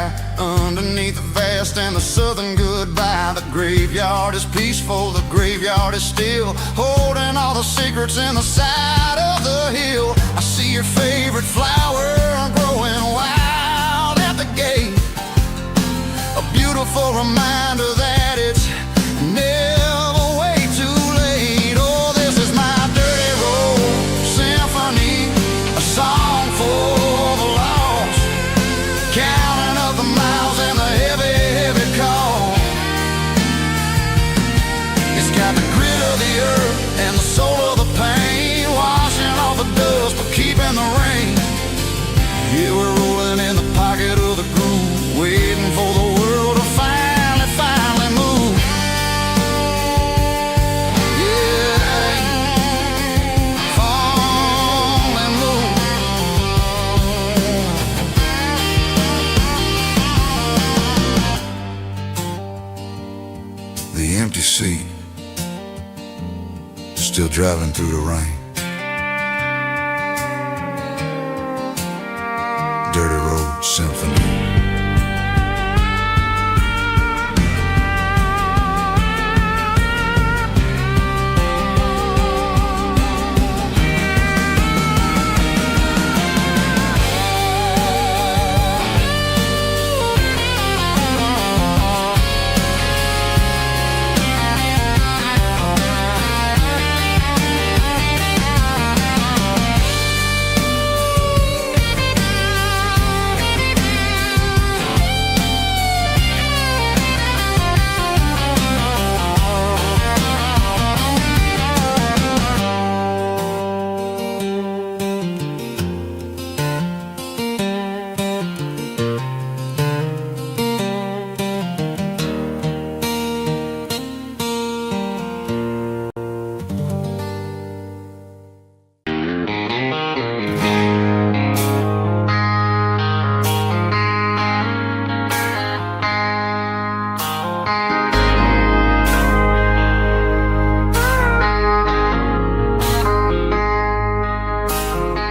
sky, underneath the vast and the southern goodbye. The graveyard is peaceful, the graveyard is still, holding all the secrets in the side of the hill. I see your favorite flower growing wild at the gate, a beautiful reminder that it's never way too late. Oh, this is my dirty road symphony, a song for the lost, counting up the miles and the heavy, heavy call. It's got the grit of the earth and the soul of the pain, washing off the dust but keeping the rain. Yeah, we're rolling in the pocket of the groove, waiting for the world to finally move. Yeah, finally move. The empty seat, still driving through the rain. Dirty Road Symphony.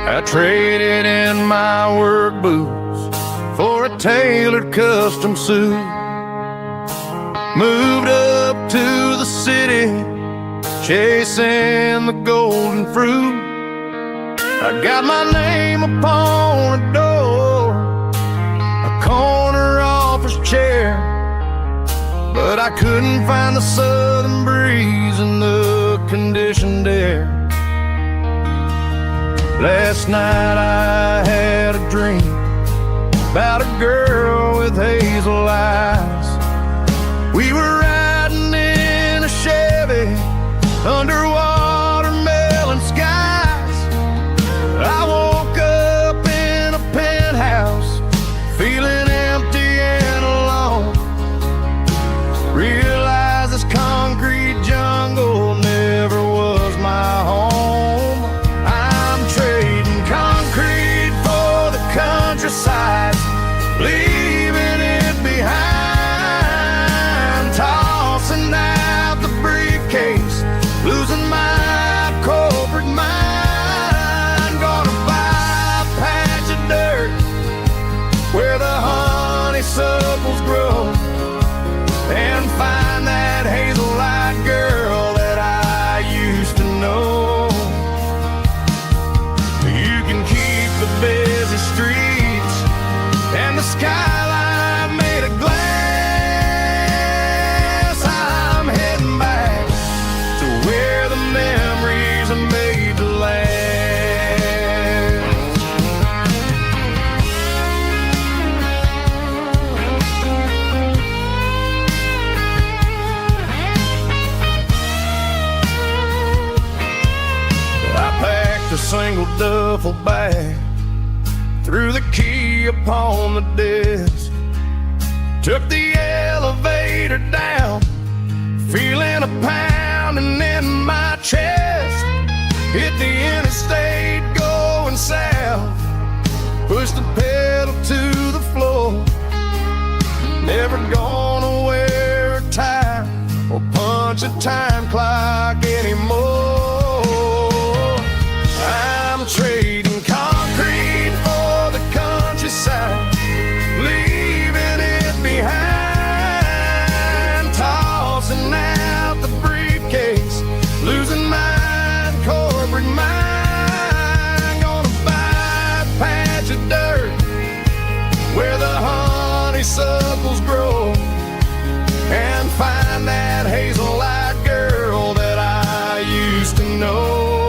I traded in my work boots for a tailored custom suit. Moved up to the city, chasing the golden fruit. I got my name upon a door, a corner office chair, but I couldn't find the southern breeze in the conditioned air. Last night I had a dream about a girl with hazel eyes. We were riding in a Chevy under watermelon skies. I woke up in a penthouse feeling empty and alone. Realized this concrete jungle never was my home. I'm trading concrete for the countryside, leaving it behind, tossing out the briefcase, losing my corporate mind. Gonna buy a patch of dirt where the honeysuckles grow and find that hazel-eyed girl that I used to know. You can keep the busy streets and the skyline made of glass. I'm heading back to where the memories are made to last. I packed a single duffel bag, threw the key upon the desk, took the elevator down, feeling a pounding in my chest. Hit the interstate going south, pushed the pedal to the floor. Never gonna wear a tie or punch a time clock anymore. I'm trading concrete for the countryside, leaving knuckles grow and find that hazel-eyed girl that I used to know.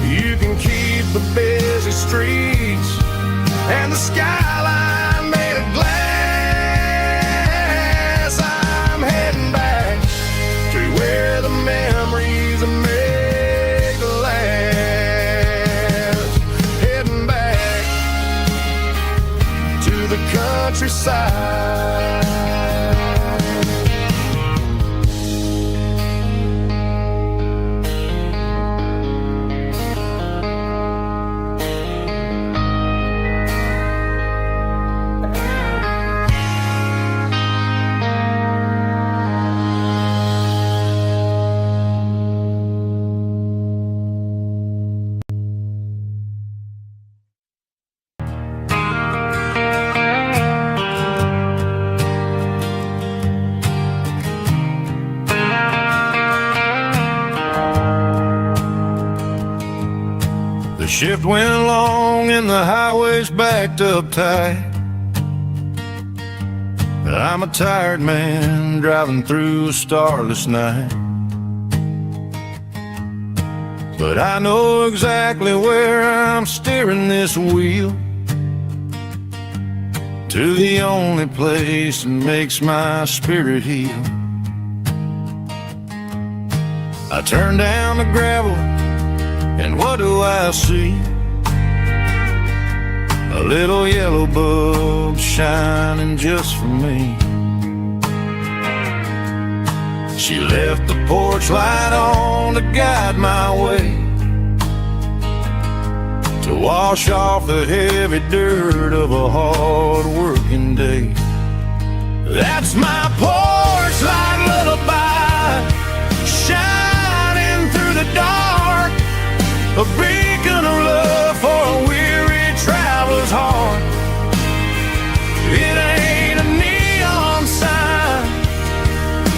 You can keep the busy streets and the skyline made of glass. I'm heading back to where the memories are made to last. Heading back to the countryside. The shift went long and the highway's backed up tight. I'm a tired man driving through a starless night, but I know exactly where I'm steering this wheel, to the only place that makes my spirit heal. I turn down the gravel and what do I see? A little yellow bulb shining just for me. She left the porch light on to guide my way, to wash off the heavy dirt of a hard-working day. That's my porch light lullaby, shining through the dark, a beacon of love for a weary traveler's heart. It ain't a neon sign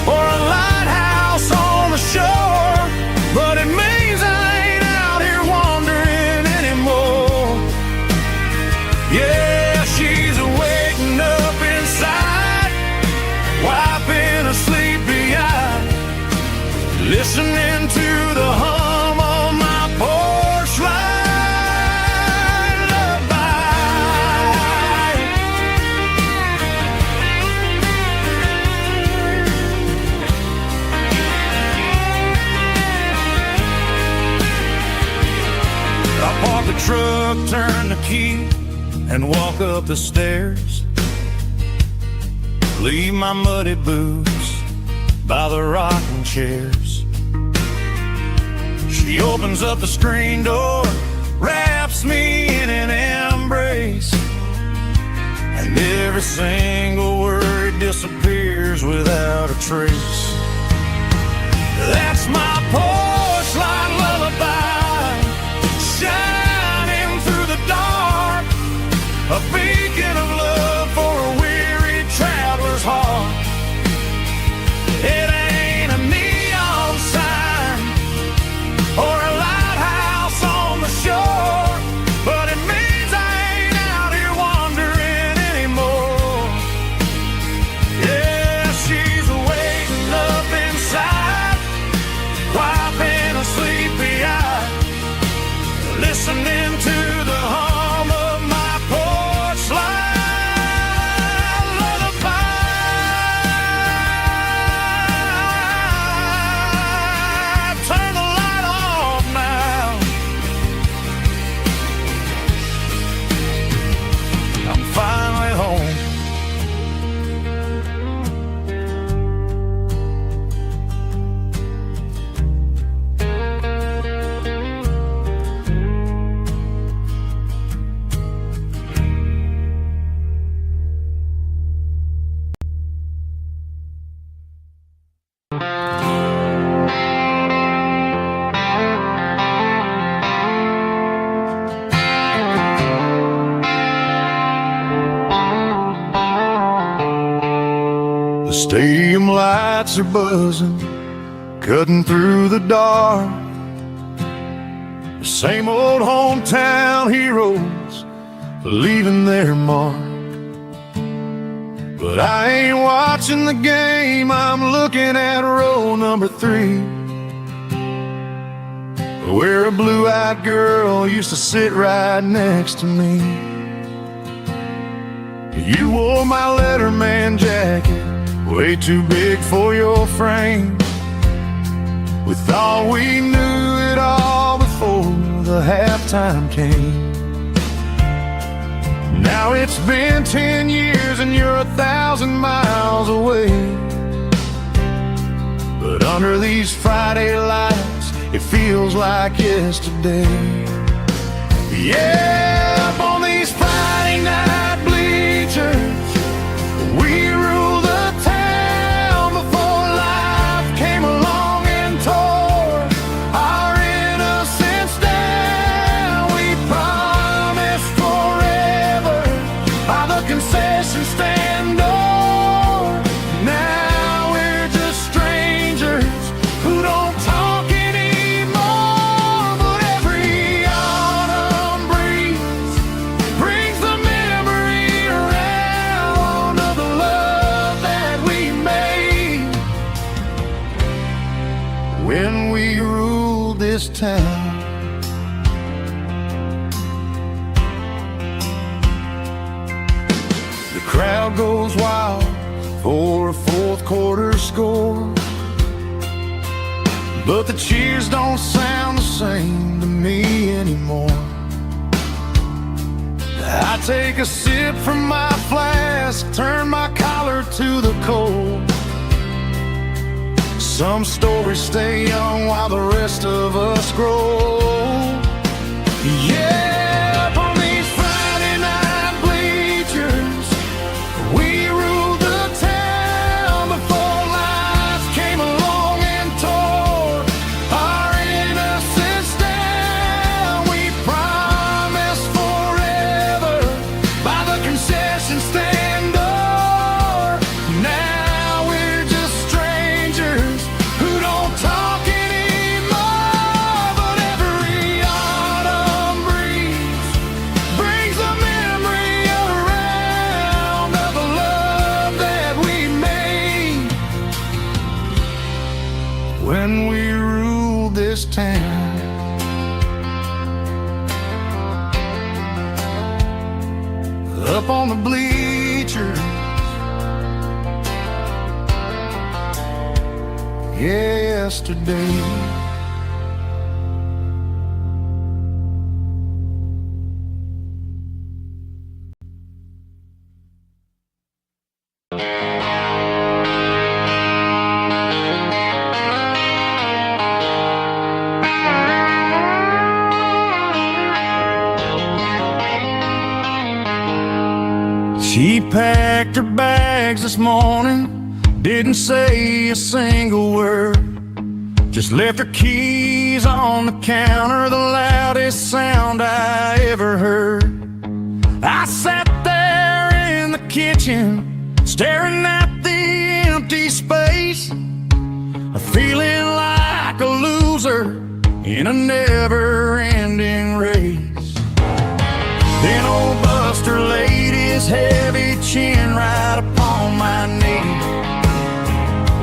or a lighthouse on the shore, but it means I ain't out here wandering anymore. Yeah, she's waking up inside, wiping a sleepy eye, listening to the hum of my porch light lullaby. I park the truck, turn the key, and walk up the stairs. Leave my muddy boots by the rocking chairs. She opens up the screen door, wraps me in an embrace, and every single word disappears without a trace. That's my porch light lullaby, shining through the dark, a beacon of love for a weary traveler's heart. It ain't a neon sign or a lighthouse on the shore, but it means I ain't out here wandering anymore. Yeah, she's waking up inside, wiping a sleepy eye, listening to the hum of my porch light lullaby. Turn the light off now. I'm finally home. The stadium lights are buzzing, cutting through the dark. The same old hometown heroes leaving their mark. But I ain't watching the game, I'm looking at row number 3, where a blue-eyed girl used to sit right next to me. You wore my Letterman jacket, way too big for your frame. We thought we knew it all before the halftime came. Now it's been 10 years and you're 1,000 miles away. But under these Friday lights, it feels like yesterday. Yeah, up on these Friday night bleachers, we ruled the town before life came along and tore our innocence down. We promised forever by the concession stand door. Now we're just strangers who don't talk anymore. But every autumn breeze brings the memory around of the love that we made when we ruled this town. The crowd goes wild for a fourth quarter score, but the cheers don't sound the same to me anymore. I take a sip from my flask, turn my collar to the cold. Some stories stay young while the rest of us grow. Yeah, up on these Friday night bleachers, we ruled the town before life came along and tore our innocence down. We promised forever by the concession stand door. Now we're just strangers who don't talk anymore. But every autumn breeze brings the memory around of the love that we made when we ruled this town. Up on the bleachers, yesterday. She packed her bags this morning, didn't say a single word, just left her keys on the counter, the loudest sound I ever heard. I sat there in the kitchen, staring at the empty space, feeling like a loser in a never-ending race. Then old Buster laid his heavy chin right upon my knee,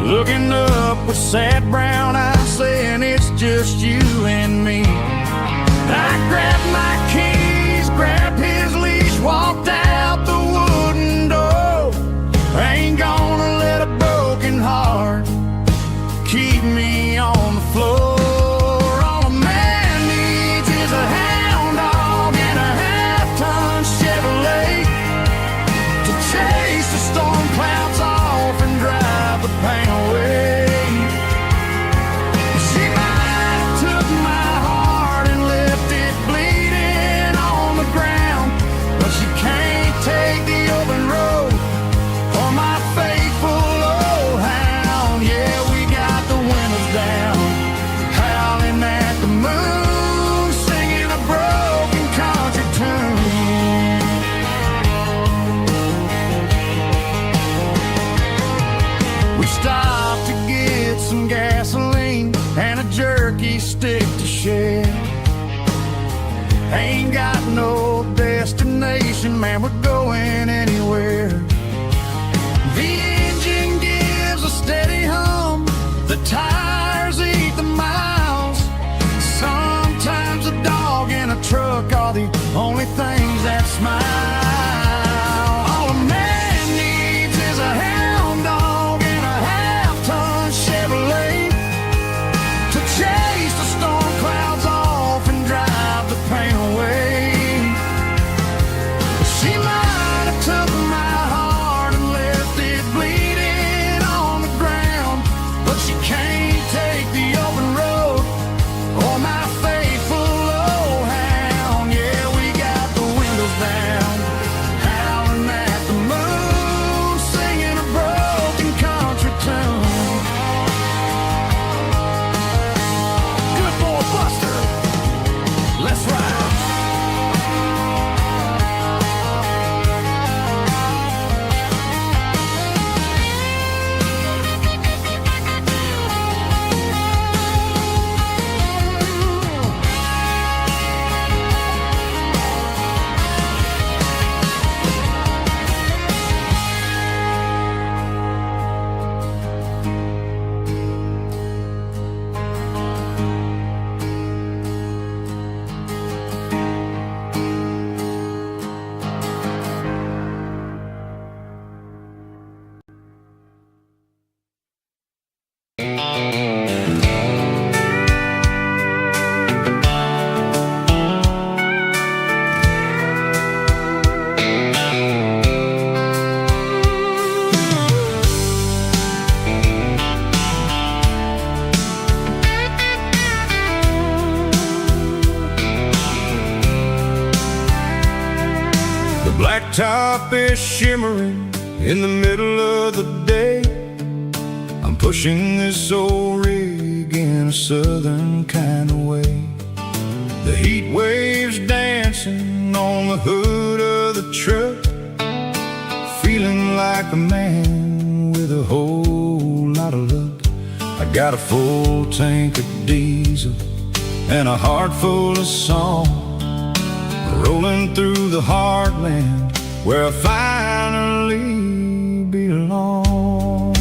looking up with sad brown eyes, saying it's just you and me. I grabbed my keys, grabbed his leash, walked out the wooden door. I ain't gonna let a broken heart keep me on the floor. All a man needs is a hound dog and a half-ton Chevrolet to chase the storm clouds off and drive the pain away. She might have took my heart and left it bleeding on the ground, but she can't take the open road or my faithful old hound. Yeah, we got the windows down, howling at the moon, singing a broken country tune. We stopped to get some gasoline and a jerky stick to share. Ain't got no destination, man, we're going anywhere. starfish shimmering in the middle of the day. I'm pushing this old rig in a southern kind of way. The heat waves dancing on the hood of the truck, feeling like a man with a whole lot of luck. I got a full tank of diesel and a heart full of song, rolling through the heartland where I finally belong.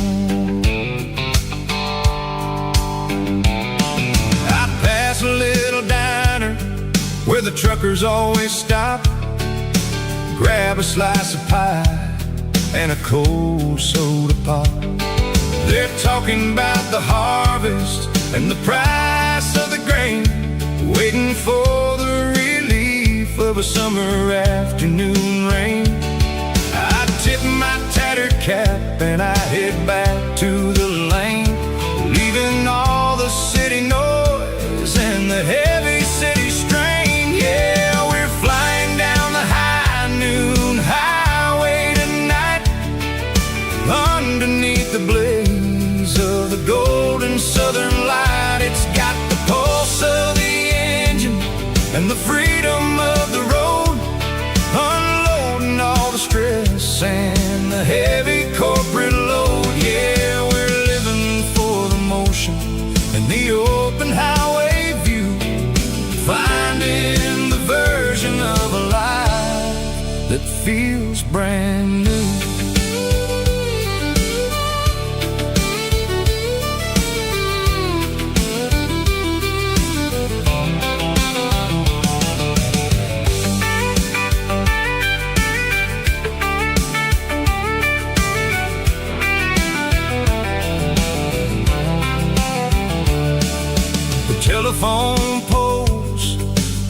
I pass a little diner where the truckers always stop, grab a slice of pie and a cold soda pop. They're talking about the harvest and the price of the grain, waiting for the relief of a summer afternoon rain. I tip my tattered cap and I head back to the lane, leaving all the city noise and the heavy city strain. Yeah, we're flying down the high noon highway tonight, underneath the blaze of the golden southern light. It's got the pulse of the engine and the freedom of the road, unloading all the stress and the heavy corporate load. Yeah, we're living for the motion and the open highway view, finding the version of a life that feels brand new. Telephone poles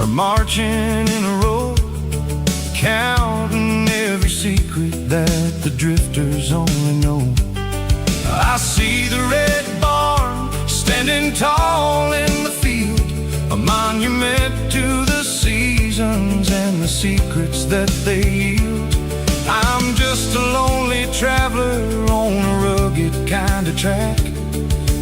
are marching in a row, counting every secret that the drifters only know. I see the red barn standing tall in the field, a monument to the seasons and the secrets that they yield. I'm just a lonely traveler on a rugged kind of track,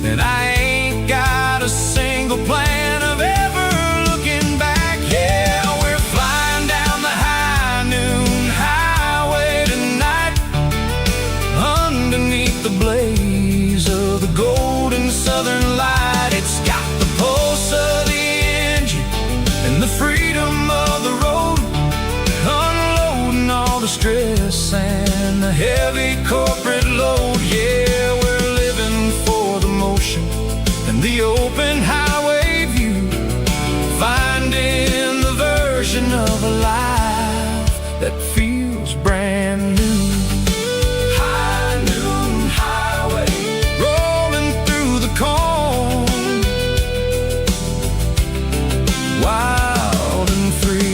and I ain't got a single plan of ever looking back. Yeah, we're flying down the high noon highway tonight, underneath the blaze of the golden southern light. It's got the pulse of the engine and the freedom of the road, unloading all the stress and the heavy corporate load. Yeah, we're living for the motion and the open highway view, finding the version of a life that feels brand new. High noon highway, rolling through the corn, wild and free.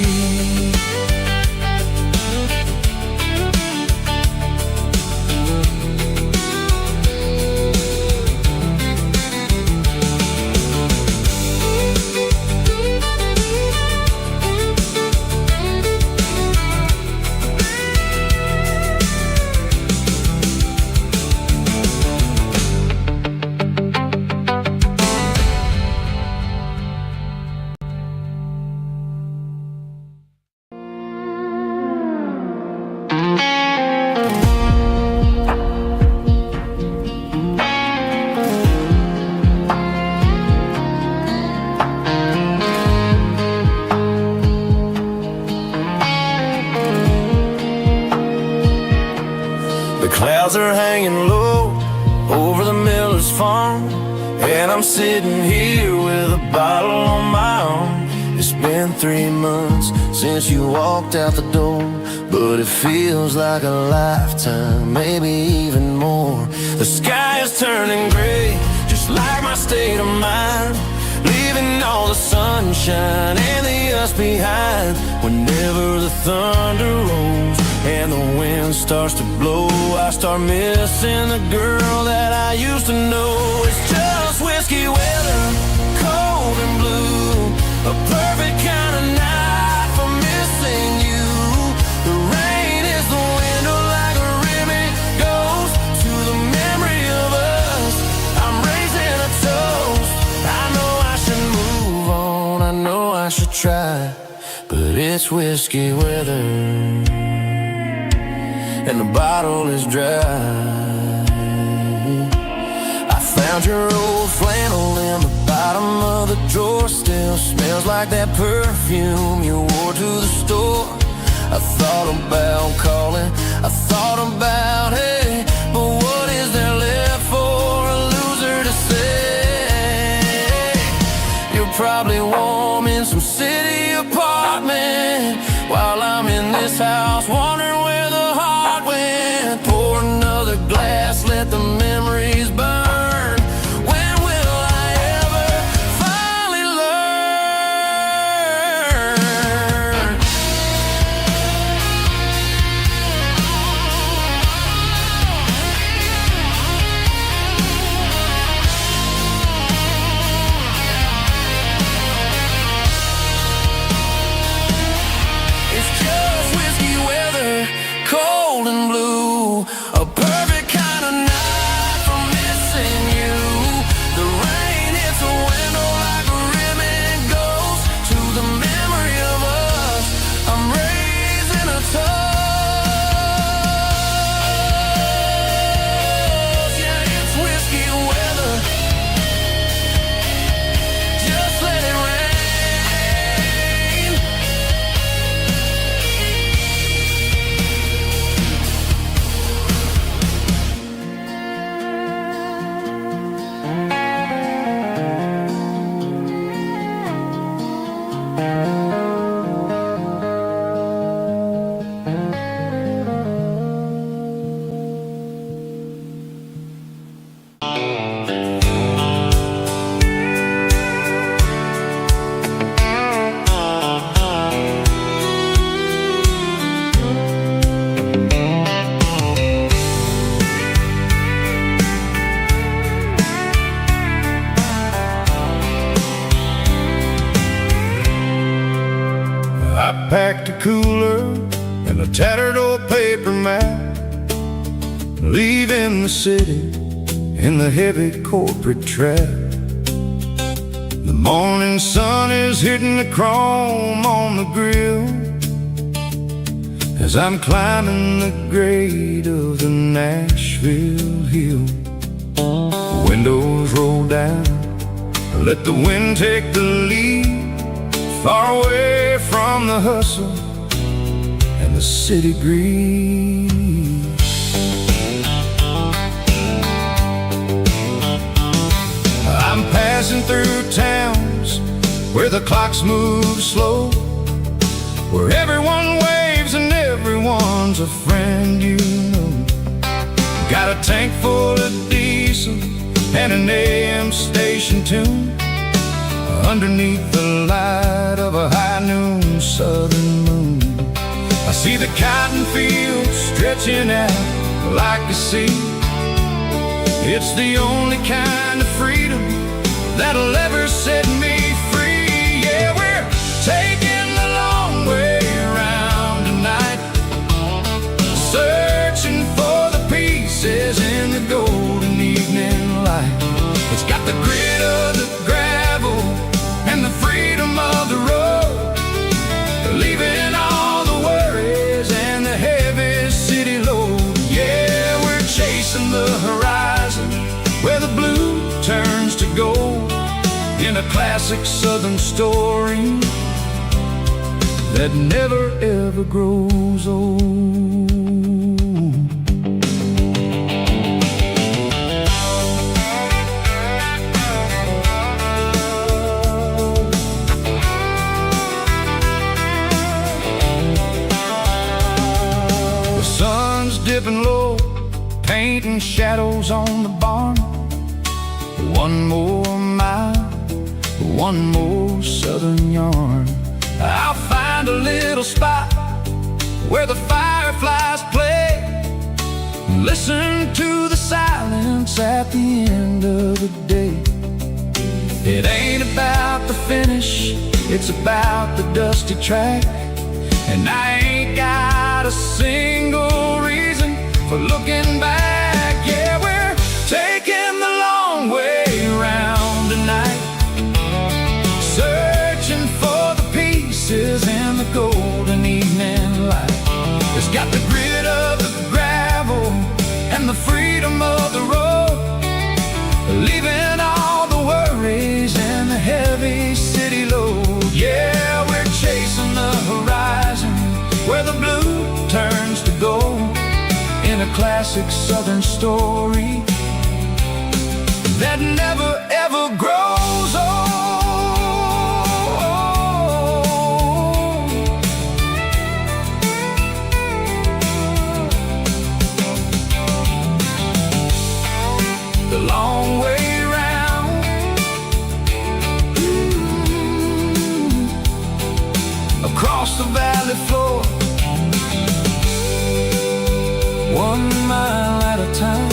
The clouds are hanging low over the miller's farm, and I'm sitting here with a bottle on my arm. It's been 3 months since you walked out the door, but it feels like a lifetime, maybe even more. The sky is turning gray, just like my state of mind, leaving all the sunshine and the us behind. Whenever the thunder rolls and the wind starts to blow, I start missing the girl that I used to know. It's just whiskey weather, cold and blue, a perfect kind of night for missing you. The rain is the wind it's whiskey weather and the bottle is dry. I found your old flannel in the bottom of the drawer. Still smells like that perfume you wore to the store. I thought about calling, I thought about hey, but what is there left for a loser to say? You're probably warm in some city apartment while I'm in this house wondering where the heart went. Pour another glass, let the memories burn. When will I ever finally learn? It's just whiskey weather, cold and blue, a perfect kind of night for missing you. The rain hits a window like a ribbon goes to the memory of us. I'm raising a toast. Yeah, it's whiskey weather. Just let it rain. I packed a cooler and a tattered old paper map, leaving the city in the heavy corporate trap. The morning sun is hitting the chrome on the grill as I'm climbing the grade of the Nashville hill. Windows roll down, let the wind take the lead, far away from the hustle and the city breeze. I'm passing through towns where the clocks move slow, where everyone waves and everyone's a friend you know. Got a tank full of diesel and an AM station tune underneath the light of a high noon southern moon. I see the cotton fields stretching out like a sea. It's the only kind of freedom that'll ever set me free. Yeah, we're taking the long way around tonight, searching for the pieces in the golden evening light. It's got the grit of the gravel and the freedom of the road, leaving all the worries and the heavy city load. Yeah, we're chasing the horizon where the blue turns to gold, in a classic southern story that never ever grows old. Dipping low, painting shadows on the barn. One more mile, one more southern yarn. I'll find a little spot where the fireflies play, listen to the silence at the end of the day. It ain't about the finish, it's about the dusty track. And I ain't got a single reason for looking back. Yeah, we're taking the long way around tonight, searching for the pieces in the gold. and the freedom of the road, leaving all the worries and the heavy city load. Yeah, we're chasing the horizon where the blue turns to gold, in a classic southern story that never ever grows old. The long way round, across the valley floor, 1 mile at a time.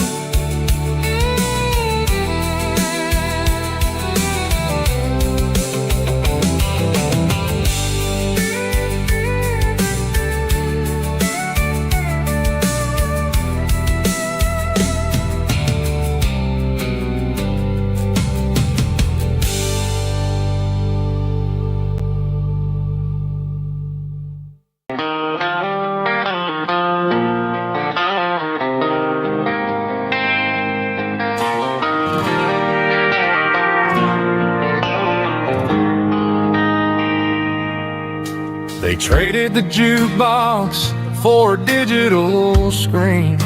They traded the jukebox for a digital screen,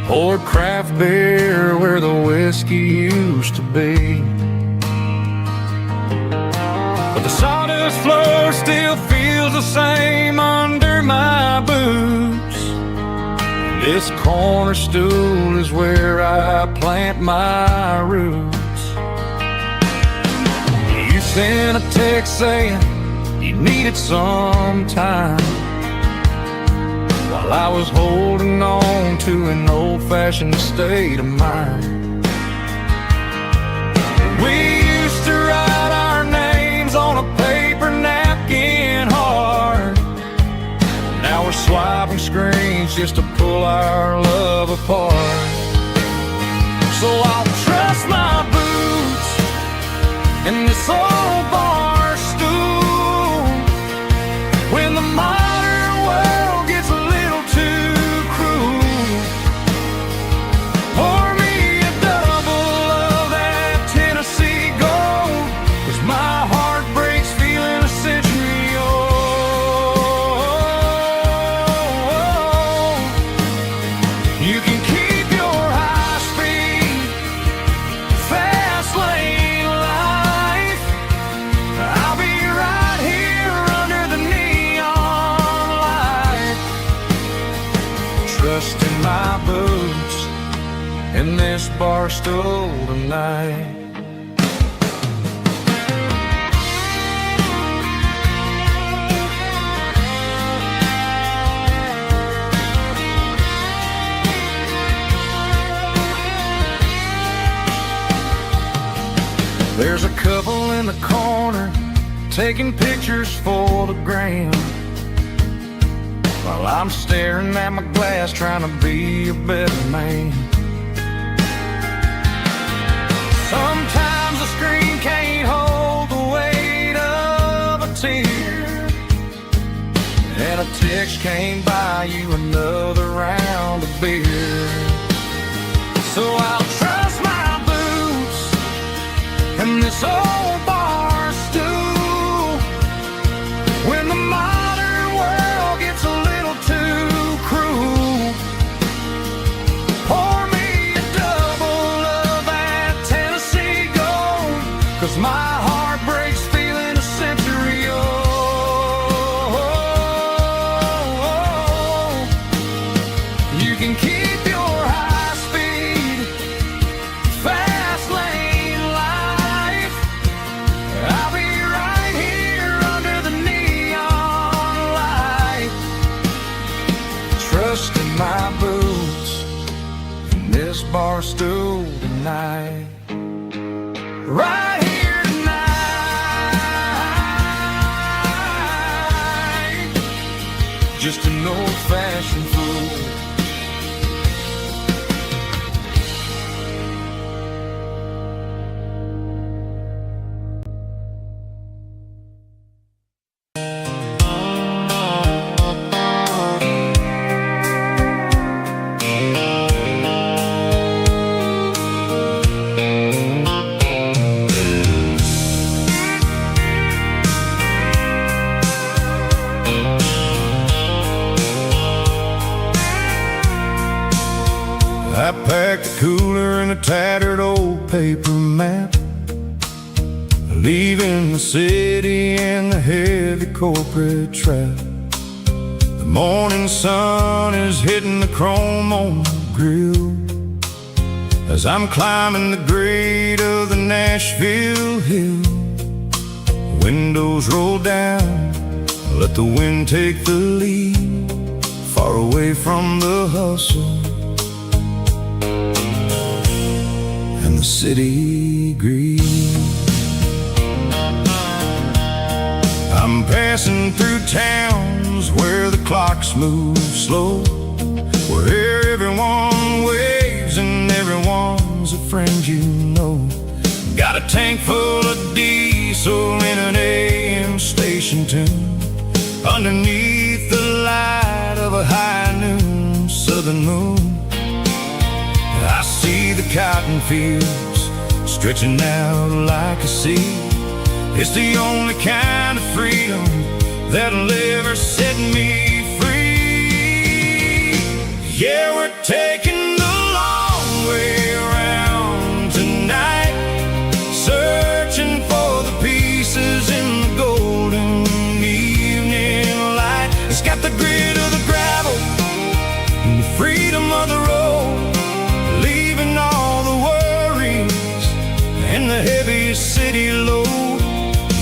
poured craft beer where the whiskey used to be. But the sawdust floor still feels the same under my boots. This corner stool is where I plant my roots. You sent a text saying you needed some time, while I was holding on to an old-fashioned state of mind. We used to write our names on a paper napkin hard. Now we're swiping screens just to pull our love apart. So I'll trust my boots in this old bar stool when the modern world gets a little too cruel. Pour me a double of that Tennessee gold, 'cause my heart breaks feeling a century old. You can keep your high-speed, fast lane life. I'll be right here under the neon light, trusting my boots in this bar stool tonight. There's a couple in the corner taking pictures for the gram, while I'm staring at my glass trying to be a better man. Sometimes the screen can't hold the weight of a tear, and a text can't buy you another round of beer. So I'll trust my boots and this old bar stool when the modern world gets a little too cruel. Pour me a double of that Tennessee gold, 'cause my heart breaks feeling a century old. You can keep your high-speed, fast lane life. I'll be right here under the neon light, trusting my boots in this bar stool tonight. Right here tonight, just an old-fashioned fool. I packed a cooler and a tattered old paper map, leaving the city and the heavy corporate trap. The morning sun is hitting the chrome on the grill as I'm climbing the grade of the Nashville hill. Windows roll down, let the wind take the lead, far away from the hustle and the city greed. I'm passing through towns where the clocks move slow, where everyone waves and everyone's a friend you know. Got a tank full of diesel in an AM station tune, underneath the light of a high noon southern moon. I see the cotton fields stretching out like a sea. It's the only kind of freedom that'll ever set me free. Yeah, we're taking the long way around tonight, searching for the pieces in the golden evening light. It's got the grit of the gravel and the freedom of the road, leaving all the worries and the heavy city load.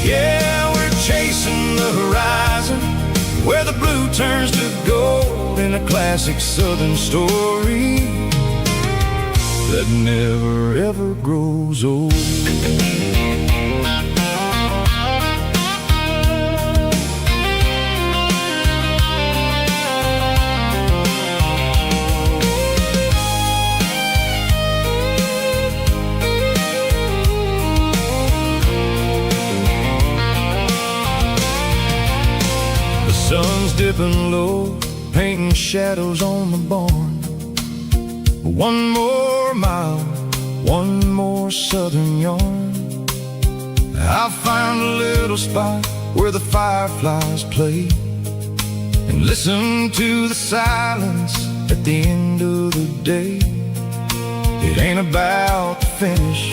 Yeah, we're chasing the horizon, where the blue turns to gold, in a classic southern story that never ever grows old. Sun's dipping low, painting shadows on the barn. One more mile, one more southern yarn. I'll find a little spot where the fireflies play, and listen to the silence at the end of the day. It ain't about the finish,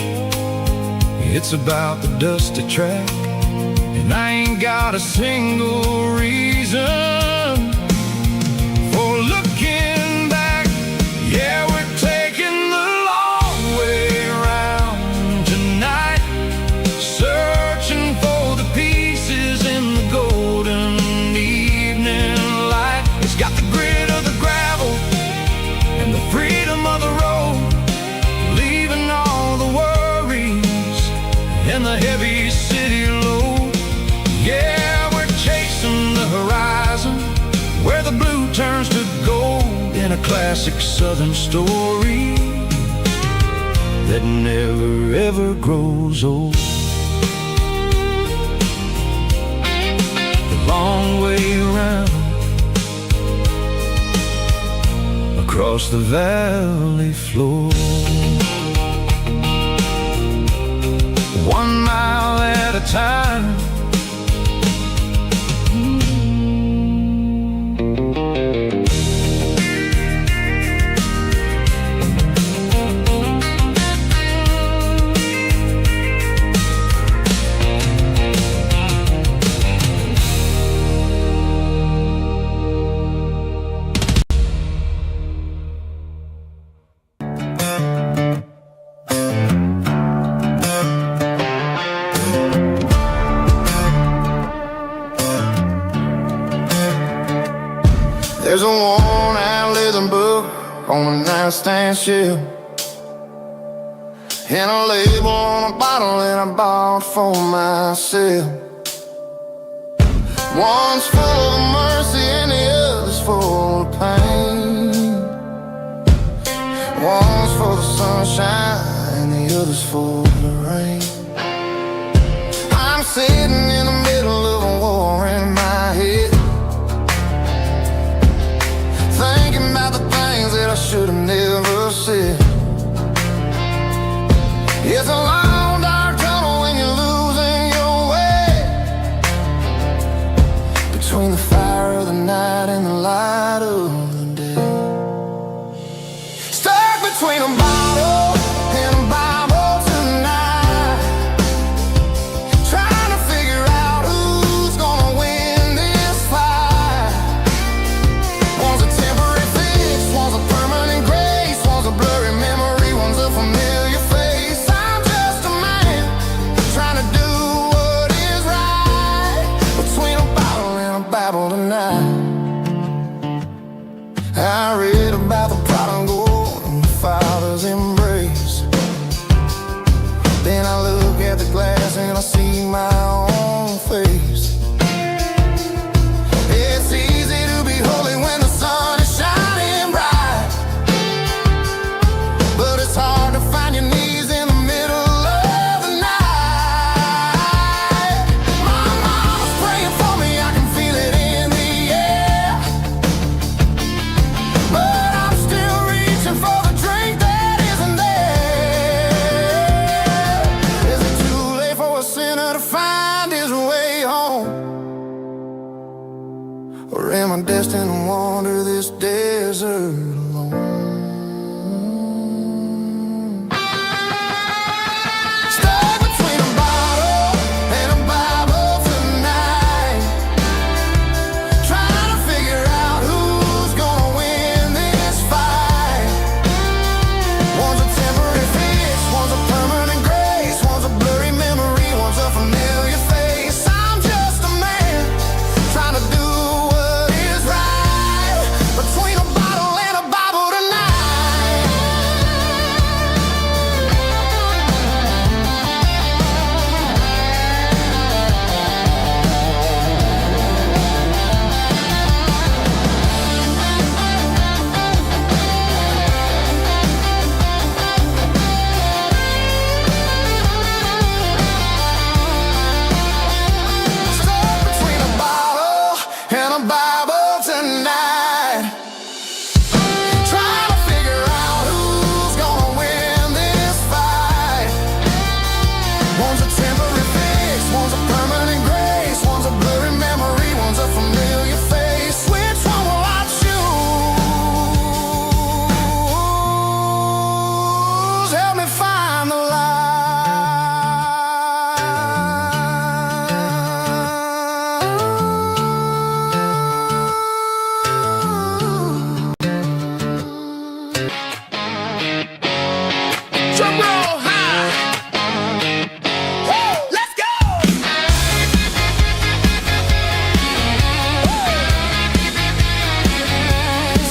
it's about the dusty track. And I ain't got a single reason for looking back. Yeah, we're taking the long way around tonight, searching for the pieces in the golden evening light. It's got the grit of the gravel and the freedom of the road, leaving all the worries and the heavy city load. Yeah, we're chasing the horizon, where the blue turns to gold, in a classic southern story that never ever grows old. The long way around, across the valley floor, 1 mile at a time. There's a worn-out leather book on the nightstand shelf, and a label on a bottle that I bought for myself. One's full of mercy and the other's full of pain. One's for the sunshine and the other's for the rain. I'm sitting in the middle of a war in my head, thinking about the things that I should have never said. It's a long dark tunnel when you're losing your way, between the fire of the night and the light of the day. Stuck between between a bottle and a Bible tonight, trying to figure out who's gonna win this fight. One's a temporary fix, one's a permanent grace, one's a blurry memory, one's a familiar face. I'm just a man trying to do what is right, between a bottle and a Bible tonight. I read about the prodigal and the Father's embrace. Then I look at the glass and I see my own face. It's easy to be holy when the sun is shining bright, but it's hard to find your knees in the middle of the night. My mama's praying for me, I can feel it in the air, but I'm still reaching for the drink that isn't there. Is it too late for a sinner to find his way home? Or am I destined to wander this desert alone? Stuck between a bottle and a Bible tonight, trying to figure out who's gonna win this fight. One's a temporary fix, one's a permanent grace, one's a blurry memory, one's a familiar face. I'm just a man trying to do what is right, between a bottle and a Bible tonight. Stuck between a bottle and a Bible tonight, trying to figure out who's gonna win this fight. One's a temporary fix, one's a permanent grace, one's a blurry memory, one's a familiar face. Which one will I choose? Help me find the line. Drum roll high. Woo, let's go.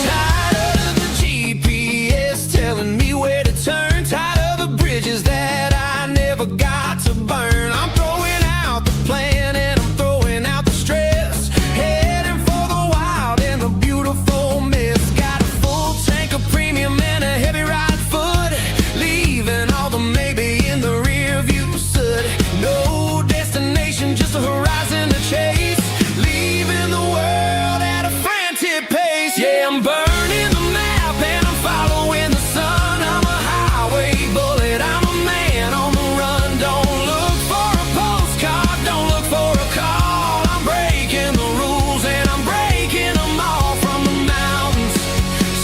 Tired of the GPS telling me where to turn. Tired of the bridges that I never got to burn. I'm throwing out the plan and I'm throwing out the stress. Heading for the wild and the beautiful mess. Got a full tank of premium and a heavy right foot. Leaving all the maybe in the rear view soot. No destination, just a horizon to chase. Leaving the world at a frantic pace. Yeah, I'm burning the map and I'm following the sun. I'm a highway bullet, I'm a man on the run. Don't look for a postcard, don't look for a call. I'm breaking the rules and I'm breaking them all. From the mountains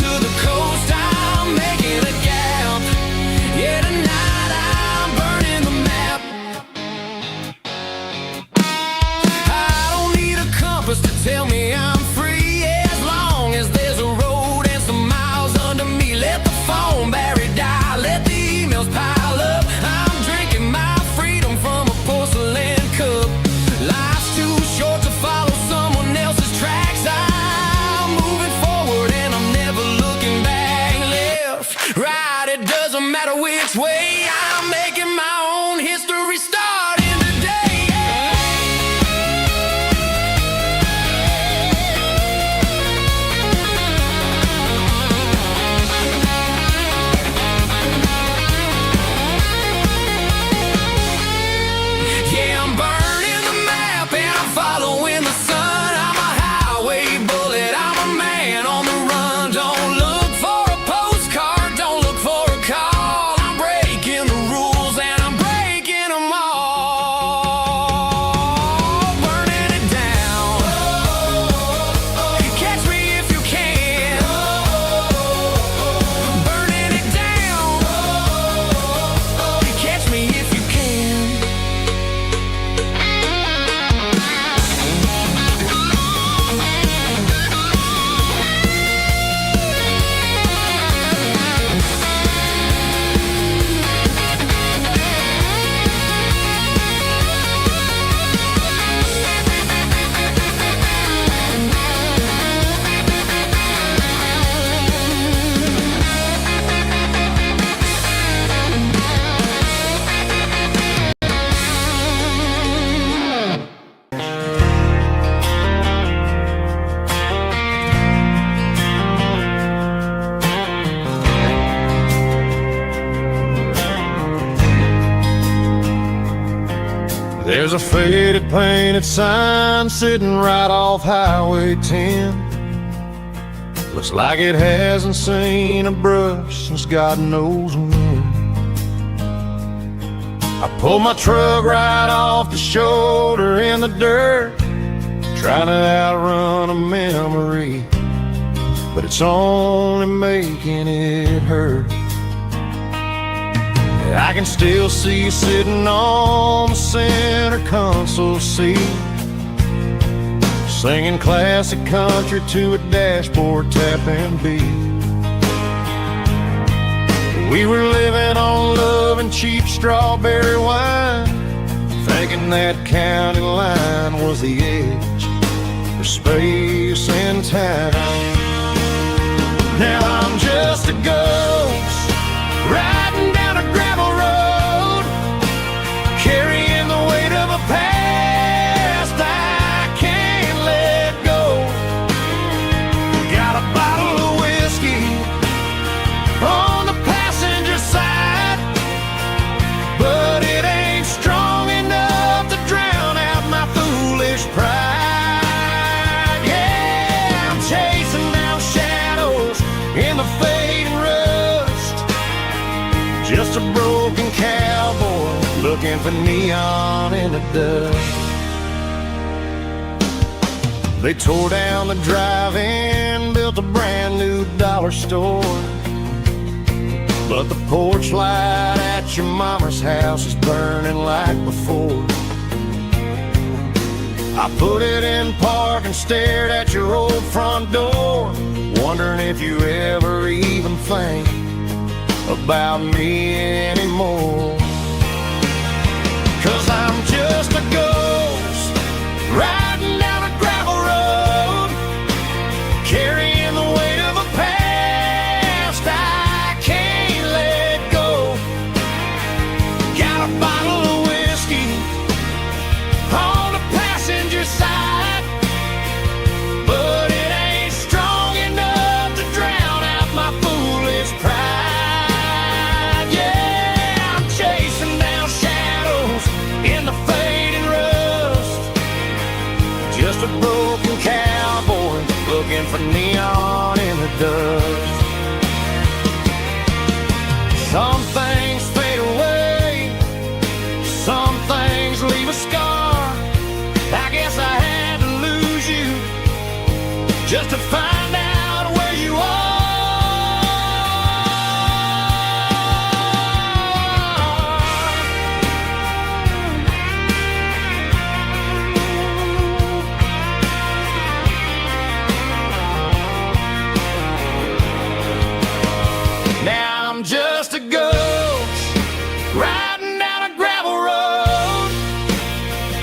to the coast, I'm making a gap. Yeah, tonight I'm burning the map. I don't need a compass to tell me I'm free, as long as there's a road and some miles under me. Let the phone battery die, let the emails pile up. I'm drinking my freedom from a porcelain cup. Life's too short to follow someone else's tracks. I'm moving forward and I'm never looking back. Left, right, it doesn't matter which way. I'm making my own history starting today. Yeah, I'm burning the map and I'm following the sun. I'm a highway bullet, I'm a man on the run. Don't look for a postcard, don't look for a call. I'm breaking the There's a faded painted sign sitting right off Highway 10. Looks like it hasn't seen a brush since God knows when. I pulled my truck right off the shoulder in the dirt, trying to outrun a memory, but it's only making it hurt. I can still see you sitting on the center console seat, singing classic country to a dashboard tapping beat. We were living on love and cheap strawberry wine, thinking that county line was the edge for space and time. Now I'm just a ghost riding down a gravel road, carrying the weight of a past I can't let go. Got a bottle of whiskey on the passenger side, but it ain't strong enough to drown out my foolish pride. Yeah, I'm chasing down shadows in the fading rust, just a broken cowboy looking for neon in the dust. They tore down the drive-in, built a brand new dollar store, but the porch light at your mama's house is burning like before. I put it in park and stared at your old front door, wondering if you ever even think about me anymore. 'Cause I'm just a ghost riding down a gravel road, carrying the weight of a past I can't let go. Got a bottle of whiskey on the passenger side, but it ain't strong enough to drown out my foolish pride. Yeah, I'm chasing down shadows in the fading rust, just a broken cowboy looking for neon in the dust. Some things fade away, some things leave a scar. I guess I had to lose you just to find out where you are. Now I'm just a ghost riding down a gravel road,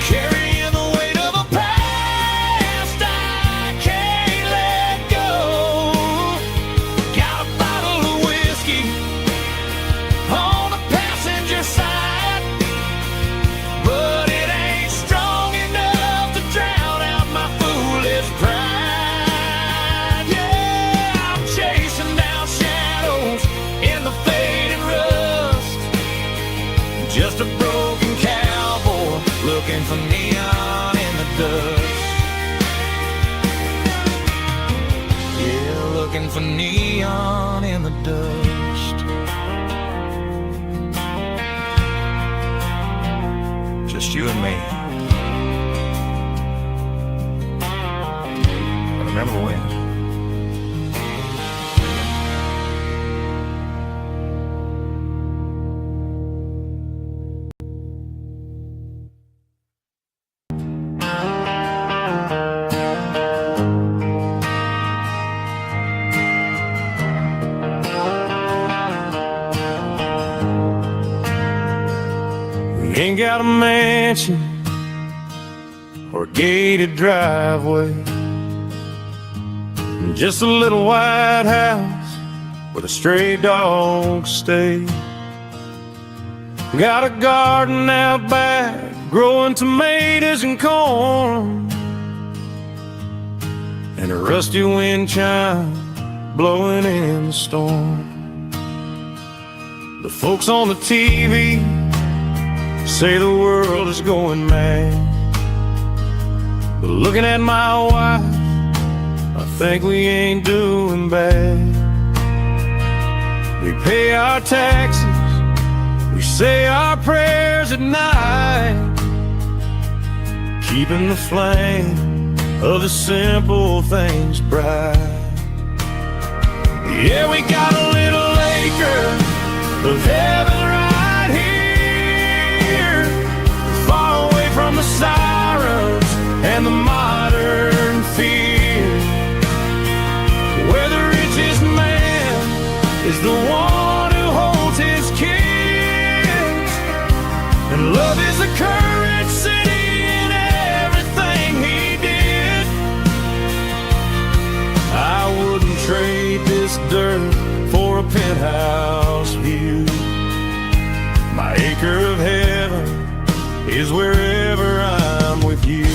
carrying the weight of a past I can't let go. Got a bottle of whiskey on the passenger side, but it ain't strong enough to drown out my foolish pride. Yeah, I'm chasing down shadows in the fading rust, just a broken cowboy looking for neon in the dust. Yeah, looking for neon in the dust. Just you and me. I remember when. Ain't got a mansion or a gated driveway, just a little white house where the stray dogs stay. Got a garden out back growing tomatoes and corn, and a rusty wind chime blowing in the storm. The folks on the TV say the world is going mad. But looking at my wife, I think we ain't doing bad. We pay our taxes, we say our prayers at night, keeping the flame of the simple things bright. Yeah, we got a little acre of heaven right here, far away from the sirens and the modern fear, where the richest man is the one who holds his kids, and love is the currency in everything he did. I wouldn't trade this dirt for a penthouse view. My acre of heaven is wherever I'm with you.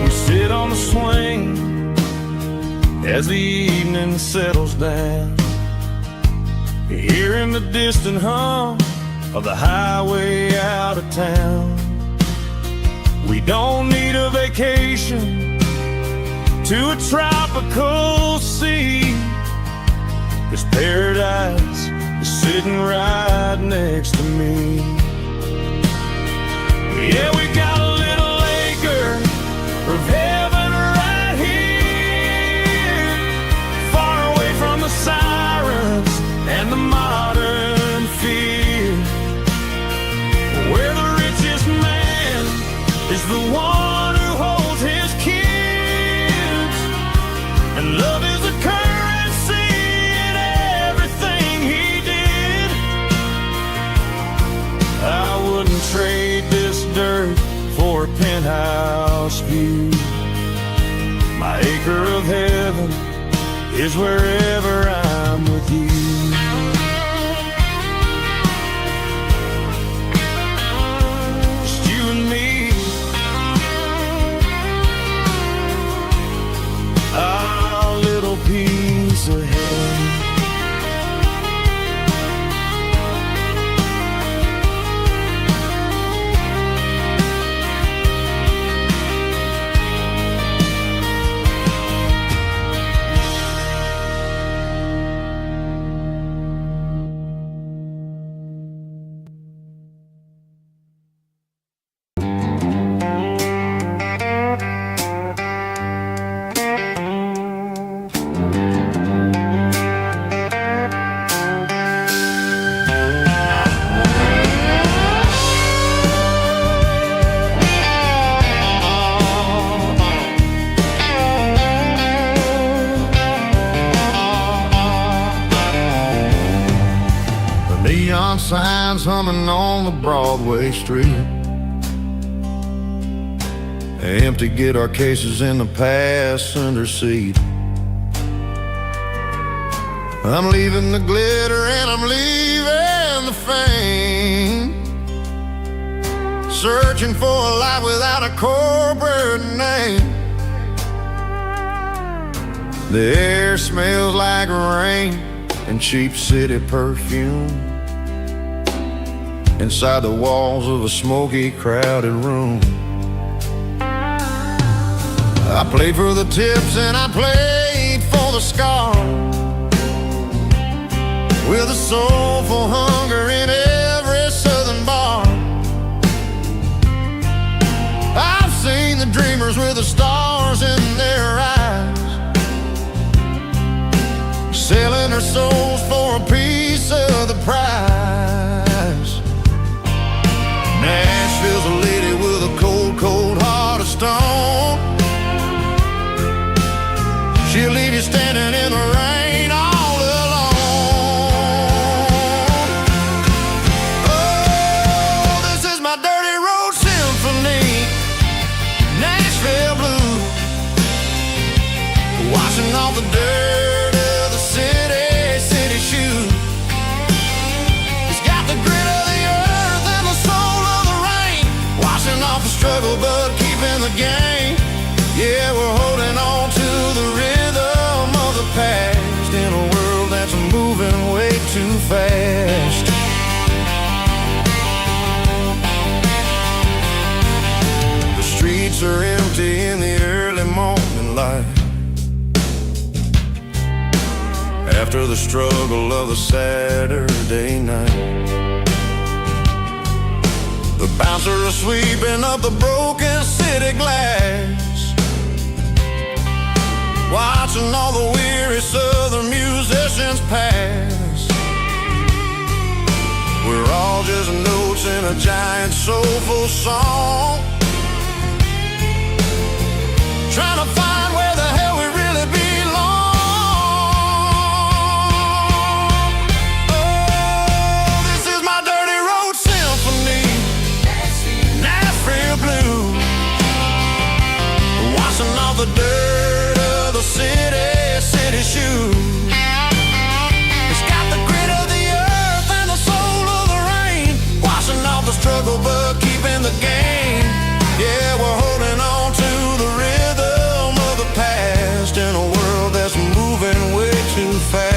We sit on the swing as the evening settles down, hearing the distant hum of the highway out of town. We don't need a vacation to a tropical sea, 'cause paradise is sitting right next to me. Yeah, we got a little acre of heaven right here, far away from the sirens and the modern fear, where the richest man is the one who holds his kids, and love is a currency in everything he did. I wouldn't trade this dirt for a penthouse view. My acre of heaven is wherever I'm with you. Just you and me, our little piece of heaven. Neon signs humming on the Broadway street, empty guitar cases in the passenger seat. I'm leaving the glitter and I'm leaving the fame, searching for a life without a corporate name. The air smells like rain and cheap city perfume inside the walls of a smoky, crowded room. I played for the tips and I played for the scars, with a soulful hunger in every southern bar. I've seen the dreamers with the stars in their eyes, selling their souls for a piece of the prize. Nashville's a lady with a cold, cold heart of stone. She'll leave you standing in the rain all alone. Oh, this is my dirty road symphony, Nashville blues, washing off the dirt of the city shoes. It's got the grit of the earth and the soul of the rain, washing off the struggle but keeping the game. Yeah, we're holding on to the rhythm of the past in a world that's moving way light. After the struggle of the Saturday night, the bouncer is sweeping up the broken city glass, watching all the weary southern musicians pass. We're all just notes in a giant soulful song, trying to find where the hell we really belong. Oh, this is my dirty road symphony, Nashville blues, washing off the dirt of the city shoes. It's got the grit of the earth and the soul of the rain, washing off the struggle but keeping the game. Yeah, we're holding on to the rhythm of the past in a world that's moving way too fast.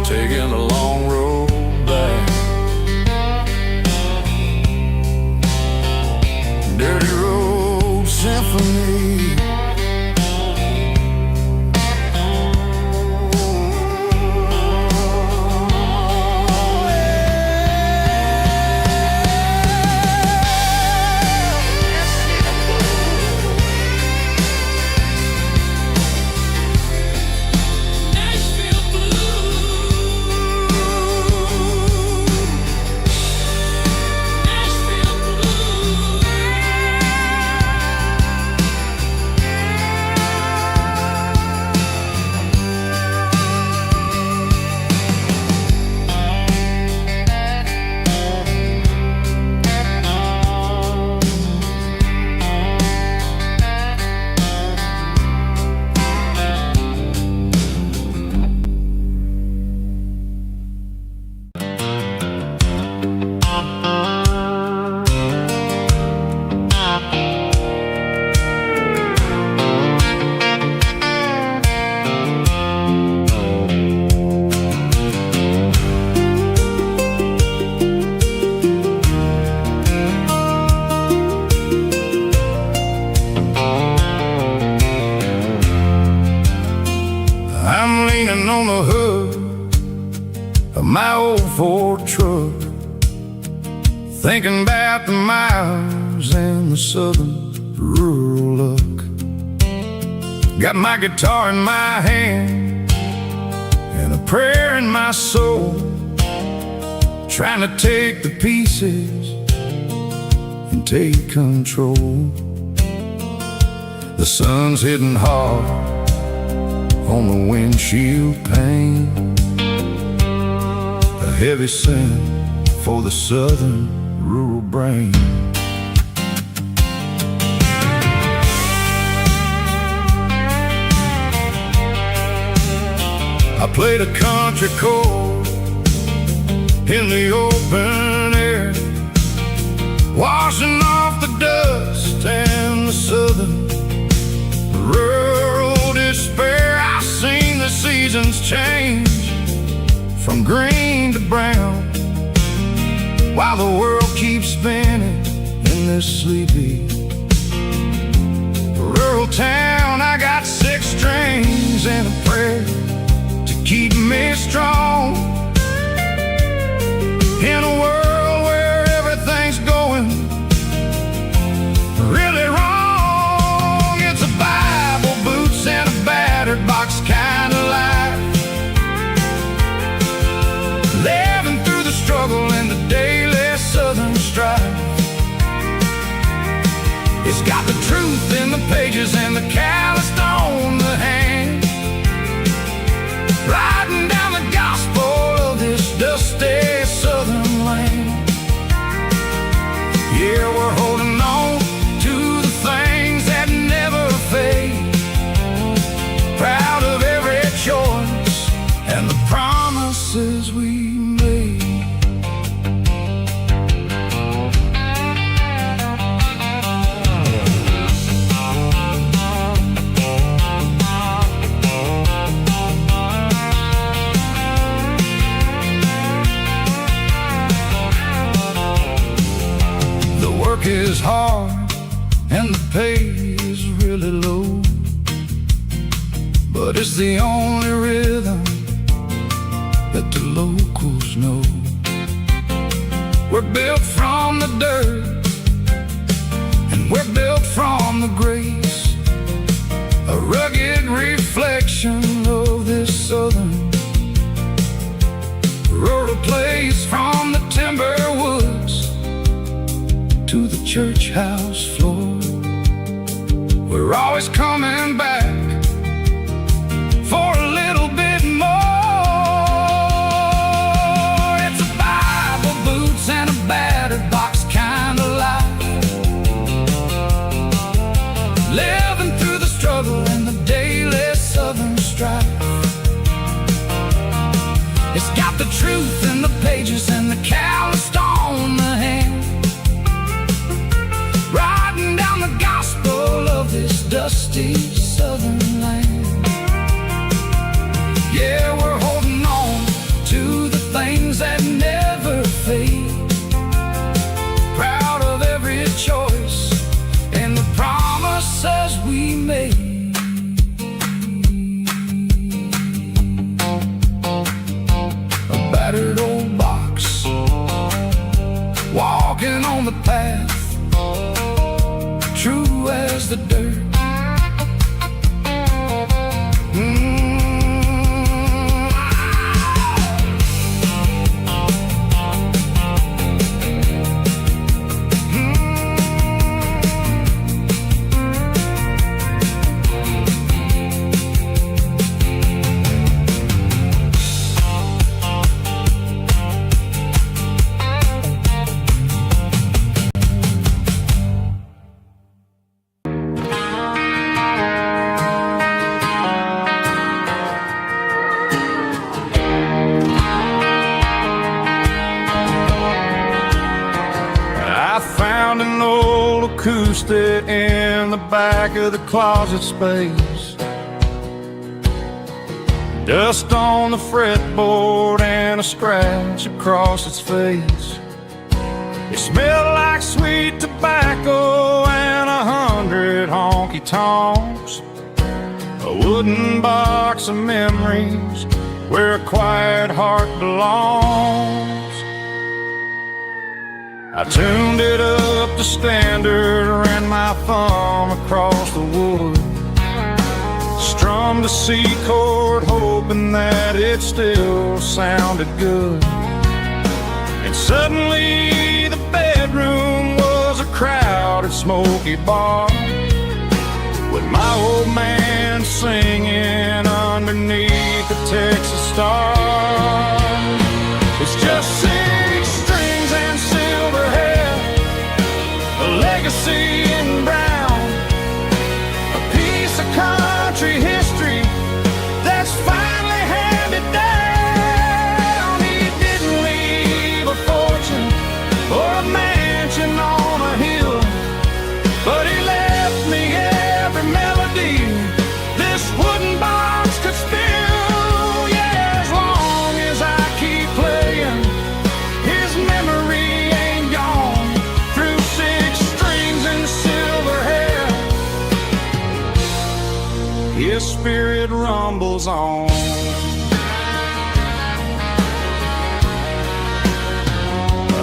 Taking a long road back, dirty road symphony. I'm leaning on the hood of my old Ford truck, thinking about the miles and the southern rural look. Got my guitar in my hand and a prayer in my soul, trying to take the pieces and take control. The sun's hitting hard on the windshield pane, a heavy scent for the southern rural brain. I played a country chord in the open air, washing off the dust and the southern rural despair. I've seen the seasons change from green to brown, while the world keeps spinning in this sleepy rural town. I got 6 strings and a prayer to keep me strong in a world where everything's going really wrong. It's a Bible, boots, and a battered box kind of life, living through the struggle and the daily southern strife. It's got the truth in the pages and the calloused on the hand, riding down the gospel of this dusty southern land. Work is hard and the pay is really low, but it's the only rhythm that the locals know. We're built from the dirt and we're built from the grace, a rugged reflection of this southern rural place. From the timber woods to the church house floor, we're always coming back for a little bit more. It's a Bible, boots, and a battered box kind of life, living through the struggle and the daily southern strife. It's got the truth in the pages and the calloused on the hand, riding down the gospel of this dusty southern land. Yeah, we're holding on to the things that never fade, proud of every choice and the promises we made. A battered old box, walking on the path, true as the dirt. An old acoustic in the back of the closet space, dust on the fretboard and a scratch across its face. It smelled like sweet tobacco and 100 honky-tonks, a wooden box of memories where a quiet heart belongs. I tuned it up to standard, ran my thumb across the wood, strummed a C chord hoping that it still sounded good. And suddenly the bedroom was a crowded smoky bar, with my old man singing underneath the Texas star. It's just 6 strings and silver hair, a legacy in brown, a piece of country history that's finally handed down. He didn't leave a fortune or a mansion on a hill, but he left me every melody this wooden box could spill. Yeah, as long as I keep playing, his memory ain't gone. Through 6 strings and silver hair, his spirit rumbles on.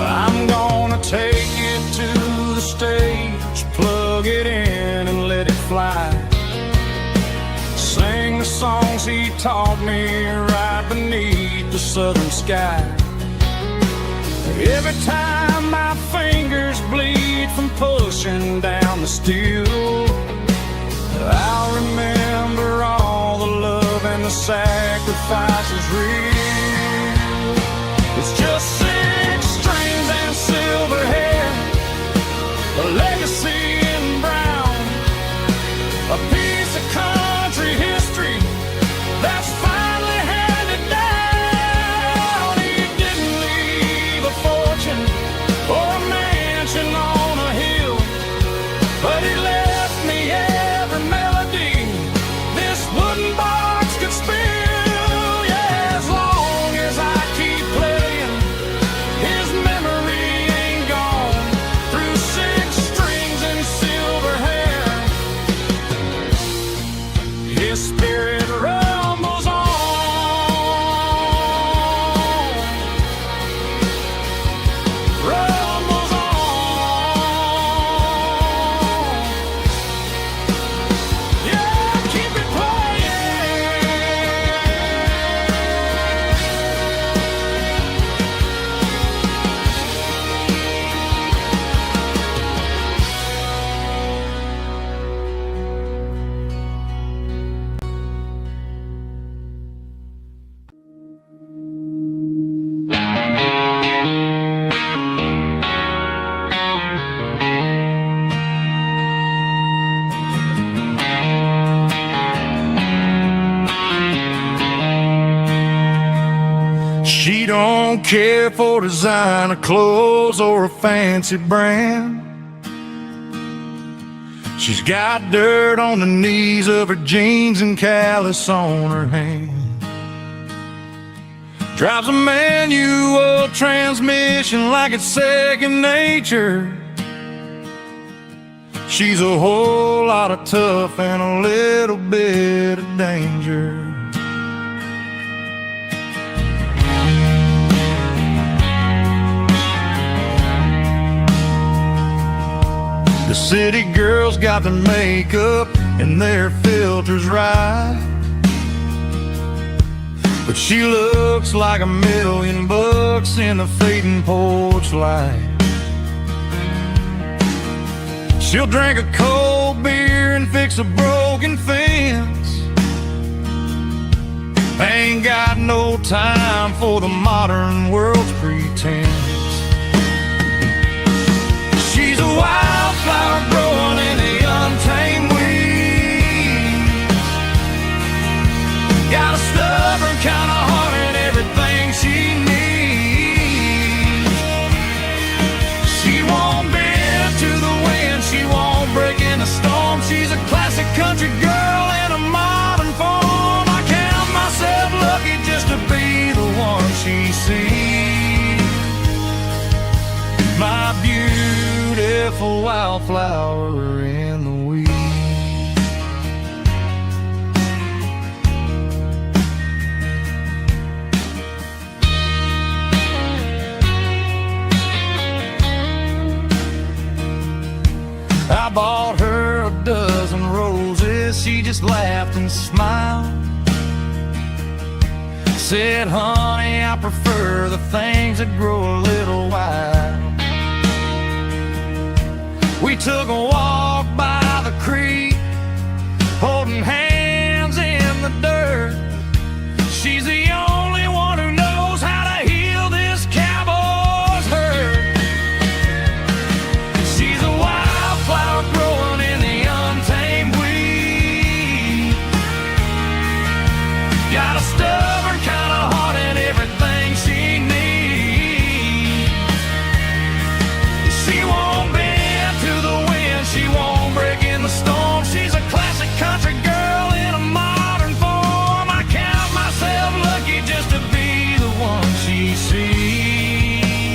I'm gonna take it to the stage, plug it in and let it fly, sing the songs he taught me right beneath the southern sky. Every time my fingers bleed from pushing down the steel, I'll remember all the love and the sacrifices real. It's just 6 strings and silver hair, a legacy in brown, a piece of country history that's finally handed down. He didn't leave a fortune or a mansion on a hill, but he left me every melody this wooden box could spill. Yeah, as long as I keep playing, his memory ain't gone. Through 6 don't care for designer clothes or a fancy brand. She's got dirt on the knees of her jeans and callus on her hand. Drives a manual transmission like it's second nature. She's a whole lot of tough and a little bit of danger. The city girls got their makeup and their filters right, but she looks like $1,000,000 in the fading porch light. She'll drink a cold beer and fix a broken fence. Ain't got no time for the modern world's pretense. She's a wildflower growing in the untamed weeds. Got a stubborn kind of heart and everything she needs. She won't bend to the wind, she won't break in the storm. She's a classic country girl in a modern form. I count myself lucky just to be the one she sees. My beautiful wildflower in the weeds. I bought her a dozen roses, she just laughed and smiled. Said, honey, I prefer the things that grow a little wild. We took a walk by the creek, holding hands in the dirt. She's the only one who knows how to heal this cowboy's hurt. She's a wildflower growing in the untamed weed. Got a stubborn kind of heart and everything she needs. She won't bend to the wind, she won't break in the storm. She's a classic country girl in a modern form. I count myself lucky just to be the one she sees.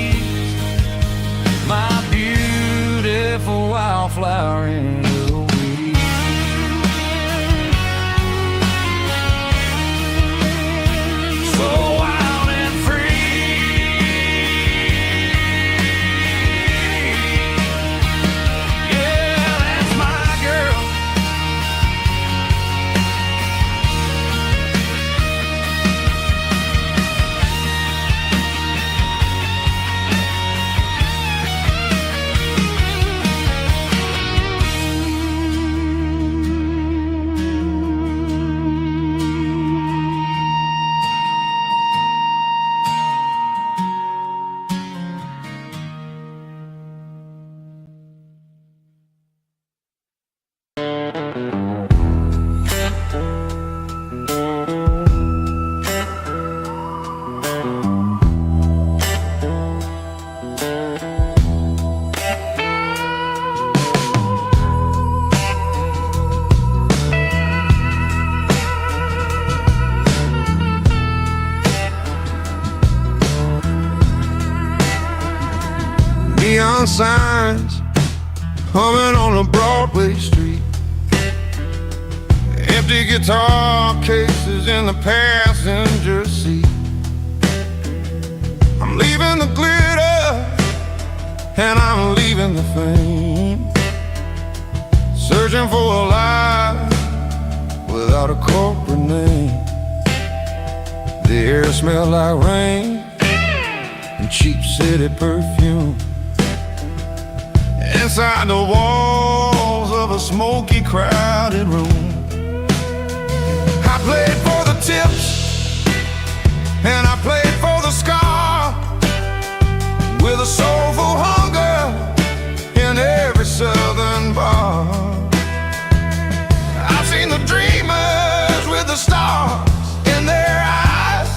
My beautiful wildflower in the weeds. So wild and free. Yeah, that's my girl. Neon signs humming on a Broadway street. Empty guitar cases in the passenger seat. I'm leaving the glitter and I'm leaving the fame. Searching for a life without a corporate name. The air smells like rain and cheap city perfume. Inside the walls of a smoky, crowded room, I played for the tips and I played for the scar, with a soulful hunger in every southern bar. I've seen the dreamers with the stars in their eyes,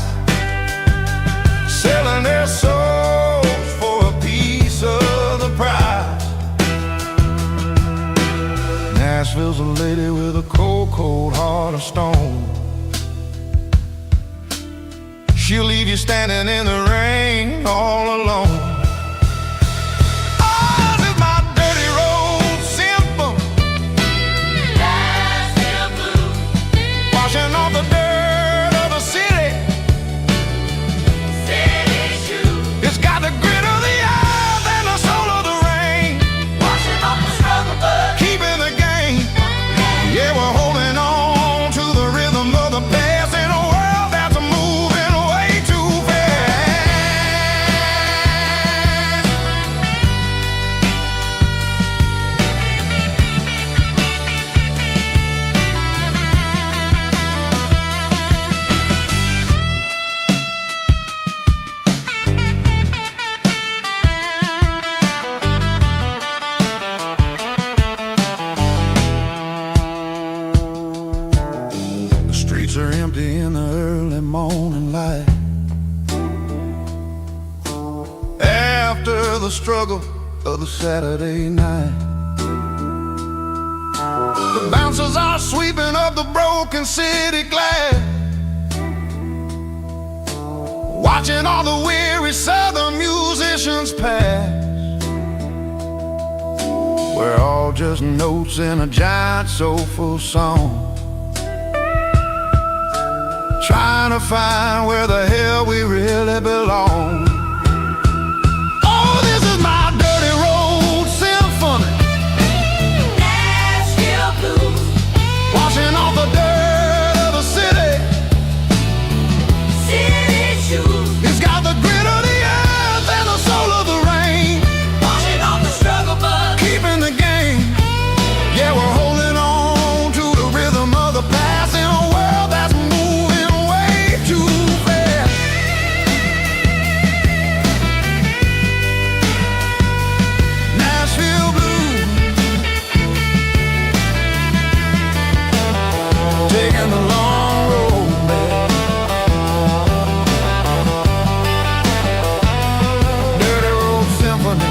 selling their Nashville's a lady with a cold, cold heart of stone. She'll leave you standing in the rain all alone. Oh, this is my dirty road symphony. Nashville blues. Washing off the dirt of the city. City shoes. It's got the grit of the earth and the soul of the rain. Washing off the struggle, but Keeping the game. Yeah, we're holding on to the rhythm of the past in a world that's moving way too fast. The streets are empty in the early morning light. After the struggle of the Saturday night, the bouncers are sweeping up the broken city glass, watching all the weary southern musicians pass. We're all just notes in a giant soulful song, trying to find where the hell we really belong. Oh, this is my dirty road symphony. Nashville blues. Washing off the dirt of the city. City shoes. It's got the grit of the earth and the soul of the rain. Washing off the struggle, but Keeping the game. Yeah, we're holding on to the rhythm of the past in a world that's moving way too fast. Nashville blues, taking the long road back. Dirty Road Symphony.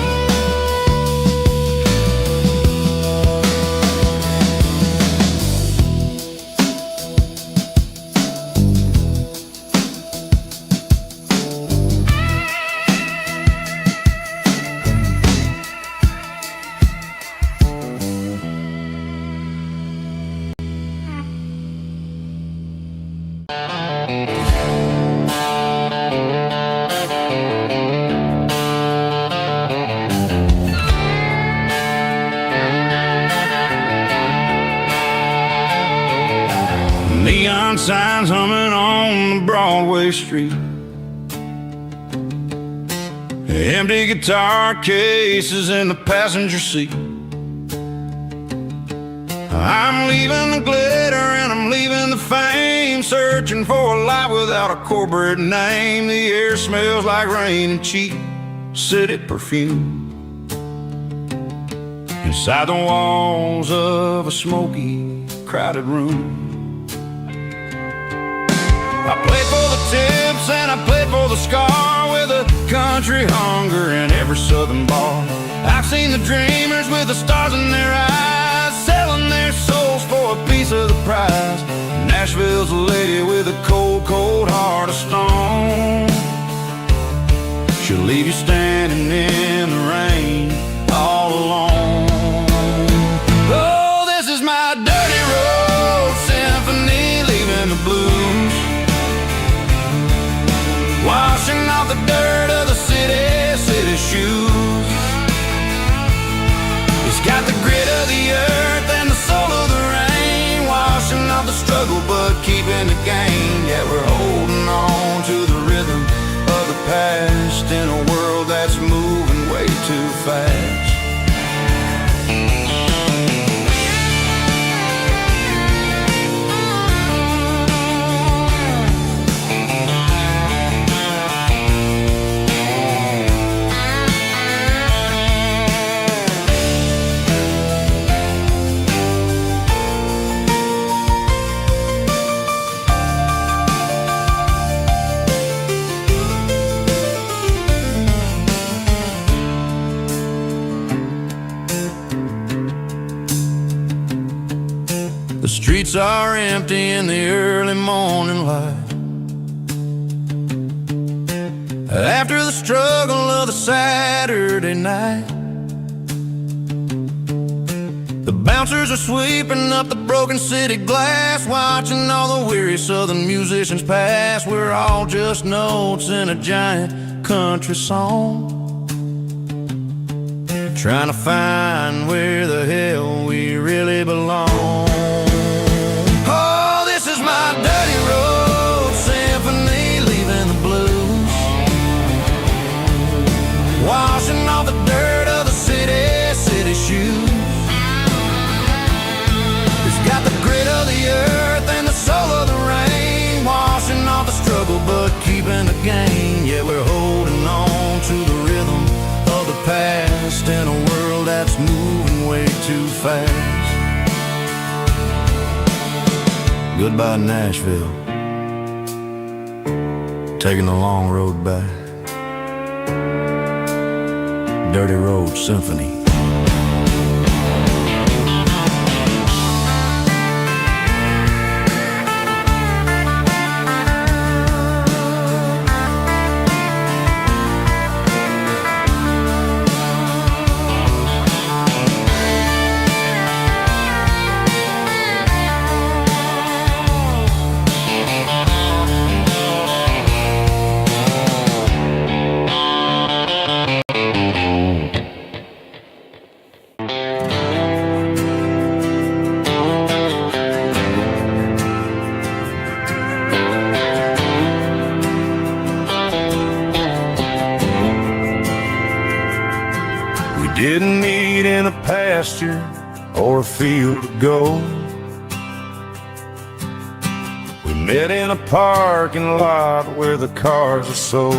Neon signs humming on the Broadway street. Empty guitar cases in the passenger seat. I'm leaving the glitter and I'm leaving the fame, searching for a life without a corporate name. The air smells like rain and cheap city perfume. Inside the walls of a smoky, crowded room, I played for the tips and I played for the scar, with a country hunger in every southern bar. I've seen the dreamers with the stars in their eyes, selling their souls for a piece of the prize. Nashville's a lady with a cold, cold heart of stone. She'll leave you standing in the rain all alone. Oh, this is my dirty road symphony, leaving the blues, washing off the dirt of the city, city shoes. It's got the grit of the earth and the soul of the rain, washing off the struggle but keeping the game. Yeah, we're holding on to the rhythm of the past in a world that's moving way too fast. The streets are empty in the early morning light. After the struggle of the Saturday night, the bouncers are sweeping up the broken city glass, watching all the weary southern musicians pass. We're all just notes in a giant country song, trying to find where the hell we really belong. Oh, this is my dirty road symphony, leaving the blues, washing off the dirt of the city shoes. It's got the grit of the earth and the soul of the rain, washing off the struggle but keeping the gain. Yeah, we're holding on to the rhythm of the past in a world that's moving way too fast. Goodbye Nashville, taking the long road back. Dirty Road Symphony. Didn't meet in a pasture or a field of gold. We met in a parking lot where the cars are sold.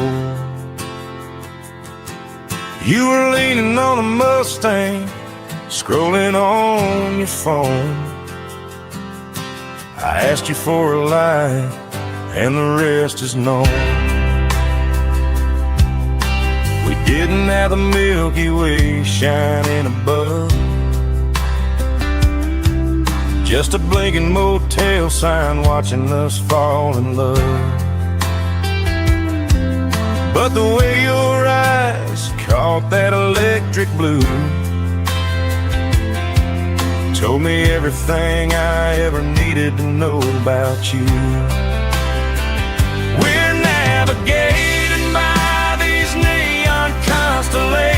You were leaning on a Mustang, scrolling on your phone. I asked you for a light, and the rest is known. We didn't have the Milky Way shining above, just a blinking motel sign watching us fall in love. But the way your eyes caught that electric blue told me everything I ever needed to know about you. We're navigating by these neon constellations,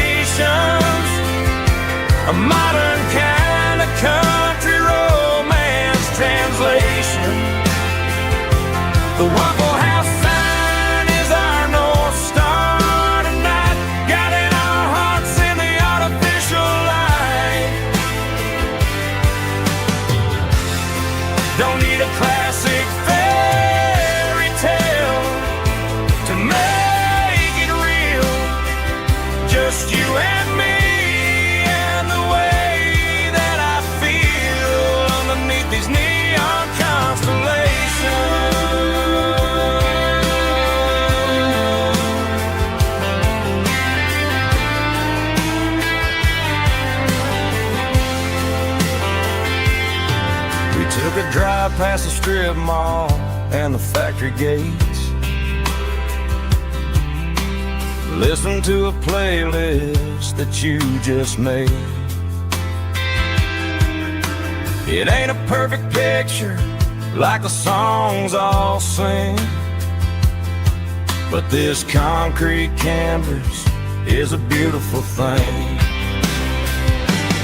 a modern kind of country romance translation. The Waffle House sign is our North Star tonight, guiding our hearts in the artificial light. Don't need a classic fairy tale to make it real, just you and me and the way that I feel underneath these neon constellations. We took a drive past the strip mall and the factory gates, listened to a playlist that you just made. It ain't a perfect picture like the songs all sing, but this concrete canvas is a beautiful thing.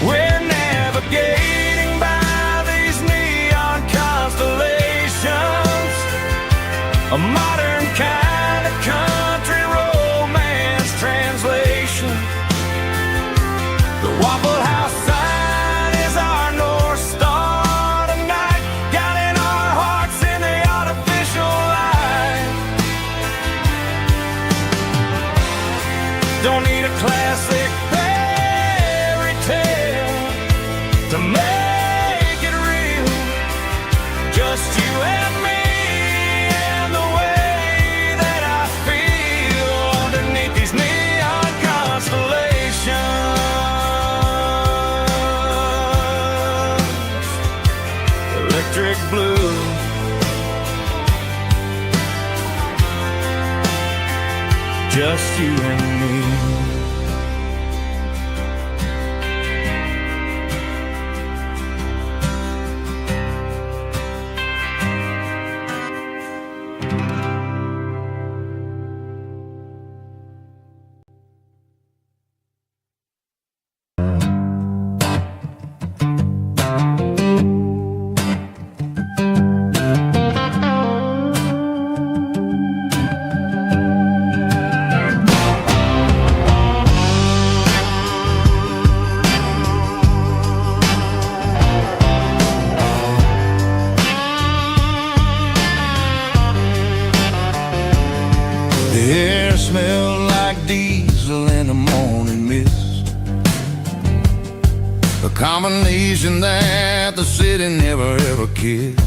We're navigating by these neon constellations, a modern kind of country romance translation. The Waffle House sign is our North Star tonight, guiding our hearts in the artificial light. Don't need a classic fairy tale just you and me. The air smelled like diesel in the morning mist, a combination that the city never ever kissed.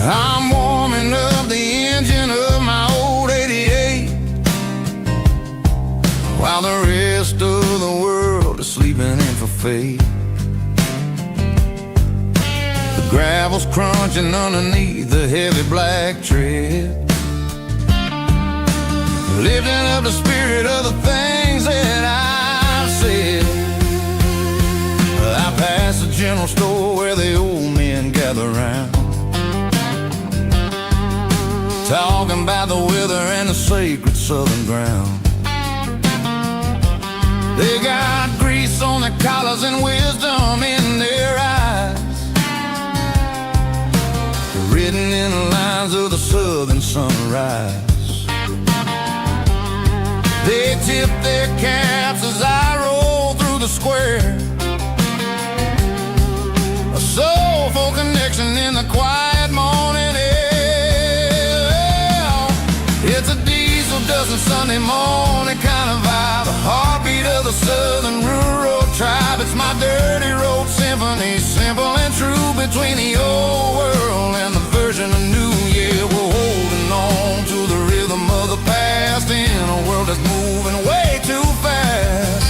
I'm warming up the engine of my old 88, while the rest of the world is sleeping in for fate. The gravel's crunching underneath the heavy black tread, lifting up the spirit of the things that I've said. I pass the general store where the old men gather round, talking about the weather and the sacred southern ground. They got grease on their collars and wisdom in their eyes, written in the lines of the southern sunrise. They tip their caps as I roll through the square, a soulful connection in the quiet morning air. It's a diesel dozen Sunday morning kind of vibe, the heartbeat of the southern rural tribe. It's my dirty road symphony, simple and true, between the old world and the version of new. Yeah, we're holding on to the rhythm of the past in a world that's moving way too fast.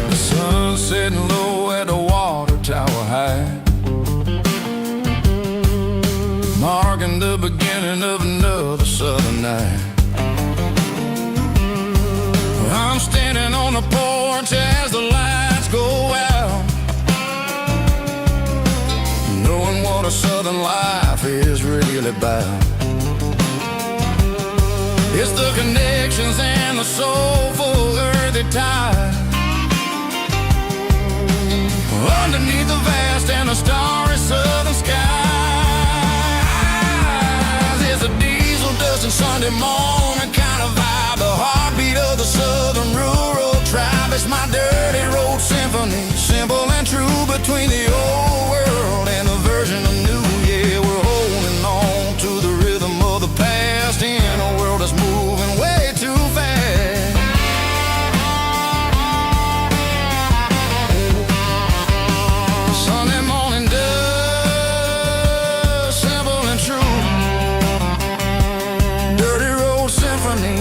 The sun's setting low at the water tower high, marking the beginning of another southern night. I'm standing on the porch as the lights go out, knowing what a southern life is really about. It's the connections and the soulful earthy tide, underneath the vast and the starry southern skies. It's a diesel dusting Sunday morning kind of vibe, the heartbeat of the southern rural tribe. It's my dirty road symphony, simple and true, between the old world and the version of new. Yeah, we're holding on to the rhythm of the past in a world that's moving way too fast. Sunday morning dust, simple and true, dirty road symphony.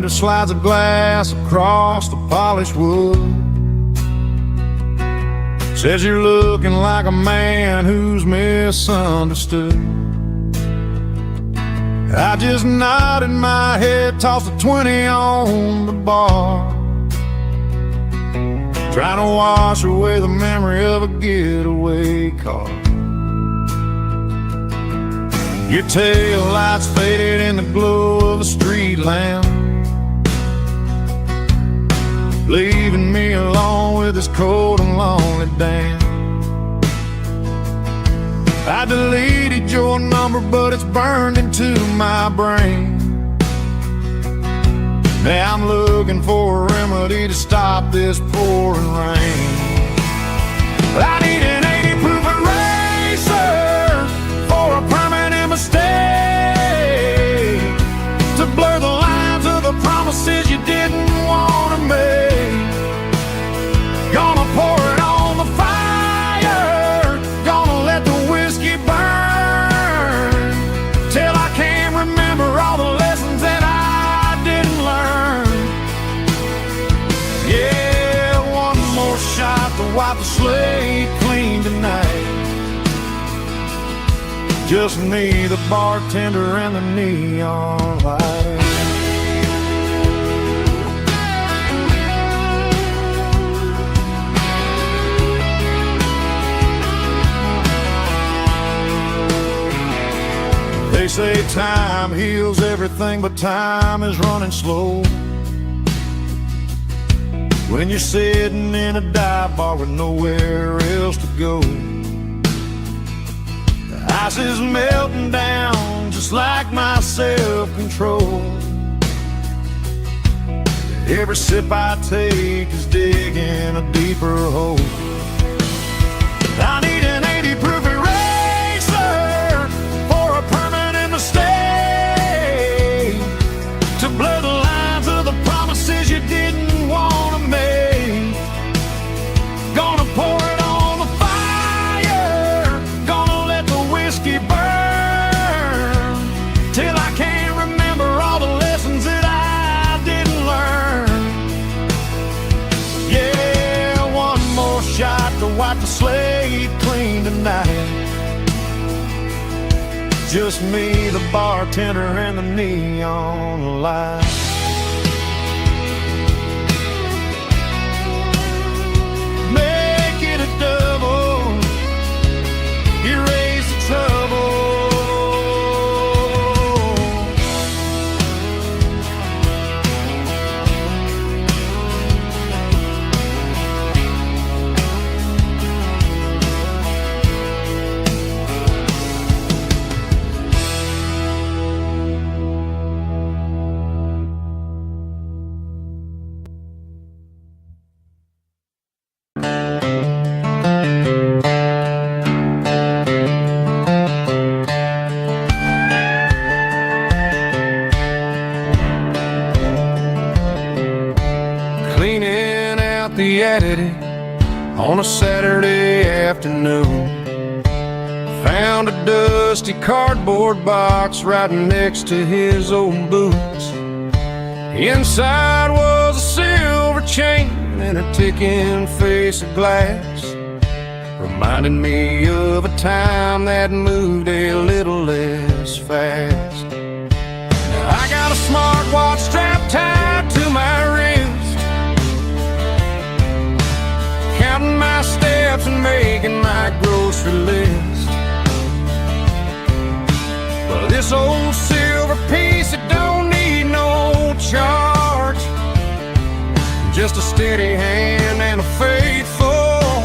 window slides of glass across the polished wood. Says you're looking like a man who's misunderstood. I just nodded my head, tossed a 20 on the bar, trying to wash away the memory of a getaway car. Your tail lights faded in the glow of a street lamp, leaving me alone with this cold and lonely damn. I deleted your number, but it's burned into my brain. Now I'm looking for a remedy to stop this pouring rain. I need an 80 proof eraser for a permanent mistake, to blur the lines of the promises you didn't want to make. Gonna pour it on the fire, gonna let the whiskey burn, till I can't remember all the lessons that I didn't learn. Yeah, one more shot to wipe the slate clean tonight. Just me, the bartender, and the neon light. They say time heals everything, but time is running slow when you're sitting in a dive bar with nowhere else to go. The ice is melting down just like my self-control. Every sip I take is digging a deeper hole. I need an 80 proof eraser for a permanent mistake, to blur the lines of the promises you didn't want to make. Gonna pour it on the fire, gonna let the whiskey burn, till I can't remember all the lessons that I didn't learn. Yeah, one more shot to wipe the slate clean tonight. Just me, the bartender, and the neon light. Make it a double, erase the trouble. Cleaning out the attic on a Saturday afternoon, found a dusty cardboard box right next to his old boots. Inside was a silver chain and a ticking face of glass, reminding me of a time that moved a little less fast. Now I got a smartwatch strapped tied to my wrist, counting my steps and making my grocery list. But this old silver piece, it don't need no charge, just a steady hand and a faithful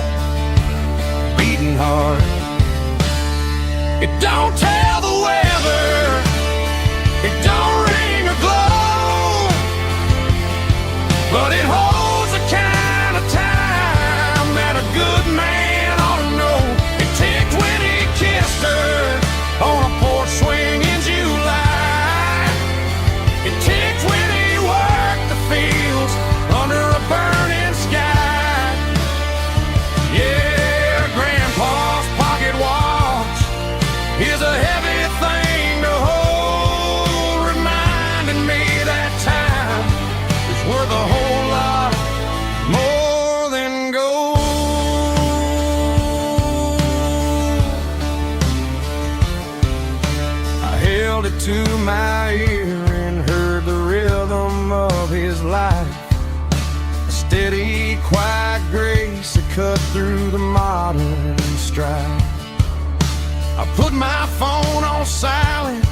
beating heart. It don't tell the weather, it don't ring or glow, but it holds the kind of time that a good man ought to know. It ticked when he kissed her on a porch swing in July. It ticked when he worked the fields under a burning sky. Yeah, Grandpa's pocket watch is a to my ear and heard the rhythm of his life. A steady, quiet grace that cut through the modern strife. I put my phone on silent,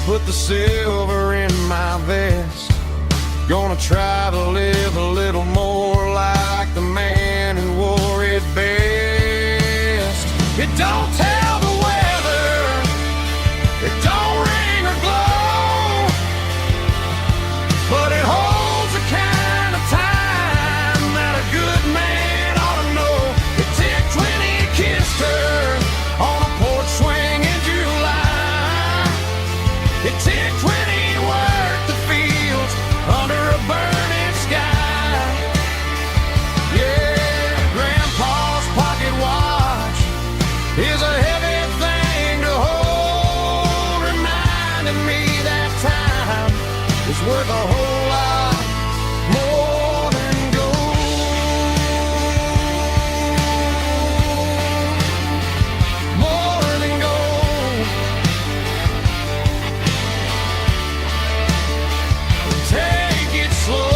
put the silver in my vest. Gonna try to live a little more like the man who wore it best. It don't tell the weather, it don't ring or glow, but it holds the kind of time that a good man ought to know. It ticked when he kissed her on a porch swing in July. It ticked when he worked the fields under a burning sky. Yeah, Grandpa's pocket watch is a heavy thing to hold, reminding me that time is worth a whole lot more than gold. More than gold. Take it slow.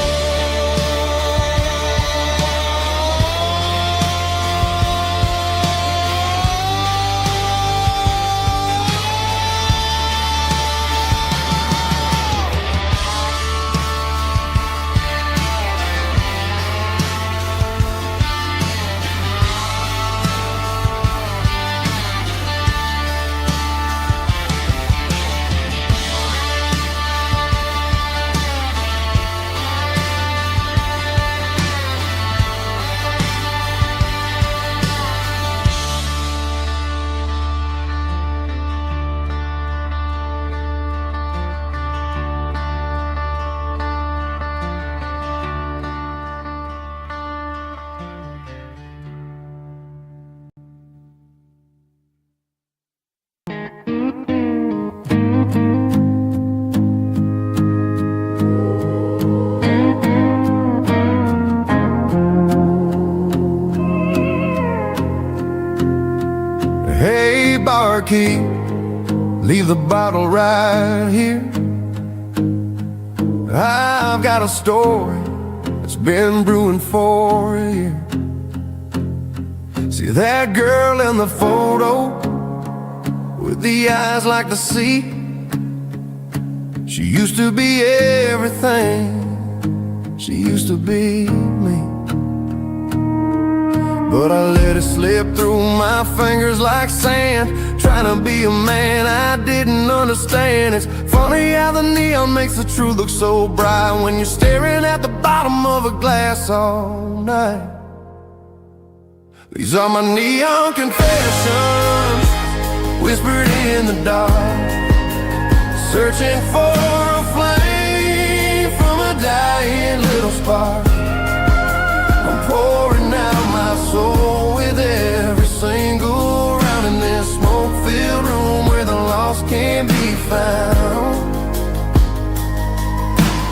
Hey, barkeep, leave the bottle right here. I've got a story that's been brewing for a year. See that girl in the photo with the eyes like the sea? She used to be everything, she used to be me. But I let it slip through my fingers like sand, trying to be a man I didn't understand. It's funny how the neon makes the truth look so bright when you're staring at the bottom of a glass all night. These are my neon confessions, whispered in the dark, searching for a flame from a dying little spark. I'm pouring out my soul with every single round in this smoke-filled room where the lost can't be found.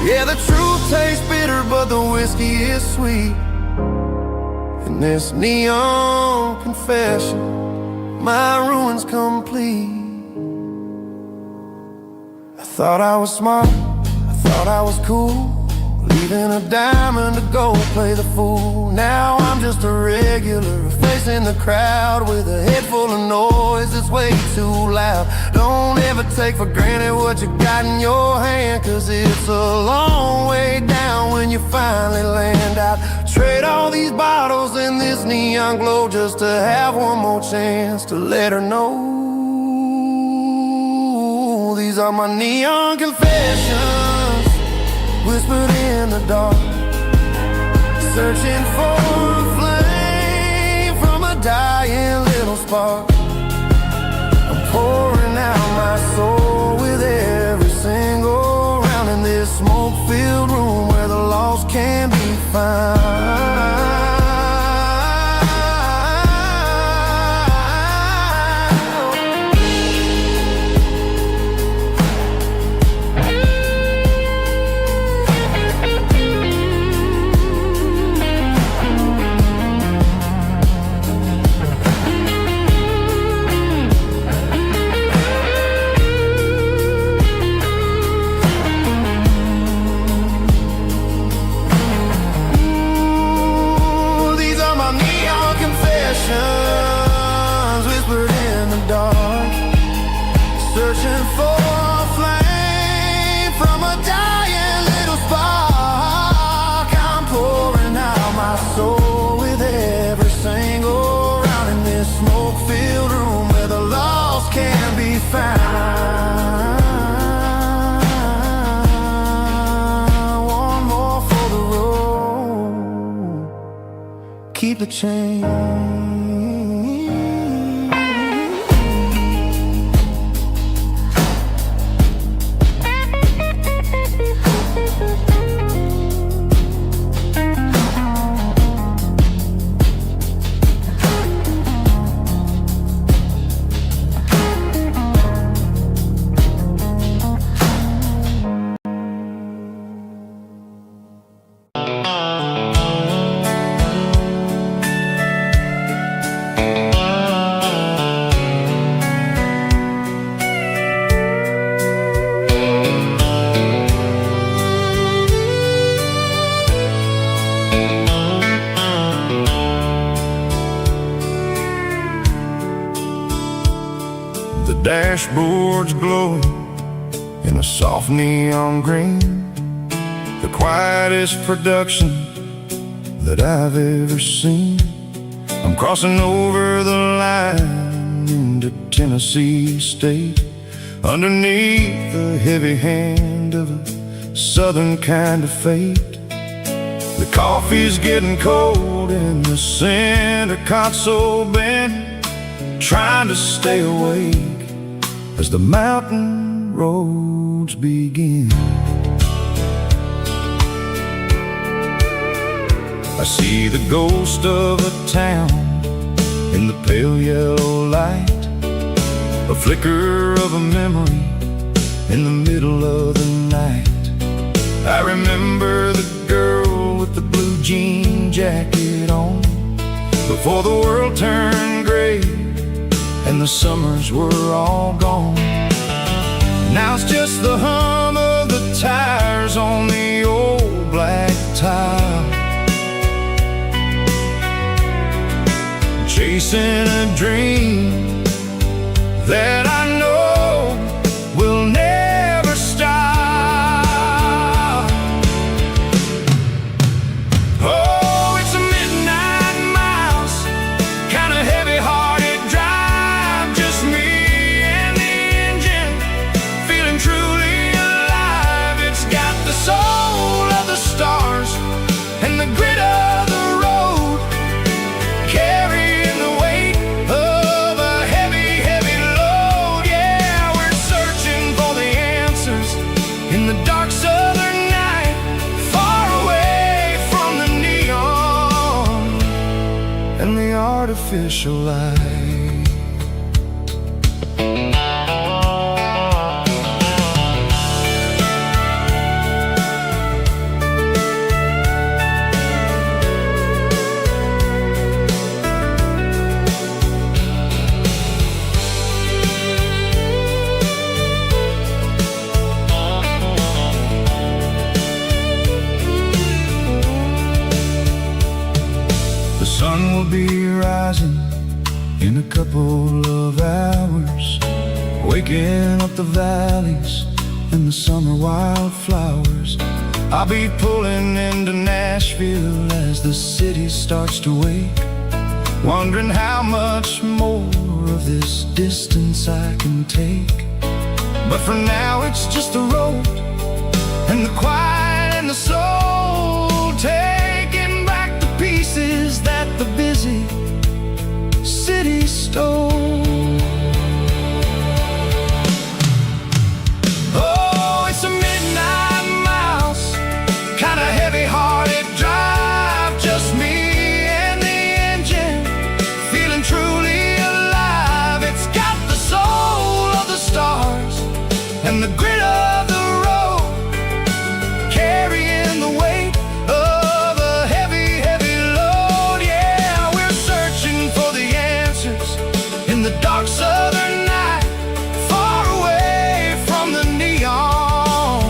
Yeah, the truth tastes bitter, but the whiskey is sweet. In this neon confession, my ruin's complete. I thought I was smart, I thought I was cool, leaving a diamond to go play the fool. Now I'm just a regular, facing the crowd with a head full of noise that's way too loud. Don't ever take for granted what you got in your hand, cause it's a long way down when you finally land out. Trade all these bottles and this neon glow just to have one more chance to let her know. These are my neon confessions, whispered in the dark, searching for a flame from a dying little spark. I'm pouring out my soul with every single round in this smoke-filled room where the lost can be found. filled room where the lost can be found. One more for the road, keep the change. Dashboard's glowing in a soft neon green, the quietest production that I've ever seen. I'm crossing over the line into Tennessee State, underneath the heavy hand of a southern kind of fate. The coffee's getting cold in the center console bin, trying to stay awake as the mountain roads begin. I see the ghost of a town in the pale yellow light, a flicker of a memory in the middle of the night. I remember the girl with the blue jean jacket on, before the world turned gray and the summers were all gone. Now it's just the hum of the tires on the old black tile, chasing a dream that I know will never stop. Oh, it's a midnight miles, kinda heavy-hearted drive, just me and the engine, feeling truly alive. It's got the soul of the stars and the grit of the road, carrying the weight of a heavy, heavy load. Yeah, we're searching for the answers in the dark southern night, far away from the neon and the artificial light. The sun will be rising in a couple of hours, waking up the valleys and the summer wildflowers. I'll be pulling into Nashville as the city starts to wake, wondering how much more of this distance I can take. But for now it's just the road and the quiet and the soul, taking back the pieces that the busy city stole. Oh, it's a midnight miles, kinda heavy-hearted drive, just me and the engine, feeling truly alive. It's got the soul of the stars and the grit of the road, carrying the weight of a heavy, heavy load. Yeah, we're searching for the answers in the dark southern night, far away from the neon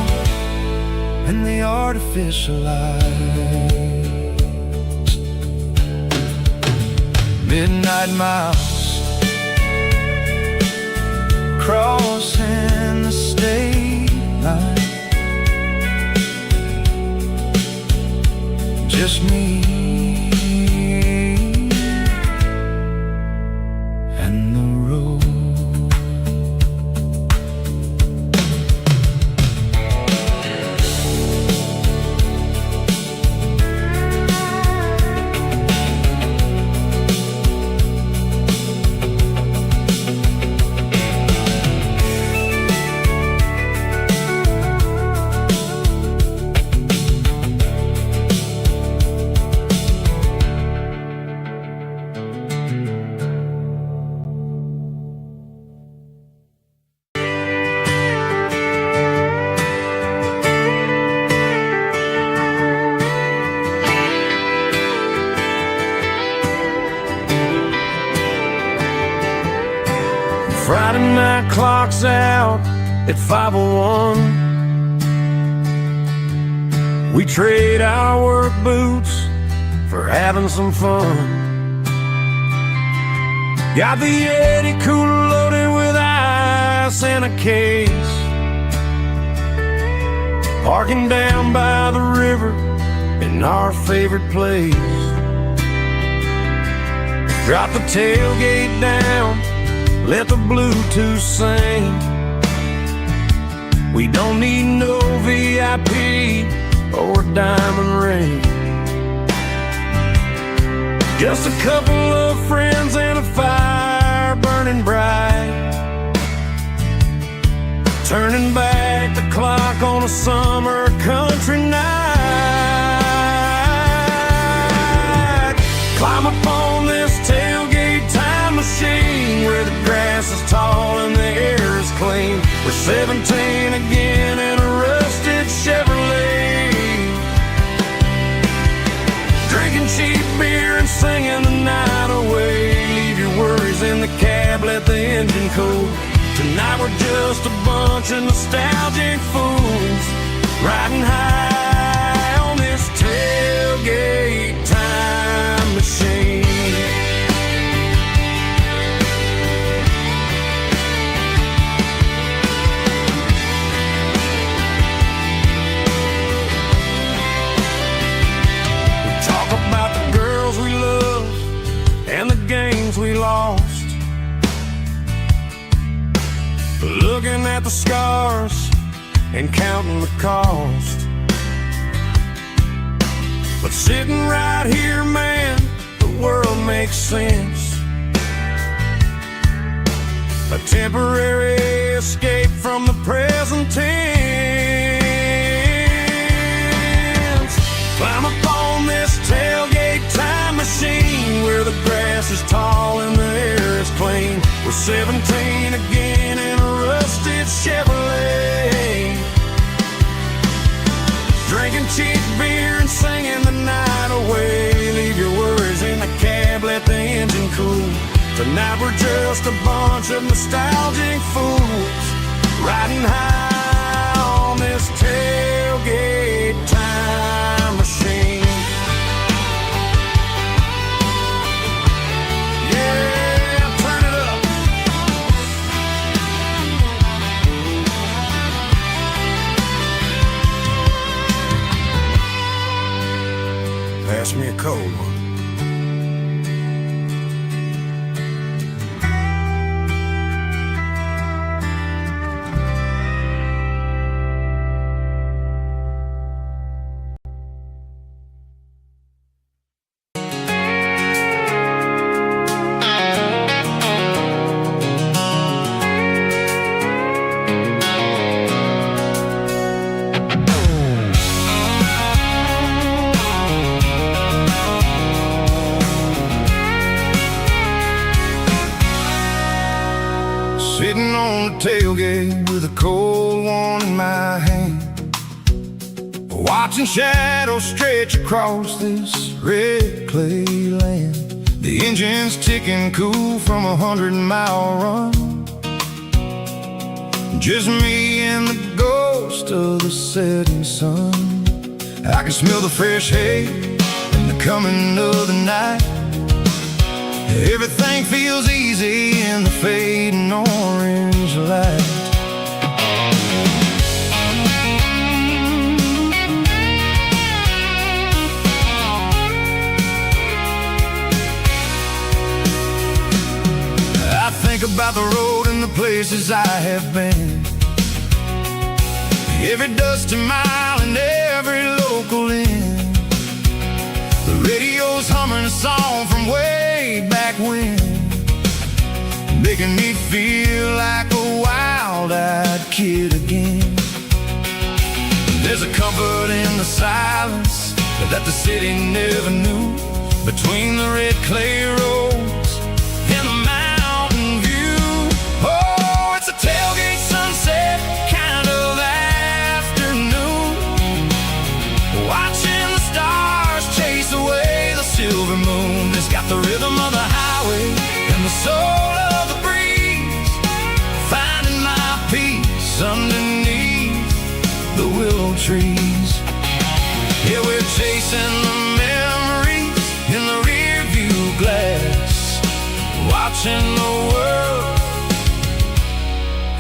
and the artificial lights. Midnight miles, crossing the state line, just me and Friday night clock's out at 5:01. We trade our work boots for having some fun. Got the Yeti cooler loaded with ice and a case, parking down by the river in our favorite place. Drop the tailgate down, let the Bluetooth sing. We don't need no VIP or a diamond ring. Just a couple of friends and a fire burning bright, turning back the clock on a summer country night. Climb up on this tailgate time machine where the grass is tall and the air is clean. We're 17 again in a rusted Chevrolet, drinking cheap beer and singing the night away. Leave your worries in the cab, let the engine cool. Tonight we're just a bunch of nostalgic fools, riding high on this tailgate time machine. We talk about the girls we love and the games we lost, looking at the scars and counting the cost. But sitting right here, man, the world makes sense. A temporary escape from the present tense. Climb up on this tailgate time machine where the grass is tall and the air is clean. We're 17 again in a rusted Chevrolet, drinking cheap beer and singing the night away. Leave your worries in the cab, let the engine cool. Tonight we're just a bunch of nostalgic fools, riding high on this tailgate time machine. Pass me a cold one. Sitting on the tailgate with a cold one in my hand, watching shadows stretch across this red clay land. The engine's ticking cool from a 100-mile run. Just me and the ghost of the setting sun. I can smell the fresh hay and the coming of the night. Everything feels easy in the fading orange light. I think about the road and the places I have been, every dusty mile and every local inn. The radio's humming a song from way back when, making me feel like a wild-eyed kid again. There's a comfort in the silence that the city never knew, between the red clay roads and the mountain view. Oh, it's a tailgate sunset kind of afternoon, watching the stars chase away the silver moon. It's got the rhythm of the highway and the soul of the breeze, watching the world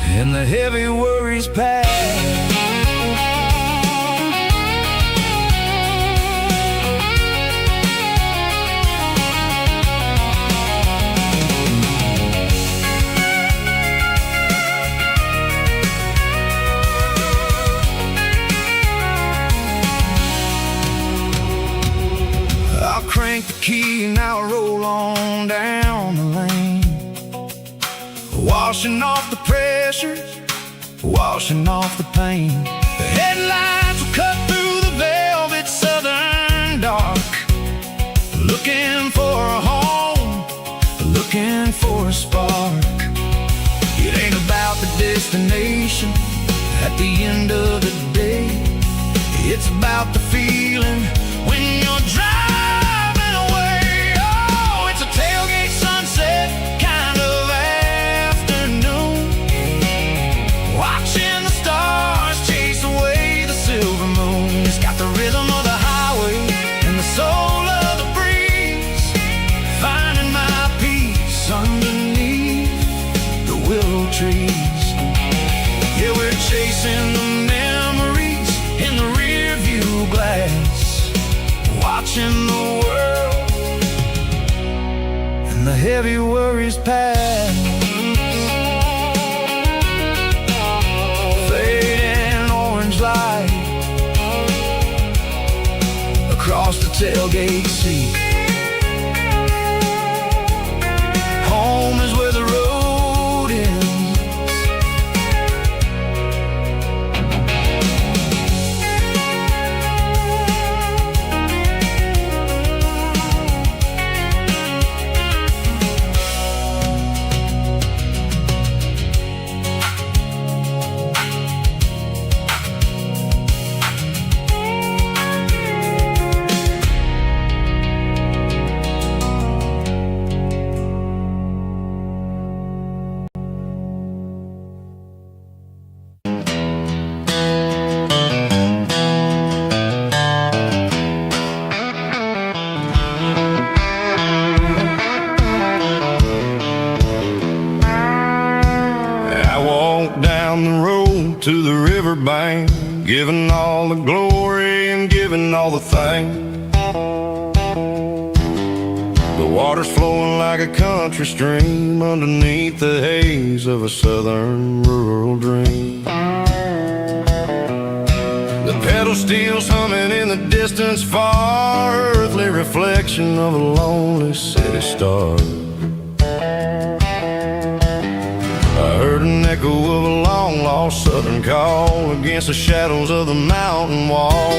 and the heavy worries pass. Crank the key, now I roll on down the lane, washing off the pressure, washing off the pain. The headlights will cut through the velvet southern dark, looking for a home, looking for a spark. It ain't about the destination at the end of the day, it's about the feeling when you're driving. Kind of afternoon, watching the stars chase away the silver moon. It's got the rhythm of the highway and the soul of the breeze, finding my peace underneath the willow trees. Yeah, we're chasing the memories in the rear view glass, watching the world, the heavy worries pass. Fading orange light across the tailgate seat. Home is where the road ends. To the riverbank, giving all the glory and giving all the thanks. The water's flowing like a country stream underneath the haze of a southern rural dream. The pedal steel's humming in the distance far, earthly reflection of a lonely city star. I heard an echo of a long-lost southern call against the shadows of the mountain wall,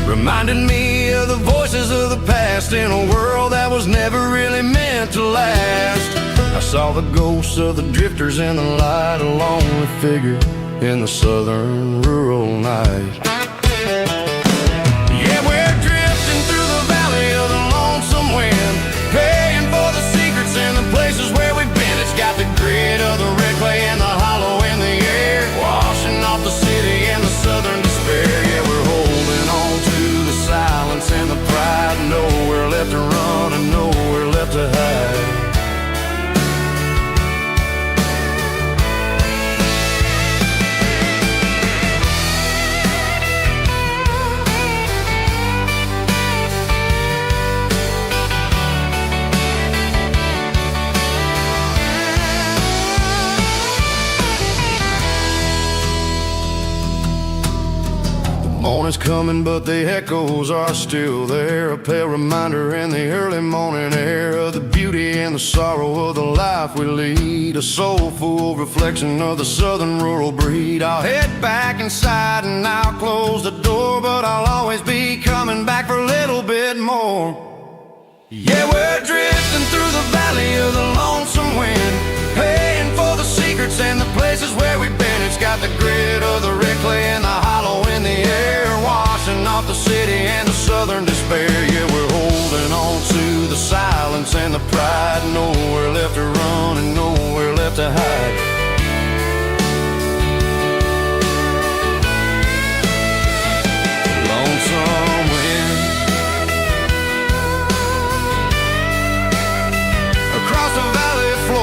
reminded me of the voices of the past in a world that was never really meant to last. I saw the ghosts of the drifters in the light, a lonely figure in the southern rural night. Yeah, we're drifting through the valley of the lonesome wind, paying for the secrets and the places where we've been. It's got the grit of the red clay and the hollow in the air, washing off the city and the southern despair. Yeah, we're holding on to the silence and the pride, nowhere left to run and nowhere left to hide. Morning's coming, but the echoes are still there, a pale reminder in the early morning air of the beauty and the sorrow of the life we lead, a soulful reflection of the southern rural breed. I'll head back inside and I'll close the door, but I'll always be coming back for a little bit more. Yeah, we're drifting through the valley of the lonesome wind, paying for the secrets and the places where we've been. It's got the grit of the red clay and the hollow in the air, washing off the city and the southern despair. Yeah, we're holding on to the silence and the pride, nowhere left to run and nowhere left to hide. Lonesome wind across the valley floor,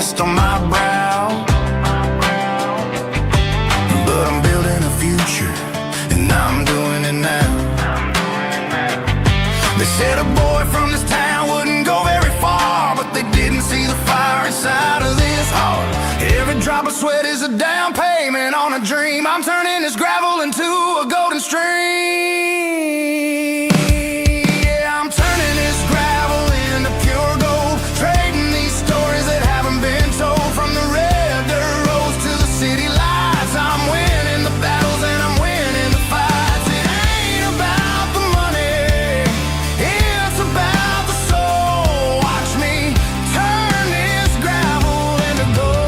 dust on my brow. But I'm building a future, and I'm doing it now. They said a boy from this town wouldn't go very far, but they didn't see the fire inside of this heart. Every drop of sweat is a down payment on a dream. I'm turning this gravel into a golden stream. Yeah, I'm turning this gravel into pure gold, trading these stories that haven't been told. From the red dirt roads to the city lights, I'm winning the battles and I'm winning the fights. It ain't about the money, it's about the soul. Watch me turn this gravel into gold.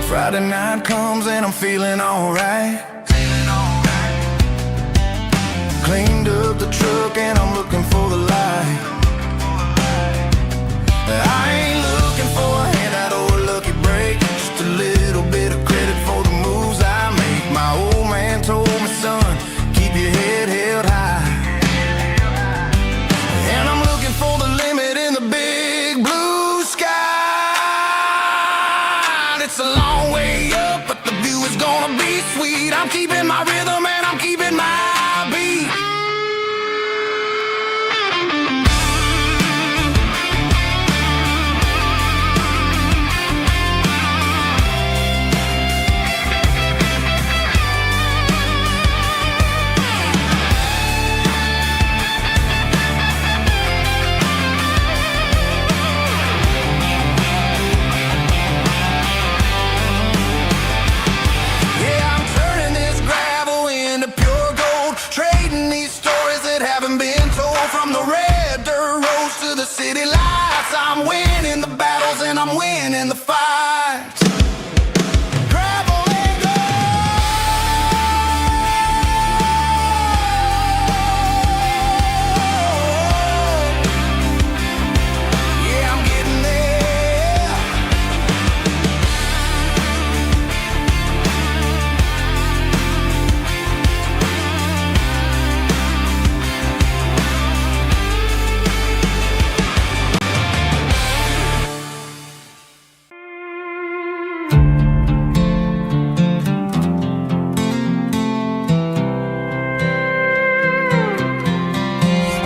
Friday night comes and I'm feeling alright. Cleaned up the truck and I'm looking for the light. I ain't looking for a handout or a lucky break, just a little bit of credit for the moves I make. My old man told me, son, keep your head held high. And I'm looking for the limit in the big blue sky. It's a long way up, but the view is gonna be sweet. I'm keeping my rhythm and I'm keeping my beat. Yeah, I'm turning this gravel into pure gold, trading these stories that haven't been told. From the red dirt roads to the city lights, I'm winning the battles and I'm winning the fights. Gravel and gold. Yeah, I'm getting there.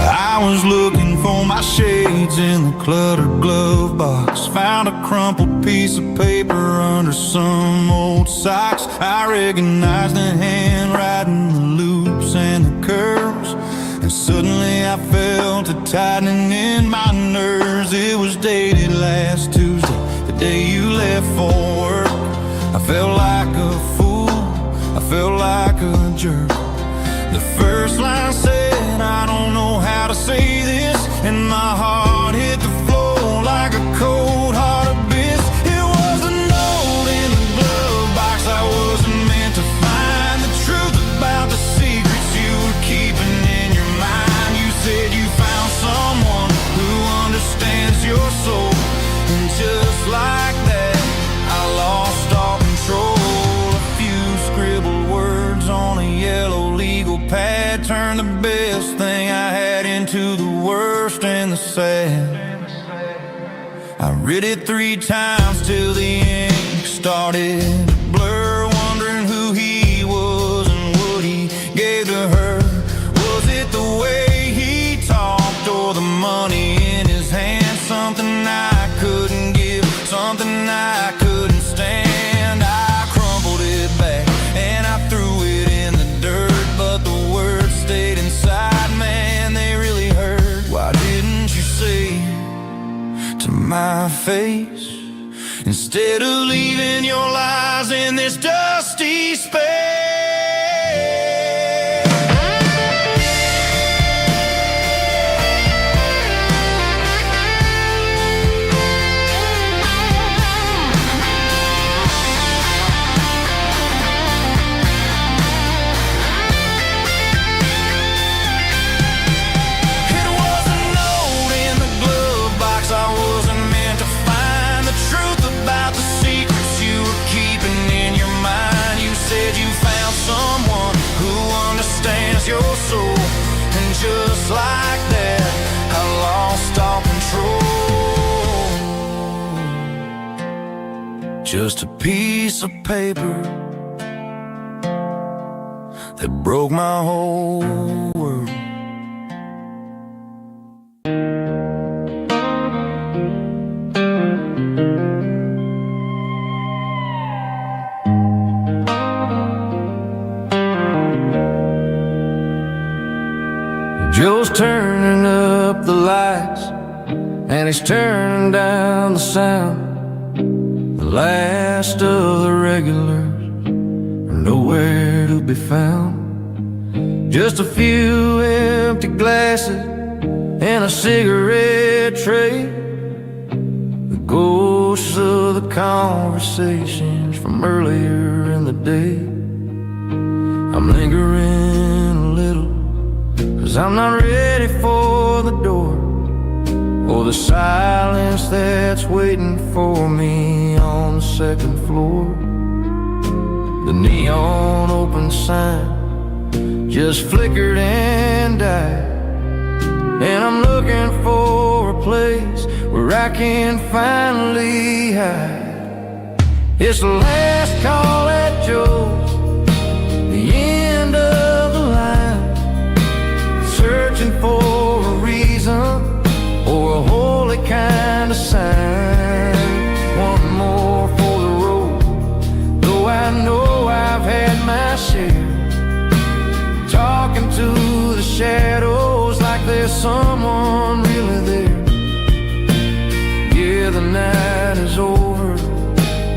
I was looking for my shades in the cluttered glove box. Found a crumpled piece of paper under some old socks. I recognized the handwriting, the loops and the curves, and suddenly I felt a tightening in my nerves. It was dated last Tuesday, the day you left for work. I felt like a fool, I felt like a jerk. The first line said, I don't know how to say this, and my heart hit the floor like a cold heart abyss. It was a note in the glove box I wasn't meant to find. The truth about the secrets you were keeping in your mind. You said you found someone who understands your soul, and just like that, I lost all control. A few scribbled words on a yellow legal pad turned the best thing I had into the worst and the sad. I read it 3 times till the ink started to blur, wondering who he was and what he gave to her. Was it the way he talked or the money in his hand? Something I couldn't give, something I couldn't stand. I crumpled it back and I threw it in the dirt, but the words stayed inside, man, they really hurt. Why didn't you say to my face, instead of leaving your lies in this dusty space? It was a note in the glove box I wasn't meant to find. The truth about the secrets you were keeping in your mind. You said you found someone who understands your soul, And just like that, I lost all control. Just a piece of paper that broke my whole world. Joe's turning up the lights, and he's turning down the sound. The last of the regulars are nowhere to be found. Just a few empty glasses and a cigarette tray, the ghosts of the conversations from earlier in the day. I'm lingering a little, 'cause I'm not ready for the door, or the silence that's waiting for me on the second floor. The neon open sign just flickered and died, and I'm looking for a place where I can finally hide. It's the last call at Joe's, the end of the line, searching for a reason or a holy kind of sign. One more for the road, though I know I've had my share. Talking to the shadows like there's someone really there. Yeah, the night is over,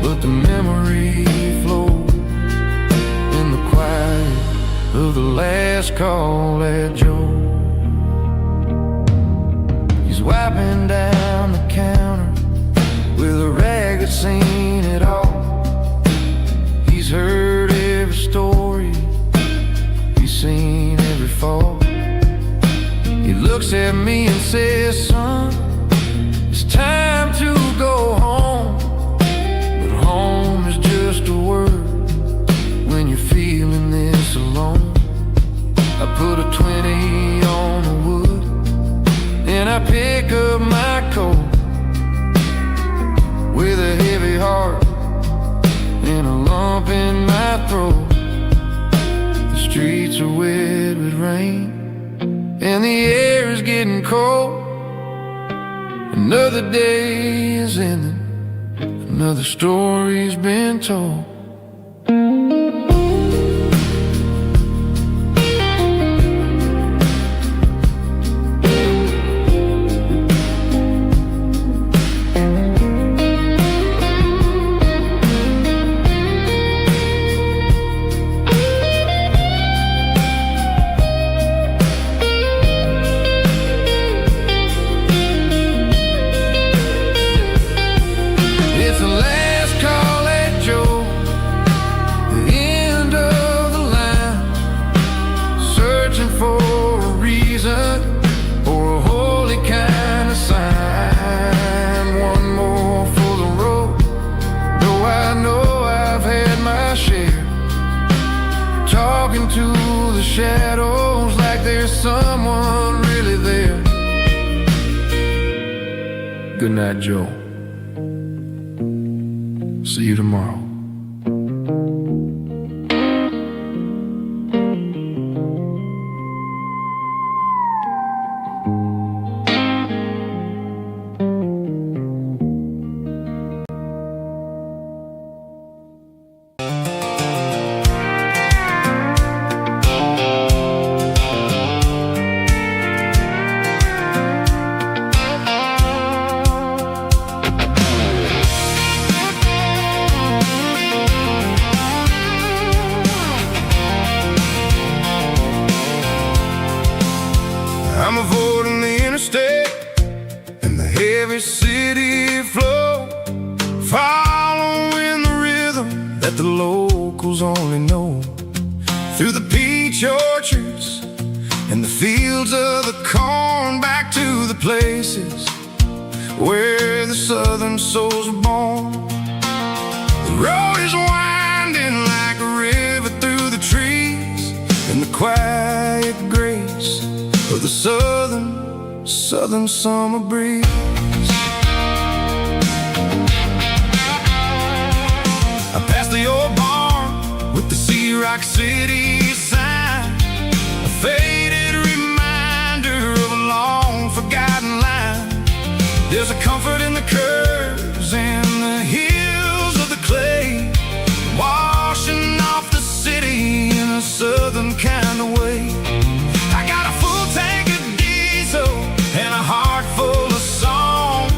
but the memory flows in the quiet of the last call at Joe. He's wiping down the counter with a rag that's seen it all. He's heard every story, seen every fall. He looks at me and says, son, it's time to go home. But home is just a word when you're feeling this alone. I put a 20 on the wood, and I pick up my coat with a heavy heart and a lump in my throat. Streets are wet with rain, and the air is getting cold. Another day is ending, another story's been told. To the shadows like there's someone really there. Good night, Joe. See you tomorrow. I'm avoiding the interstate and the heavy city flow, following the rhythm that the locals only know. Through the peach orchards and the fields of the corn, back to the places where the southern souls were born. The road is winding like a river through the trees, and the quiet grace of the southern summer breeze. I passed the old barn with the Sea Rock City sign, a faded reminder of a long forgotten line. There's a comfort in the curves and the hills of the clay, washing off the city in a southern kind of way. I got a full tank of diesel and a heart full of song,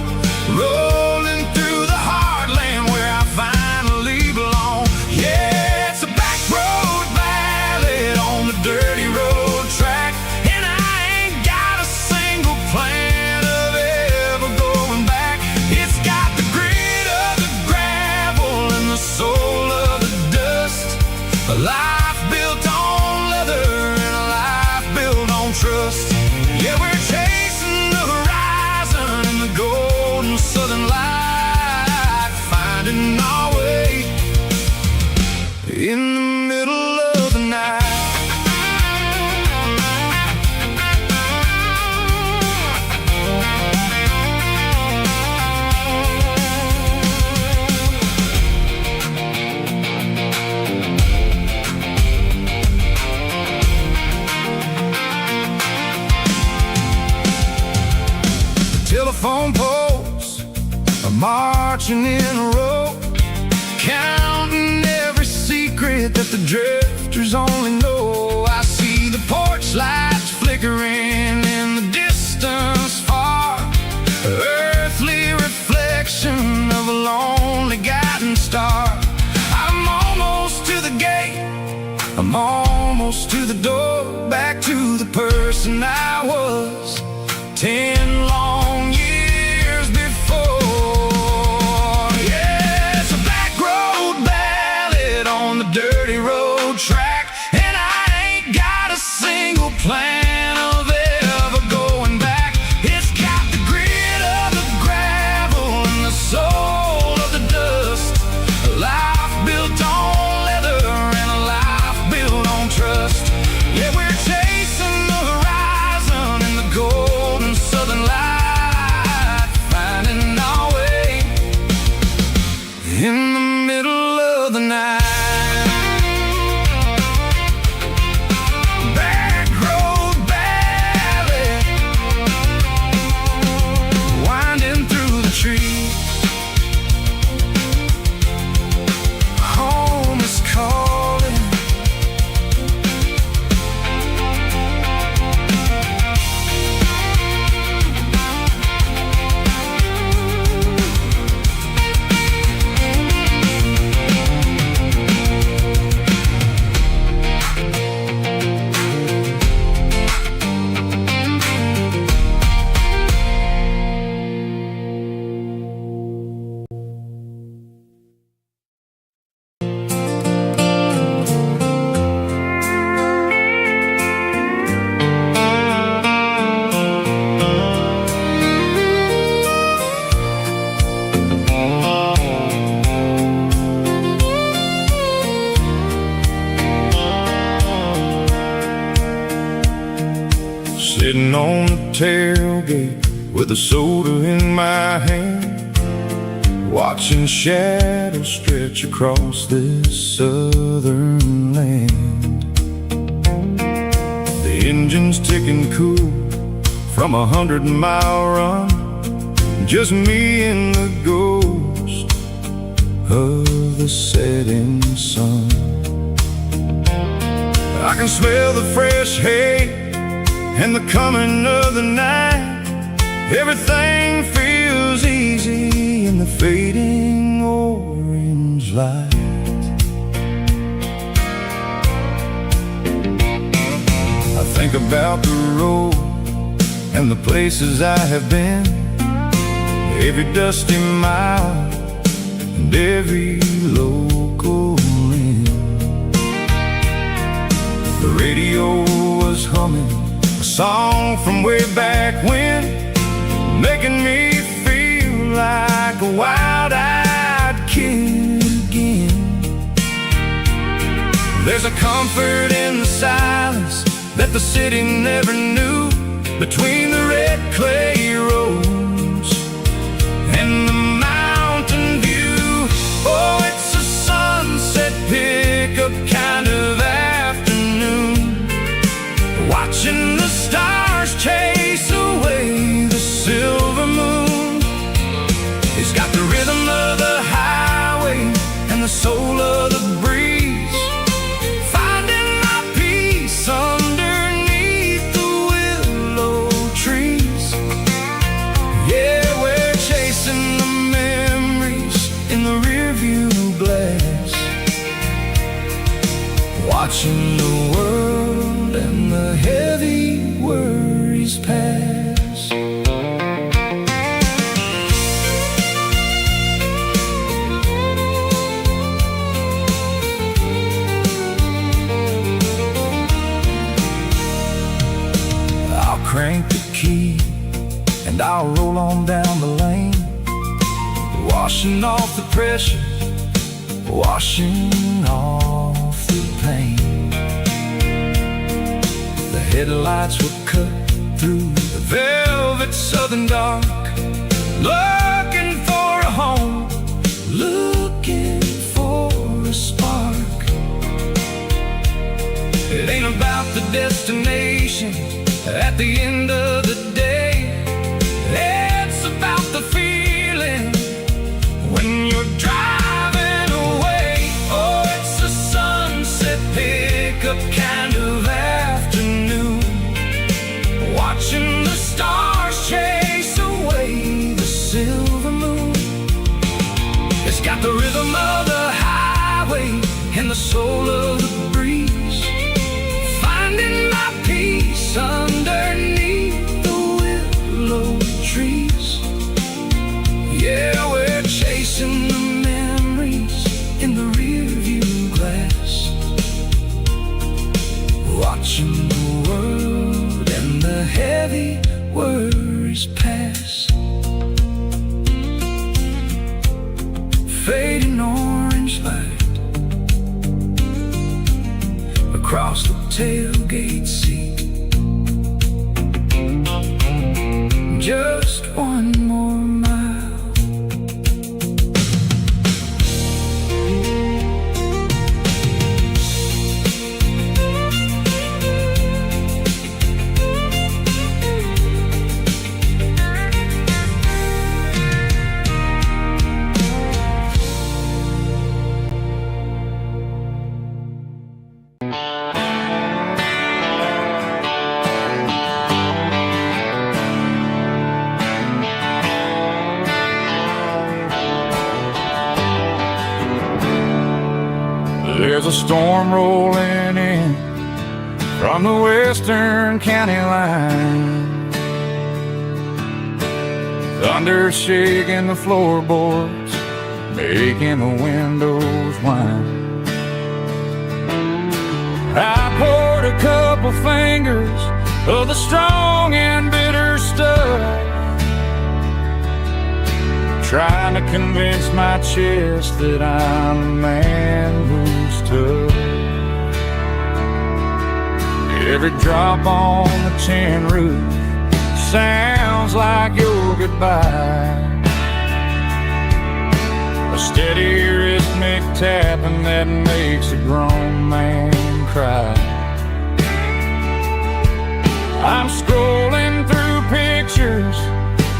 rolling through the heartland where I finally belong. Yeah, it's a back road ballad on the dirty road track, and I ain't got a single plan of ever going back. It's got the grit of the gravel and the soul of the dust, a life built on leather and a life built on trust. Yeah, we're chasing the horizon in the golden southern light, finding our way in the middle of the night. Telephone poles are marching in a row, counting every secret that the drifters only know. I see the porch lights flickering in the distance far, earthly reflection of a lonely guiding star. I'm almost to the gate, I'm almost to the door, back to the person I was 10 long years before. Yeah, it's a back road ballad on the dirty road track, and I ain't got a single plan of ever going back. It's got the grit of the gravel and the soul of the dust, a life built on leather and a life built on trust. Yeah, we're chasing the horizon in the golden southern light, finding our way in the middle of the night. Back road ballad, winding through the trees. Home is calling. Sitting on the tailgate with a soda in my hand, watching shadows stretch across this southern land. The engine's ticking cool from 100-mile run, just me and the ghost of the setting sun. I can smell the fresh hay and the coming of the night. Everything feels easy in the fading orange light. I think about the road and the places I have been, every dusty mile and every local inn. The radio was humming a song from way back when, making me feel like a wild-eyed kid again. There's a comfort in the silence that the city never knew, between the red clay roads and the mountain view. Oh, it's a sunset pickup kind of afternoon, watching the stars chase away the silver moon. It's got the rhythm of the highway and the soul of the breeze, finding my peace underneath the willow trees. Yeah, we're chasing the memories in the rearview glass, watching the world and the heavy worries pass. I'll crank the key and I'll roll on down the lane, washing off the pressure, washing off the pain. The headlights will cut through the velvet southern dark, looking for a home, looking for a spark. It ain't about the destination at the end of the day, it's about the feeling when you're driving away. Oh, it's a sunset pickup kind of afternoon, watching the stars chase away the silver moon. It's got the rhythm of the highway and the soul of the breeze, finding my peace underneath the willow trees. Yeah, we're chasing the memories in the rearview glass, watching the world and the heavy worries pass. Fading orange light across the tailgate seat, just one more mile. There's a storm rolling in from the western county line, thunder shaking the floorboards, making the windows whine. I poured a couple fingers of the strong and bitter stuff, trying to convince my chest that I'm a man who's tough. Every drop on the tin roof sounds like your goodbye, a steady rhythmic tapping that makes a grown man cry. I'm scrolling through pictures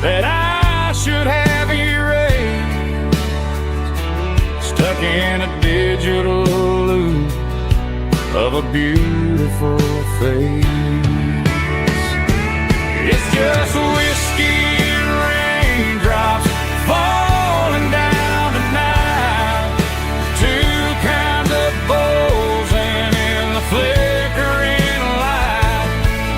that I should have erased, stuck in a digital loop of a beautiful face. It's just whiskey and raindrops falling down tonight, two kinds of bowls and in the flickering light.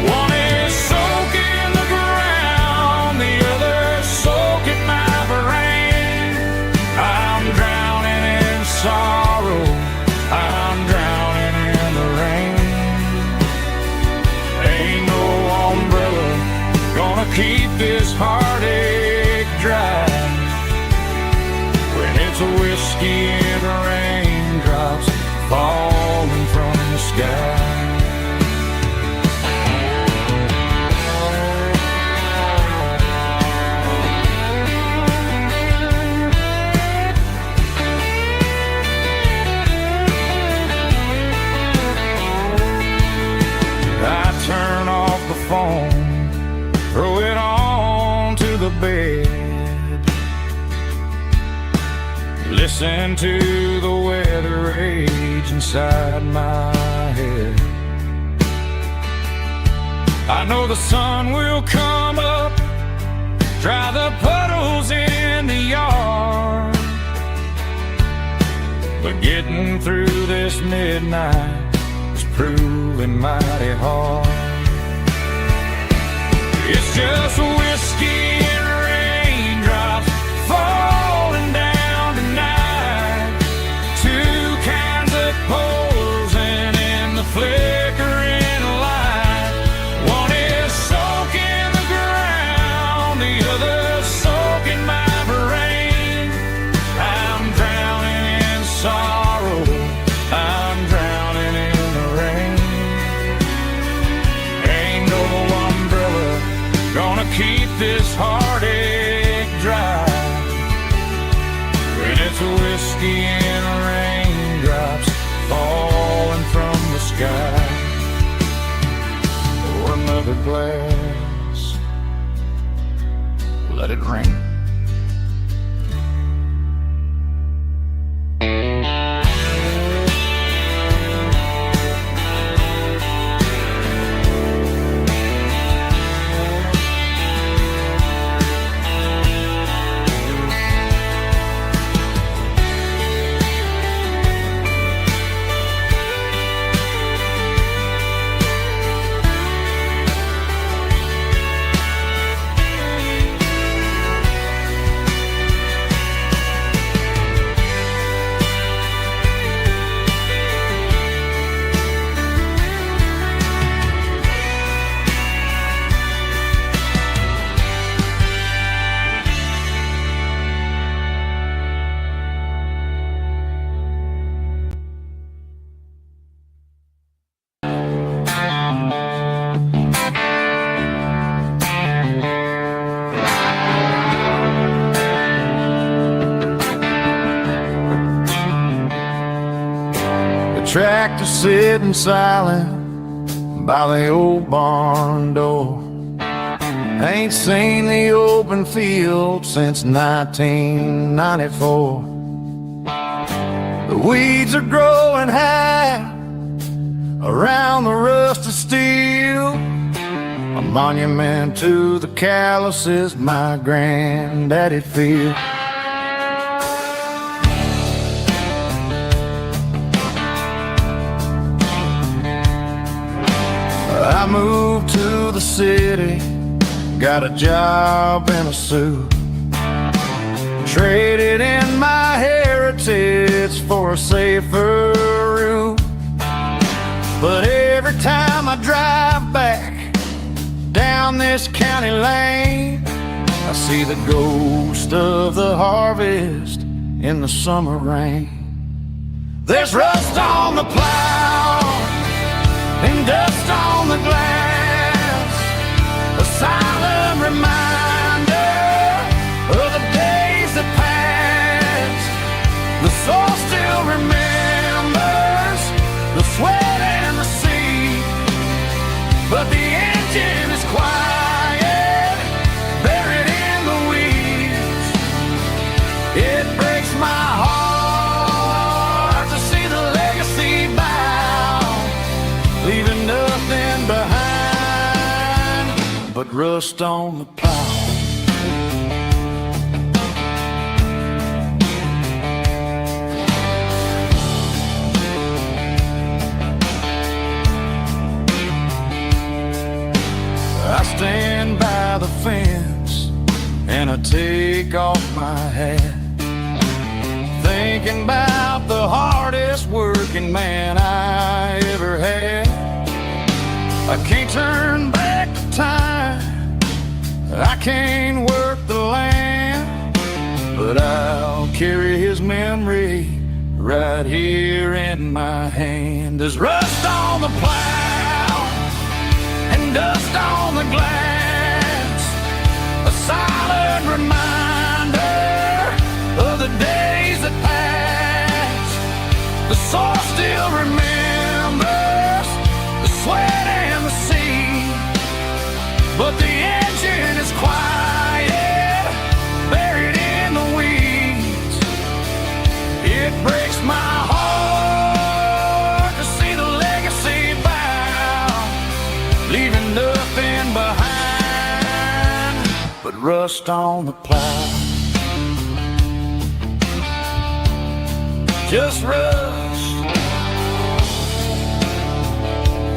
One is soaking the ground, the other soaking my brain. I'm drowning in sorrow, I'm drowning in the rain. Ain't no umbrella gonna keep this heartache dry when it's a whiskey and raindrops falling from sky. Turn off the phone, throw it on to the bed, listen to the weather rage inside my head. I know the sun will come up, dry the puddles in the yard, but getting through this midnight is proving mighty hard. It's just whiskey and raindrops falling down tonight. Two kinds of posing in the flickering light. One is soaking the ground, the other soaking my brain. I'm drowning in sorrow, I'm drowning in the rain. Ain't no umbrella gonna keep this heartache dry when it's whiskey and raindrops falling from the sky. Pour another glass, let it rain. Tractor sitting silent by the old barn door. Ain't seen the open field since 1994. The weeds are growing high around the rusted steel, a monument to the calluses my granddaddy'd feel. I moved to the city, got a job and a suit, traded in my heritage for a safer route. But every time I drive back down this county lane, I see the ghost of the harvest in the summer rain. There's rust on the plow and dust on the glass, a silent reminder of the days that passed. The soul still remembers the sweat and the sea, but the engine is quiet, buried in the weeds. It breaks my heart to see the legacy bow, leaving nothing behind but rust on the plow. I stand by the fence and I take off my hat, thinking about the hardest working man I ever had. I can't turn back the time, I can't work the land, but I'll carry his memory right here in my hand. There's rust on the plow and dust on the glass, a silent reminder of the days that passed. The soul still remembers the sweat and the sea, but the engine is quiet, buried in the weeds. It breaks my heart to see the legacy bow, leaving nothing behind but rust on the plow. Just rust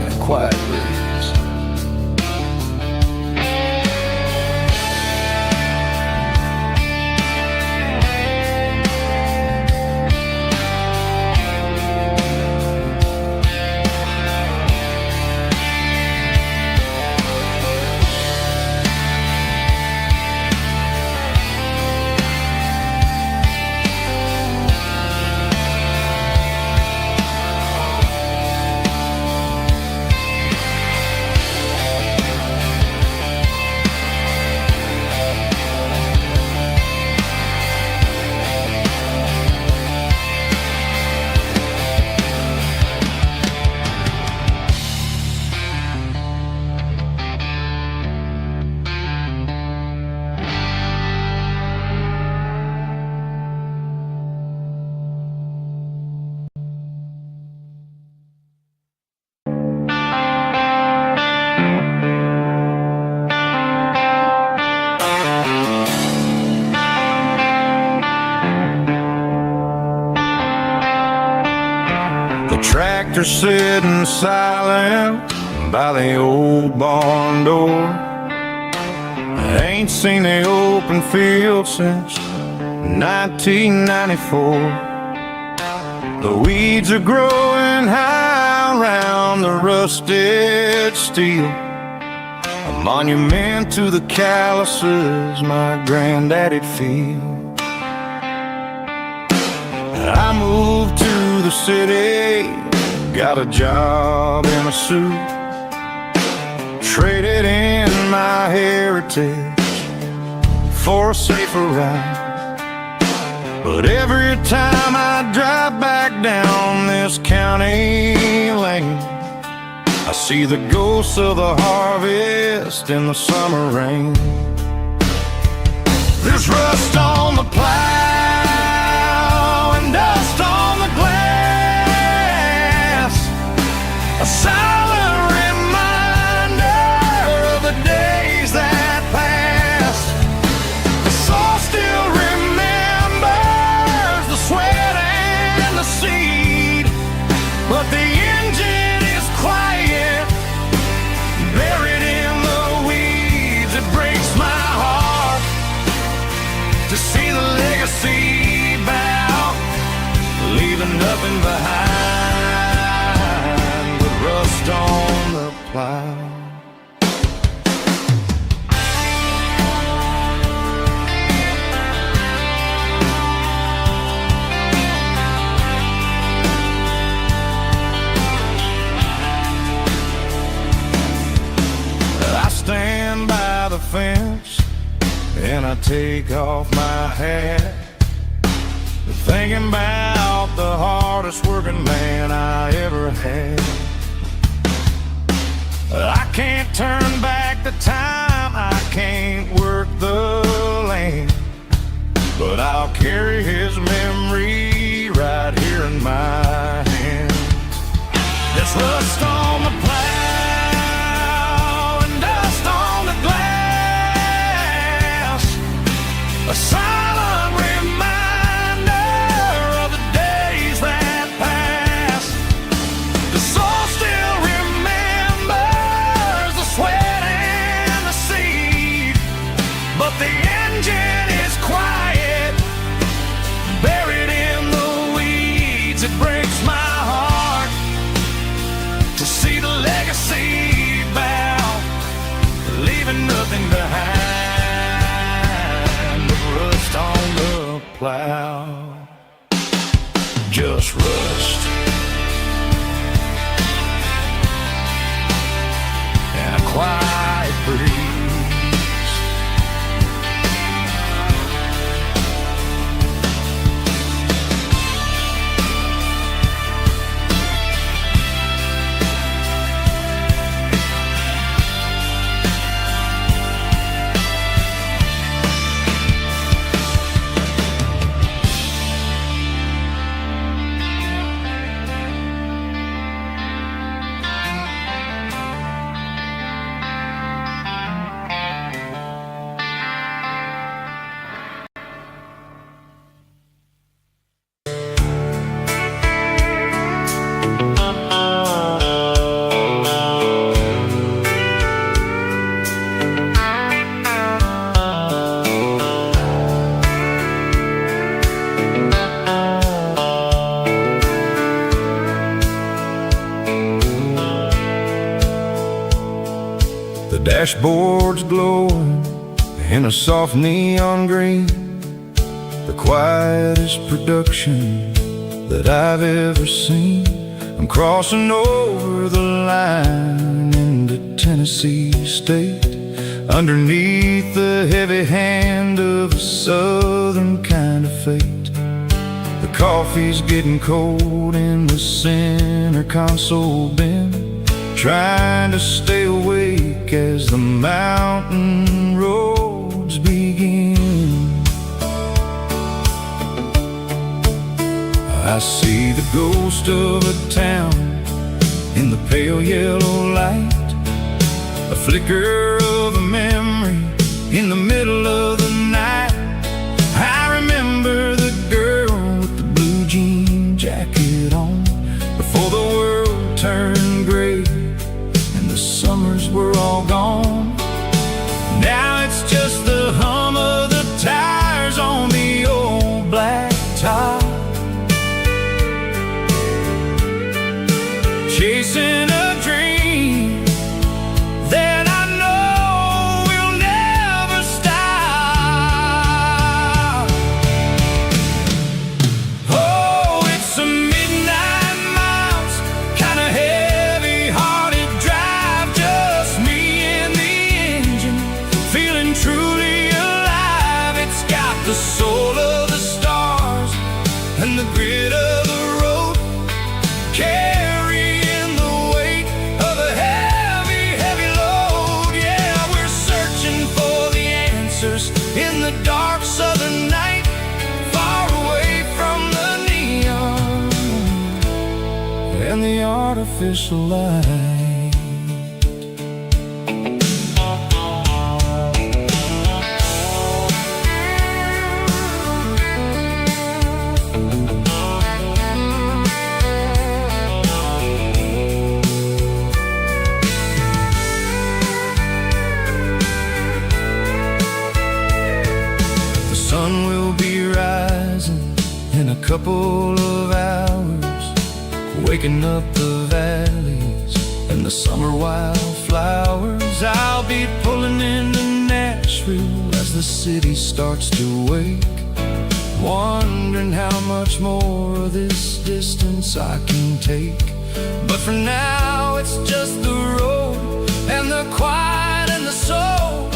and a quiet breeze. Tractor sitting silent by the old barn door. I ain't seen the open field since 1994. The weeds are growing high around the rusted steel, a monument to the calluses my granddaddy'd feel. I moved to the city, got a job in a suit, traded in my heritage for a safer ride. But every time I drive back down this county lane, I see the ghosts of the harvest in the summer rain. There's rust on the plow and dust on the glass, a silent reminder of the days that passed. The soul still remembers the sweat and the seed, but the engine is quiet, buried in the weeds. It breaks my heart to see the legacy bow, leaving nothing behind but rust on the plow. I stand by the fence and I take off my hat, thinking about the hardest working man I ever had. I can't turn back the time, I can't work the land, but I'll carry his memory right here in my hand. There's rust on the plow and dust on the glass, a silent reminder of the days that passed. The soul still remembers the sweat and the seed, but the engine is quiet, buried in the weeds. It breaks my heart quiet breeze. Dashboard's glowing in a soft neon green, the quietest production that I've ever seen. I'm crossing over the line into Tennessee State, underneath the heavy hand of a southern kind of fate. The coffee's getting cold in the center console bin, trying to stay awake as the mountain roads begin. I see the ghost of a town in the pale yellow light, a flicker of a memory in the middle of the night. I remember the girl with the blue jean jacket on before the world turned gray. Summers were all gone. Now it's just the hum of the tires on the old black top, chasing a dream that I know will never stop. Oh, it's a midnight miles, kind of heavy-hearted drive, just me and the engine, feeling truly alive. It's got the soul of the stars and the grit of the road, carrying the weight of a heavy, heavy load. Yeah, we're searching for the answers in the dark southern night, far away from the neon and the artificial light. The sun will be rising in a couple of hours, waking up the valleys and the summer wildflowers. I'll be pulling into Nashville as the city starts to wake, wondering how much more of this distance I can take. But for now it's just the road and the quiet and the soul,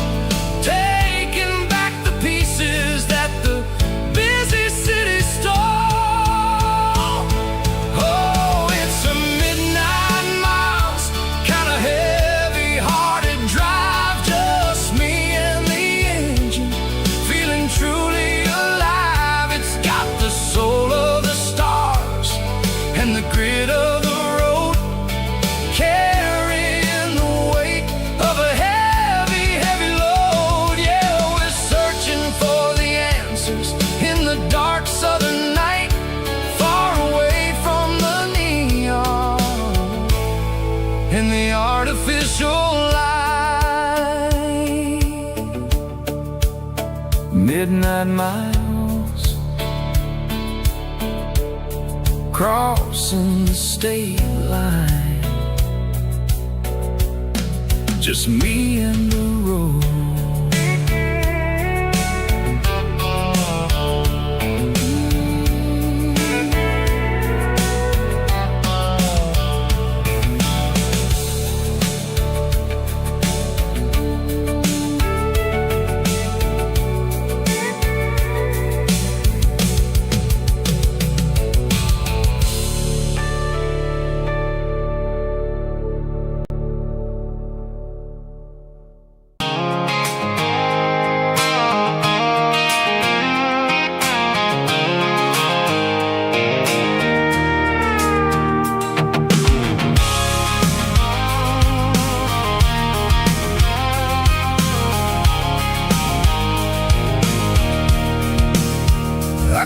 taking back the pieces that the busy city stole. Oh, it's a midnight miles, kind of heavy-hearted drive, just me and the engine, feeling truly alive. It's got the soul of the stars and the grit of the road, carrying the weight of a heavy, heavy load. Yeah, we're searching for the answers in the dark southern night, far away from the neon and the artificial light. Midnight miles, crossing the state line, just me and the road.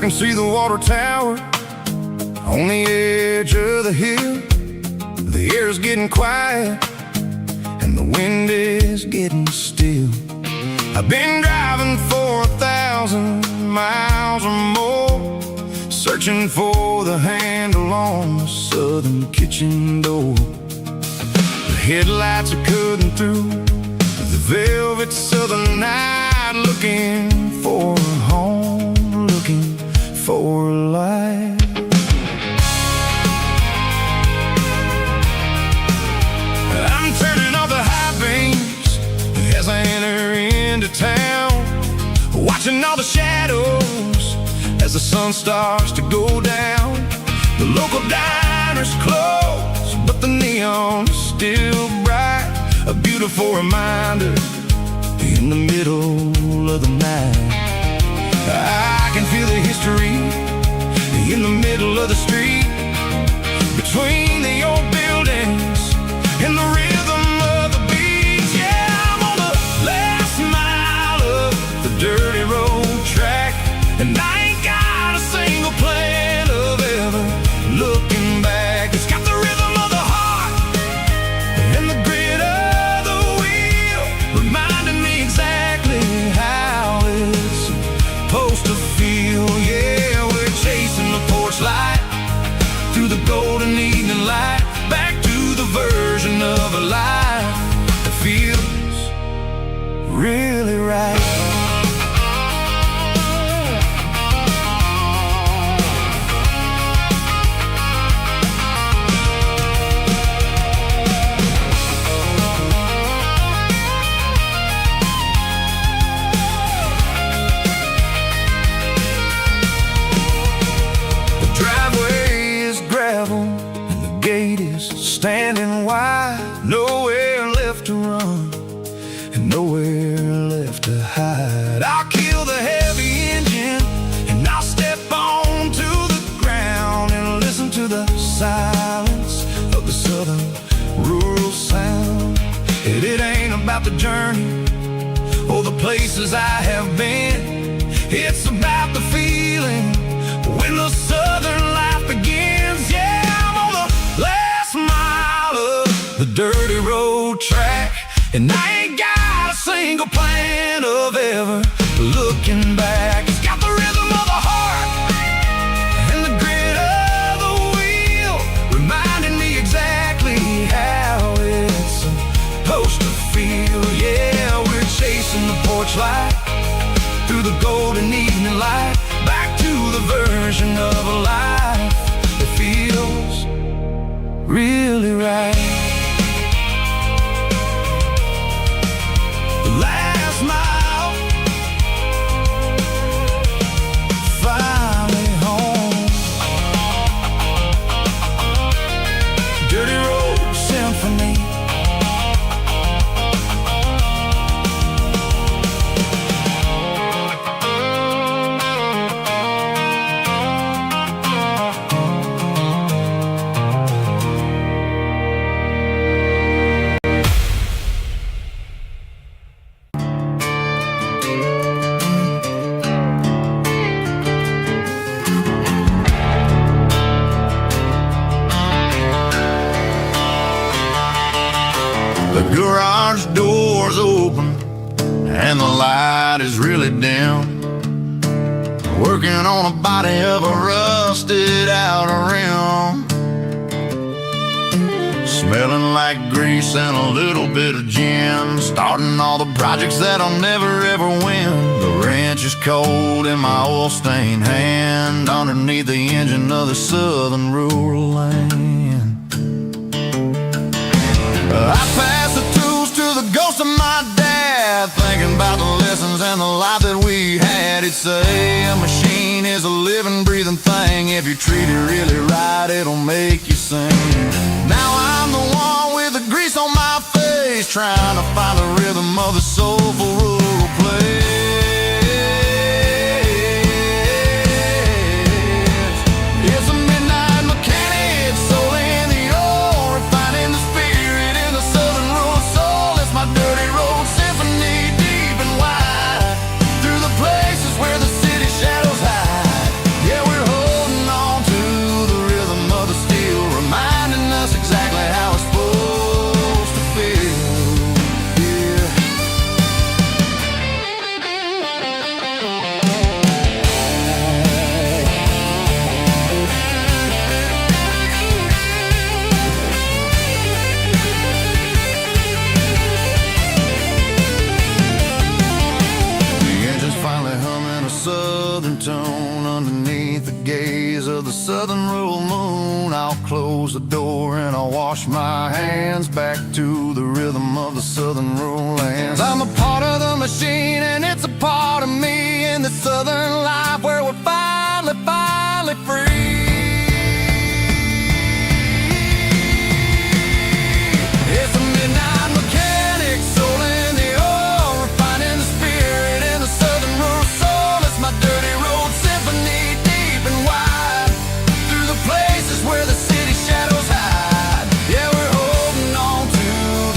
can see the water tower on the edge of the hill. The air is getting quiet and the wind is getting still. I've been driving for 1,000 miles or more, searching for the handle on the southern kitchen door. The headlights are cutting through the velvet southern night, looking for a home, looking for a life. I'm turning off the high beams as I enter into town, watching all the shadows as the sun starts to go down. The local diner's closed, but the neon is still bright, a beautiful reminder in the middle of the night. I can feel the history in the middle of the street, between the old buildings and the rhythm of the beat. Yeah, I'm on the last mile of the dirty road track, and I ain't got a single plan of ever looking back. It's got the rhythm of the heart and the grit of the wheel, reminding me exactly how it's supposed to feel. Yeah, we're chasing the porch light through the golden evening light, back to the version of a life that feels really right. Standing wide, nowhere left to run and nowhere left to hide. I'll kill the heavy engine and I'll step onto the ground and listen to the silence of the southern rural sound. It ain't about the journey or the places I have been, it's about the feeling when the southern life begins. Yeah, I'm on the last mile of the dirty road track, and I ain't got a single plan of ever looking back. It's got the rhythm of the heart and the grit of the wheel, reminding me exactly how it's supposed to feel. Yeah, we're chasing the porch light through the golden evening light, back to the version of a life that feels really right. The last mile, finally home. Dirty Road Symphony. The garage door's open and the light is really dim, working on a body of a rusted out rim, smelling like grease and a little bit of gin, starting all the projects that I'll never ever win. The wrench is cold in my oil-stained hand, underneath the engine of the southern rural land. I pass the tools to the ghost of my dad, thinking about the lessons and the life that we had. He'd say a machine is a living, breathing thing. If you treat it really right, it'll make you sing. Now I'm the one with the grease on my face, trying to find the rhythm of the soulful rural place. It's a midnight mechanic, soul in the ore, refining the spirit in the southern rural soul. It's my dirty road symphony, deep and wide, through the places where the city shadows hide. southern rural moon, I'll close the door and I'll wash my hands back to the rhythm of the southern rural lands. I'm a part of the machine and it's a part of me in the southern life where we're finally free. It's a midnight mechanic, soul in the oil, refining the spirit in the southern rural soul. It's my dirty road symphony, deep and wide, through the places where the city shadows hide. Yeah, we're holding on to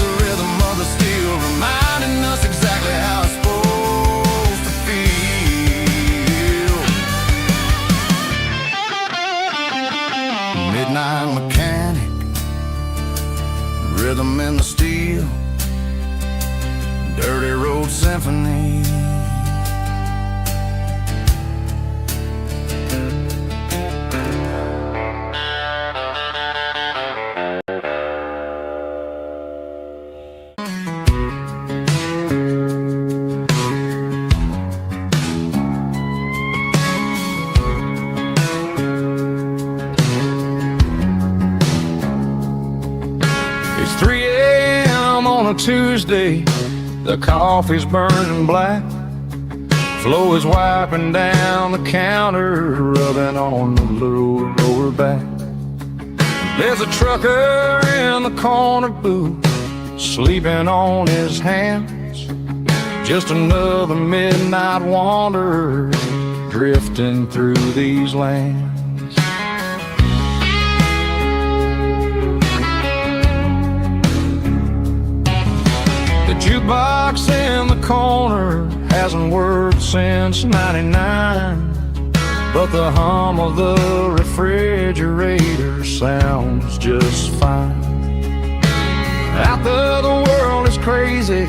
the rhythm of the steel, reminding us exactly how it's supposed to feel. Midnight mechanic, rhythm in the steel, dirty road symphony. It's 3 a.m. on a Tuesday, the coffee's burning black. Flo is wiping down the counter, rubbing on the little lower back. There's a trucker in the corner booth, sleeping on his hands. Just another midnight wanderer, drifting through these lands. The jukebox in the corner hasn't worked since '99, but the hum of the refrigerator sounds just fine. Out there the world is crazy,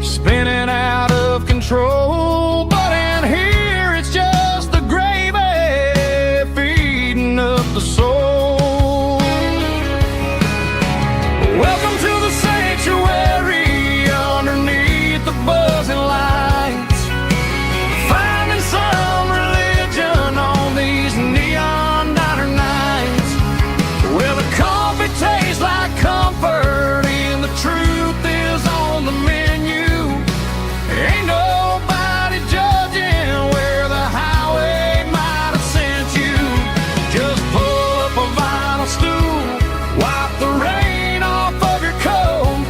spinning out of control, but in here it's just the gravy feeding up the soul. Welcome to the sanctuary underneath the buzzing lights, finding some religion on these neon diner nights, where the coffee tastes like comfort and the truth is on the menu. Ain't nobody judging where the highway might have sent you. Just pull up a vinyl stool, wipe the rain off of your coat.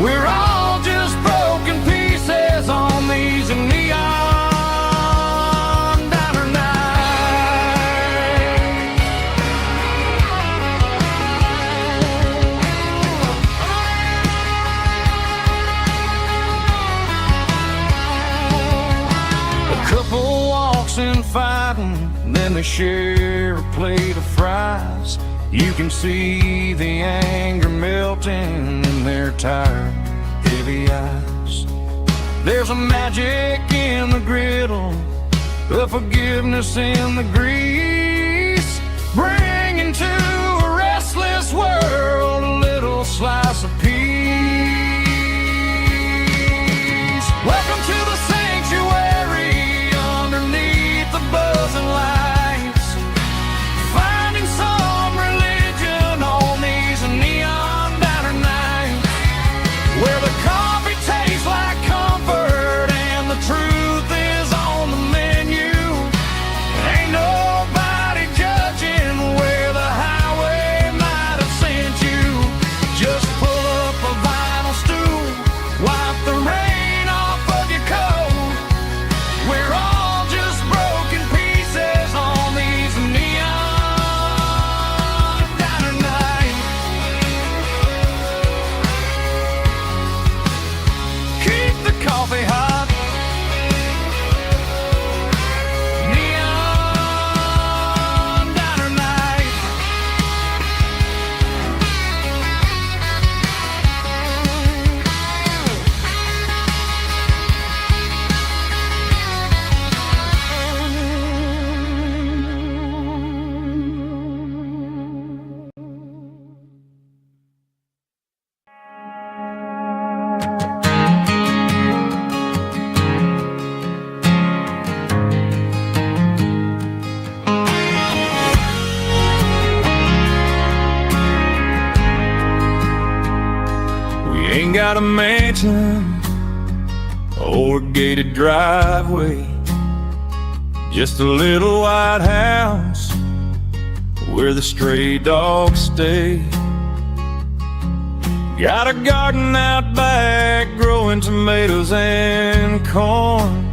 We're all just broken pieces on these neon diner nights. A couple walks in fighting, then they share a plate of fries. You can see the anger melting in their tired, heavy eyes. There's a magic in the griddle, a forgiveness in the grease, bringing to a restless world a little slice of peace. Welcome to the sanctuary underneath the buzzing lights, finding some religion on these neon diner nights, where the coffee tastes like comfort and the truth is on the menu. Ain't nobody judging where the highway might have sent you. Just pull up a vinyl stool, wipe the rain off of your coat. We're all just broken pieces on these neon diner nights. Keep the coffee hot. Neon diner night. got a mansion or a gated driveway, just a little white house where the stray dogs stay. Got a garden out back growing tomatoes and corn,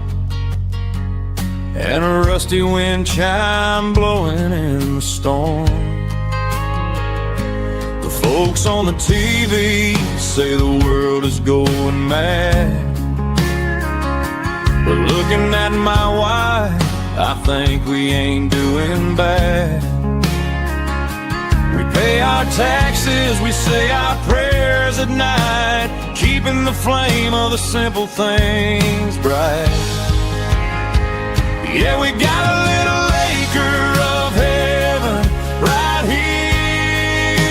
and a rusty wind chime blowing in the storm. The folks on the TV say the world is going mad, but looking at my wife, I think we ain't doing bad. We pay our taxes, we say our prayers at night, keeping the flame of the simple things bright. Yeah, we got a little acre of heaven right here,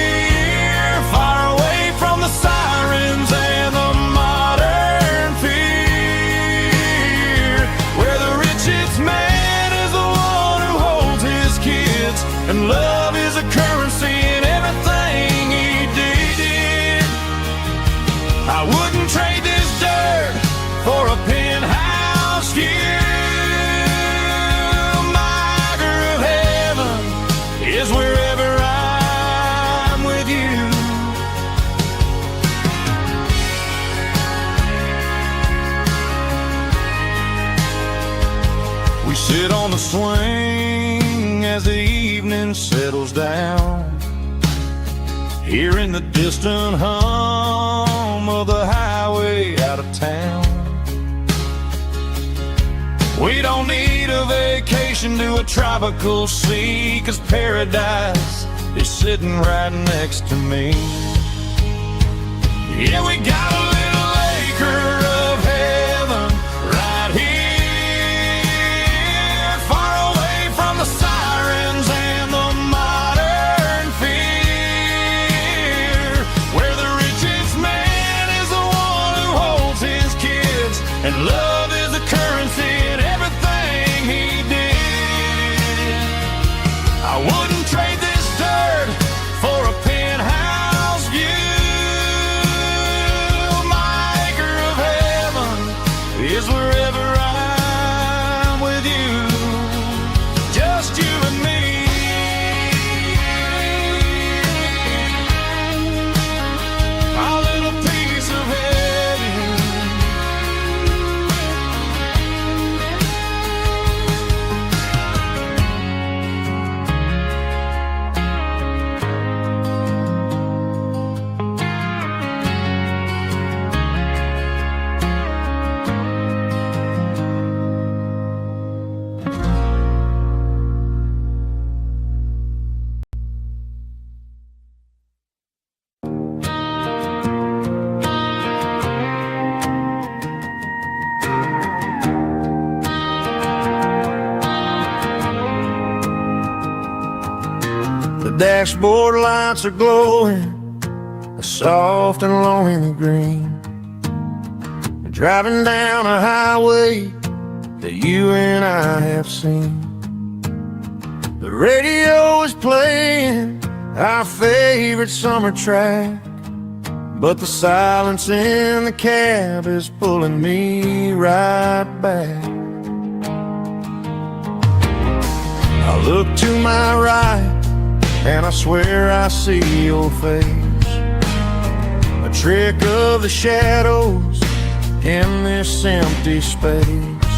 far away from the sirens and the modern fear, where the richest man is the one who holds his kids, and love is a currency in everything he did. I wouldn't trade this dirt for a penthouse view. Is wherever I'm with you. We sit on the swing as the evening settles down, hearing the distant hum of the highway out of town. We don't need a vacation to a tropical sea, 'cause paradise is sitting right next to me. Yeah, we got a little acre of heaven right here, far away from the sirens and the modern fear, where the richest man is the one who holds his kids, and love is the currency in everything he did. I wouldn't trade this dirt for a penthouse view. My acre of heaven is wherever I'm with you, just you and me. Our little piece of heaven. The dashboard lights are glowing a soft and lonely green. We're driving down a highway that you and I have seen. The radio is playing our favorite summer track, but the silence in the cab is pulling me right back. I look to my right and I swear I see your face, a trick of the shadows in this empty space.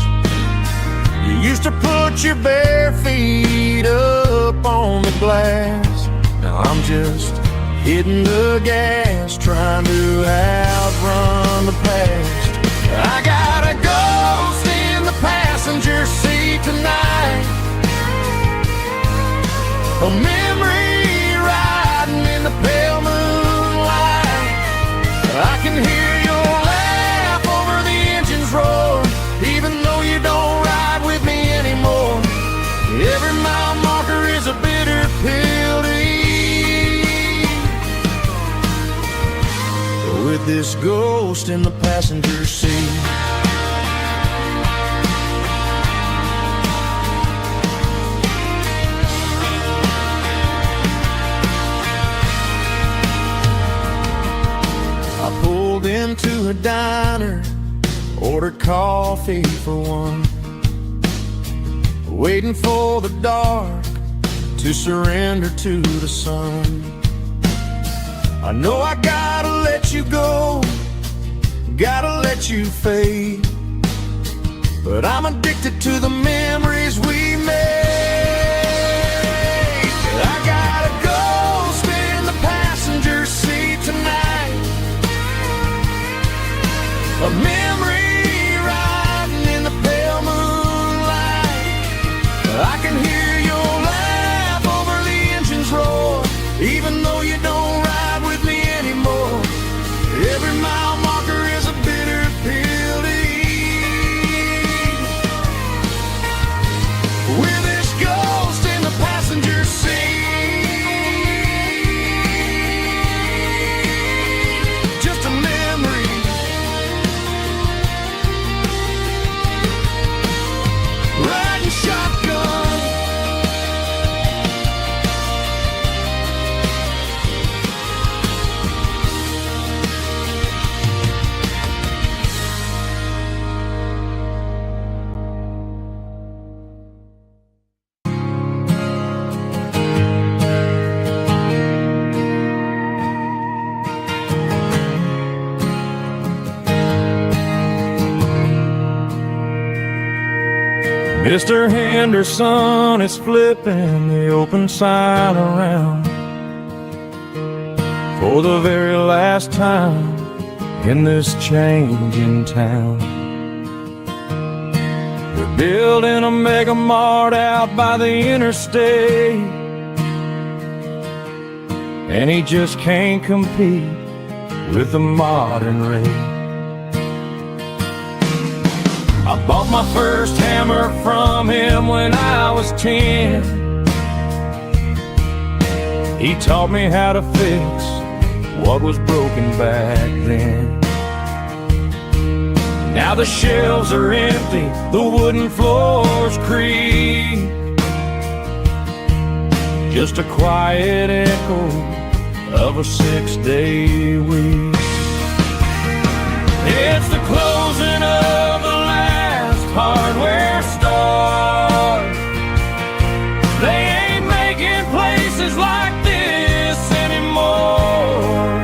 You used to put your bare feet up on the glass. Now I'm just hitting the gas, trying to outrun the past. I got a ghost in the passenger seat tonight, a memory riding in the pale moonlight. I can hear your laugh over the engine's roar, even though you don't ride with me anymore. Every mile marker is a bitter pill to eat, with this ghost in the passenger seat. to a diner, ordered coffee for one, waiting for the dark to surrender to the sun. I know I gotta let you go, gotta let you fade, but I'm addicted to the memories we made. I gotta go spin the passenger seat tonight, a memory riding in the pale moonlight. I can hear your laugh over the engine's roar, even though you don't ride with me anymore. Every mile marker is a bitter pill to eat. With this ghost in the passenger seat, just a memory. Riding shotgun. Mr. Henderson is flipping the open sign around for the very last time in this changing town. They're building a mega mart out by the interstate, and he just can't compete with the modern rate. I bought my first hammer from him when I was 10. He taught me how to fix what was broken back then. Now the shelves are empty, the wooden floors creak, just a quiet echo of a 6-day week. It's the closing of the hardware store. They ain't making places like this anymore,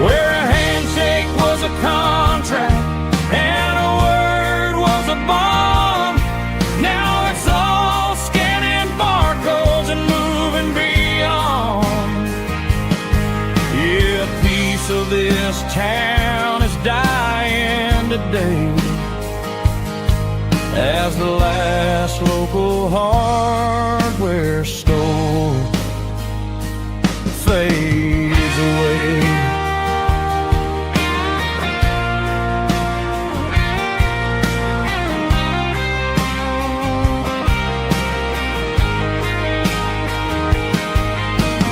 where a handshake was a contract and a word was a bond. Now it's all scanning barcodes and moving beyond. Yeah, a piece of this town is dying today, as the last local hardware store fades away.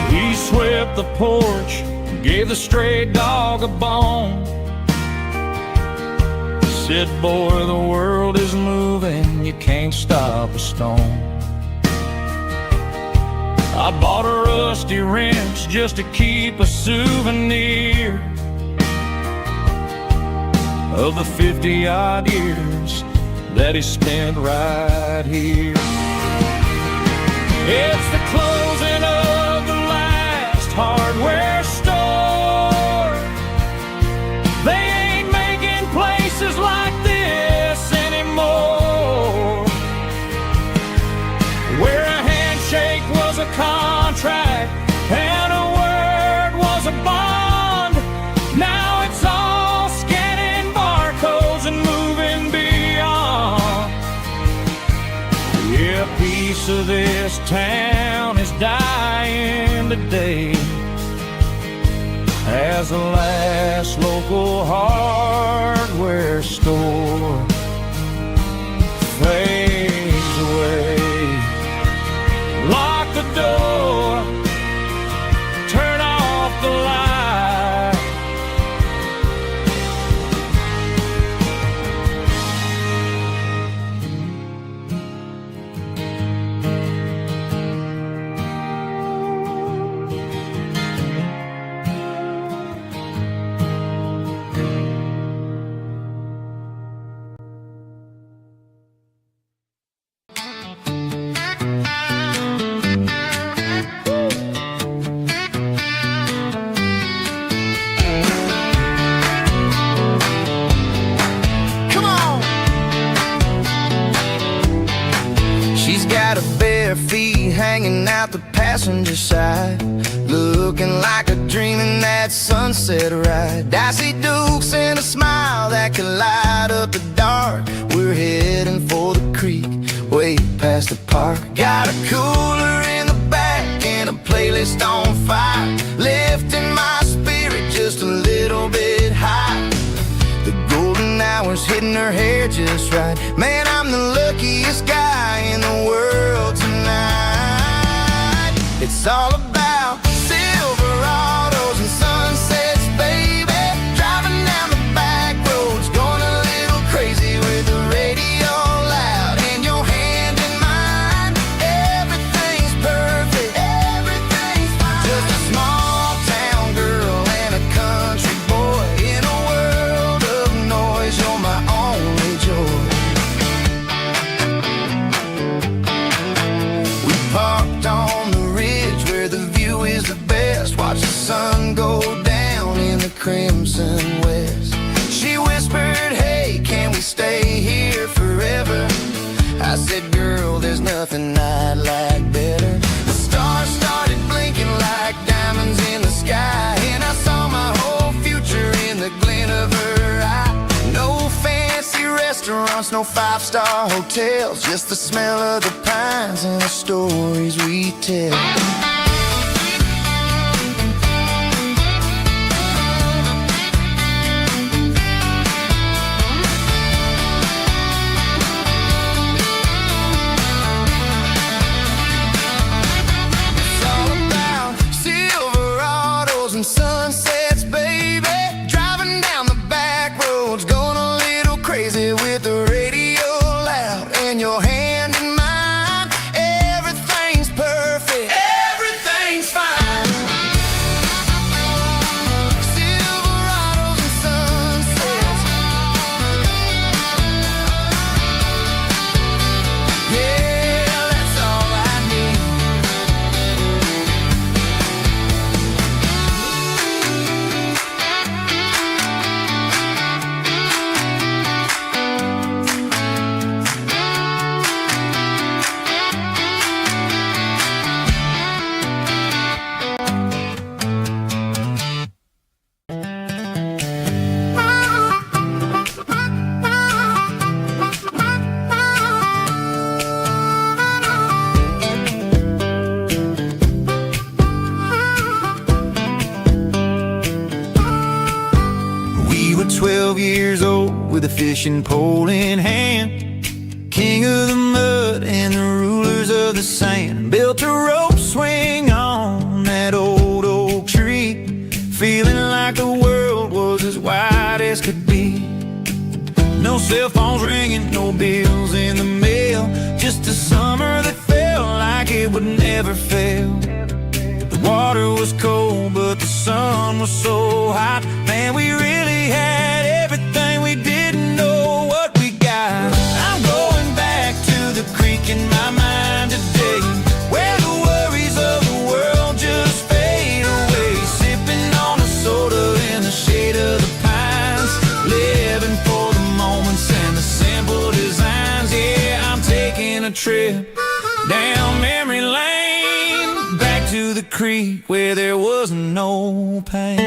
He swept the porch, gave the stray dog a bone, said, boy, the world is moving, you can't stop a stone. I bought a rusty wrench just to keep a souvenir of the 50-odd years that he spent right here. It's the closing of the last hardware store. They ain't making places like this anymore, where a handshake was a contract and a word was a bond. Now it's all scanning barcodes and moving beyond. Yeah, a piece of this town is dying today, as the last local hardware store fades away. Lock the door, turn off the light. hanging out the passenger side, looking like a dream in that sunset ride. I see Dukes and a smile that could light up the dark. We're heading for the creek, way past the park. Got a cooler in the back and a playlist on fire, lifting my spirit just a little bit high. The golden hour's hitting her hair just right. Man, I'm the luckiest guy in the world tonight. It's all about Silverados and sunsets, baby. Driving down the back roads, going a little crazy with the radio loud and your hand in mine. Everything's perfect, everything's fine. Just a small town girl and a country boy in a world of noise. You're my only joy. We parked on the ridge where the view is the best. Watch the sun go down in the crimson west. She whispered, hey, can we stay here forever? I said, girl, there's nothing I'd like better. The stars started blinking like diamonds in the sky, and I saw my whole future in the glint of her eye. No fancy restaurants, no five-star hotels, just the smell of the pines and the stories we tell. It's all about Silverados and sunsets, baby. Driving down the back roads, going a little crazy with the radio loud and your hand in mine. Everything's perfect, everything's fine. Silverados and sunsets, yeah, that's all I need. We were 12 years old with a fishing pole in hand, king of the mud and the rulers of the sand. Built a rope swing on that old oak tree, feeling like the world was as wide as could be. No cell phones ringing, no bills in the mail, just a summer that felt like it would never fail. The water was cold, but the sun was so hot. Man, we really had everything, we didn't know what we got. I'm going back to the creek in my mind today, where the worries of the world just fade away. Sipping on a soda in the shade of the pines, living for the moments and the simple designs. Yeah, I'm taking a trip down memory lane, back to the creek where there was no pain.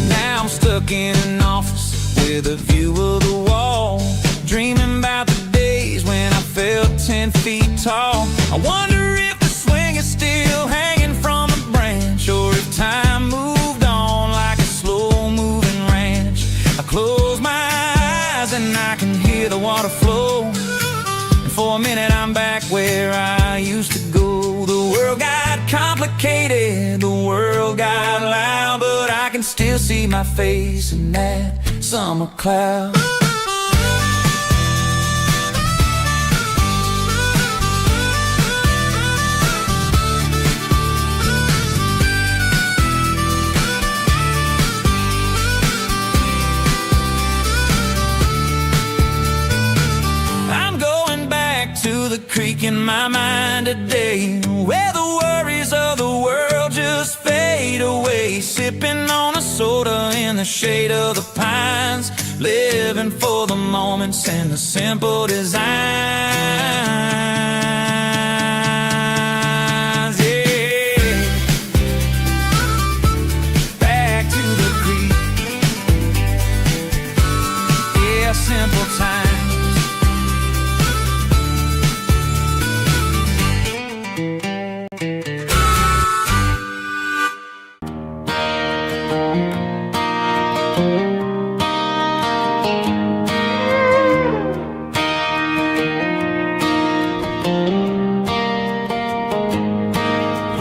Now I'm stuck in an office with a view of the wall, dreaming about the days when I felt 10 feet tall. I wonder if the swing is still hanging from a branch, or if time moved on like a slow-moving ranch. I close my eyes and I can hear the water flow, and for a minute I'm back where I used to go. The world got complicated, the world got loud, but I can still see my face in that summer cloud. I'm going back to the creek in my mind today, where the worries of the world just fade away. Sipping on a soda in the shade of the pines, living for the moments and the simple designs. Yeah, back to the creek. Yeah, simple times.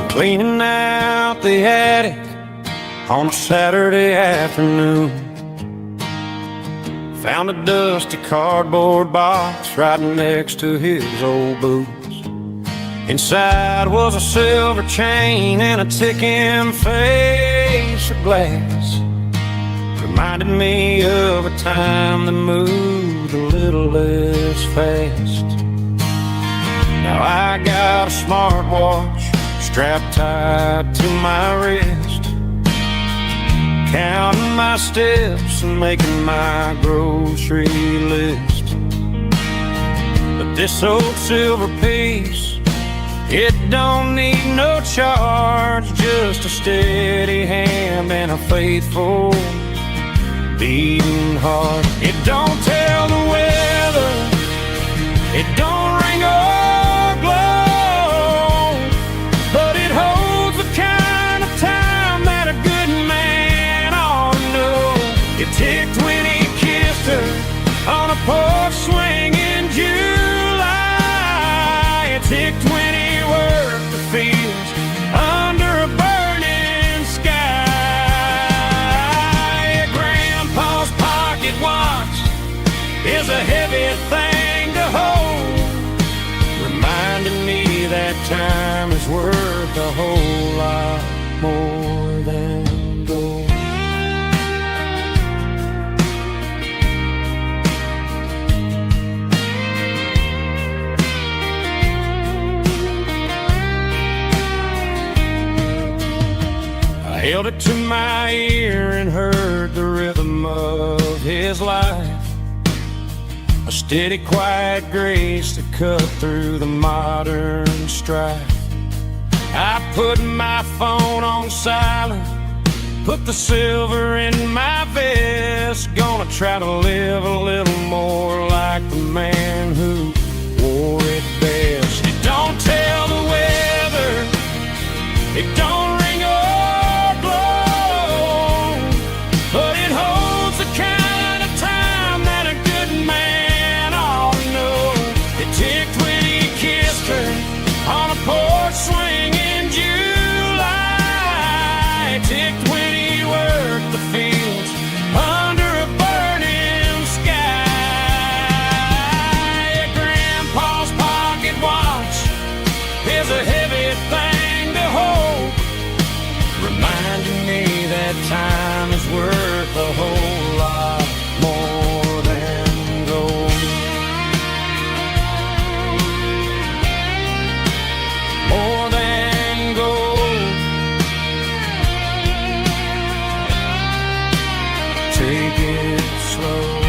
Cleaning out the attic on a Saturday afternoon. Found a dusty cardboard box right next to his old boots. Inside was a silver chain and a ticking face of glass. Reminded me of a time that moved a little less fast. Now I got a smartwatch strapped tight to my wrist, counting my steps and making my grocery list. But this old silver piece, it don't need no charge, just a steady hand and a faithful beating heart. It don't tell the weather, it don't ring or glow, but it holds the kind of time that a good man ought to know. It ticked when he kissed her on a porch swing in July. It ticked when he worked the fields under a burning sky. Grandpa's pocket watch is a heavy thing to hold, reminding me that time is worth a whole lot more than gold. I held it to my ear and heard the rhythm of his life, a steady, quiet grace that cut through the modern strife. I put my phone on silent, put the silver in my vest. Gonna try to live a little more like the man who wore it best. It don't tell the weather, it don't ring or blow, but it holds the kind of time that a good man ought to know. It ticked when he kissed her on a porch swing in July. It ticked when he worked the fields under a burning sky. Grandpa's pocket watch is a heavy thing to hold, reminding me that time is worth a whole lot more than gold. More than gold. Take it slow.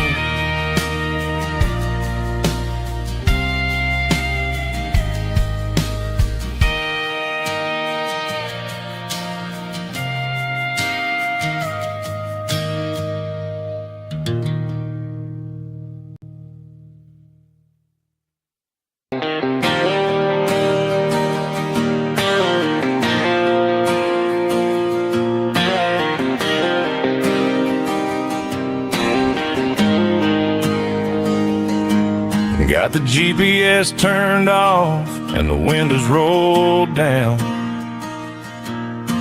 Got the GPS turned off and the windows rolled down,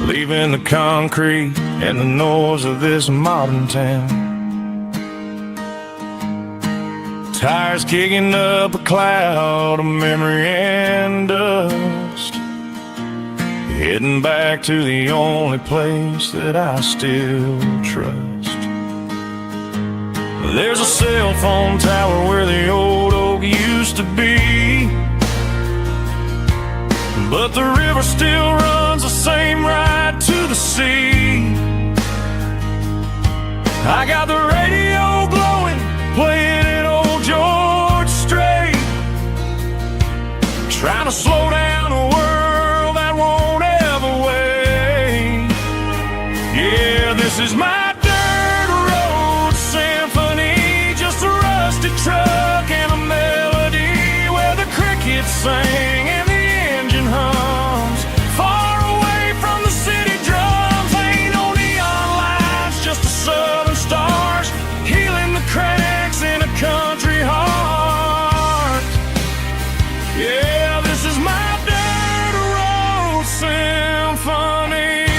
leaving the concrete and the noise of this modern town. Tires kicking up a cloud of memory and dust, heading back to the only place that I still trust. There's a cell phone tower where the old oak used to be, but the river still runs the same right to the sea. I got the radio glowing Yeah, this is my dirt road symphony, just a rusty truck and a melody where the crickets sing and the engine hums. Far away from the city drums, ain't no neon lights, just the southern stars healing the cracks in a country heart. Yeah, this is my dirt road symphony.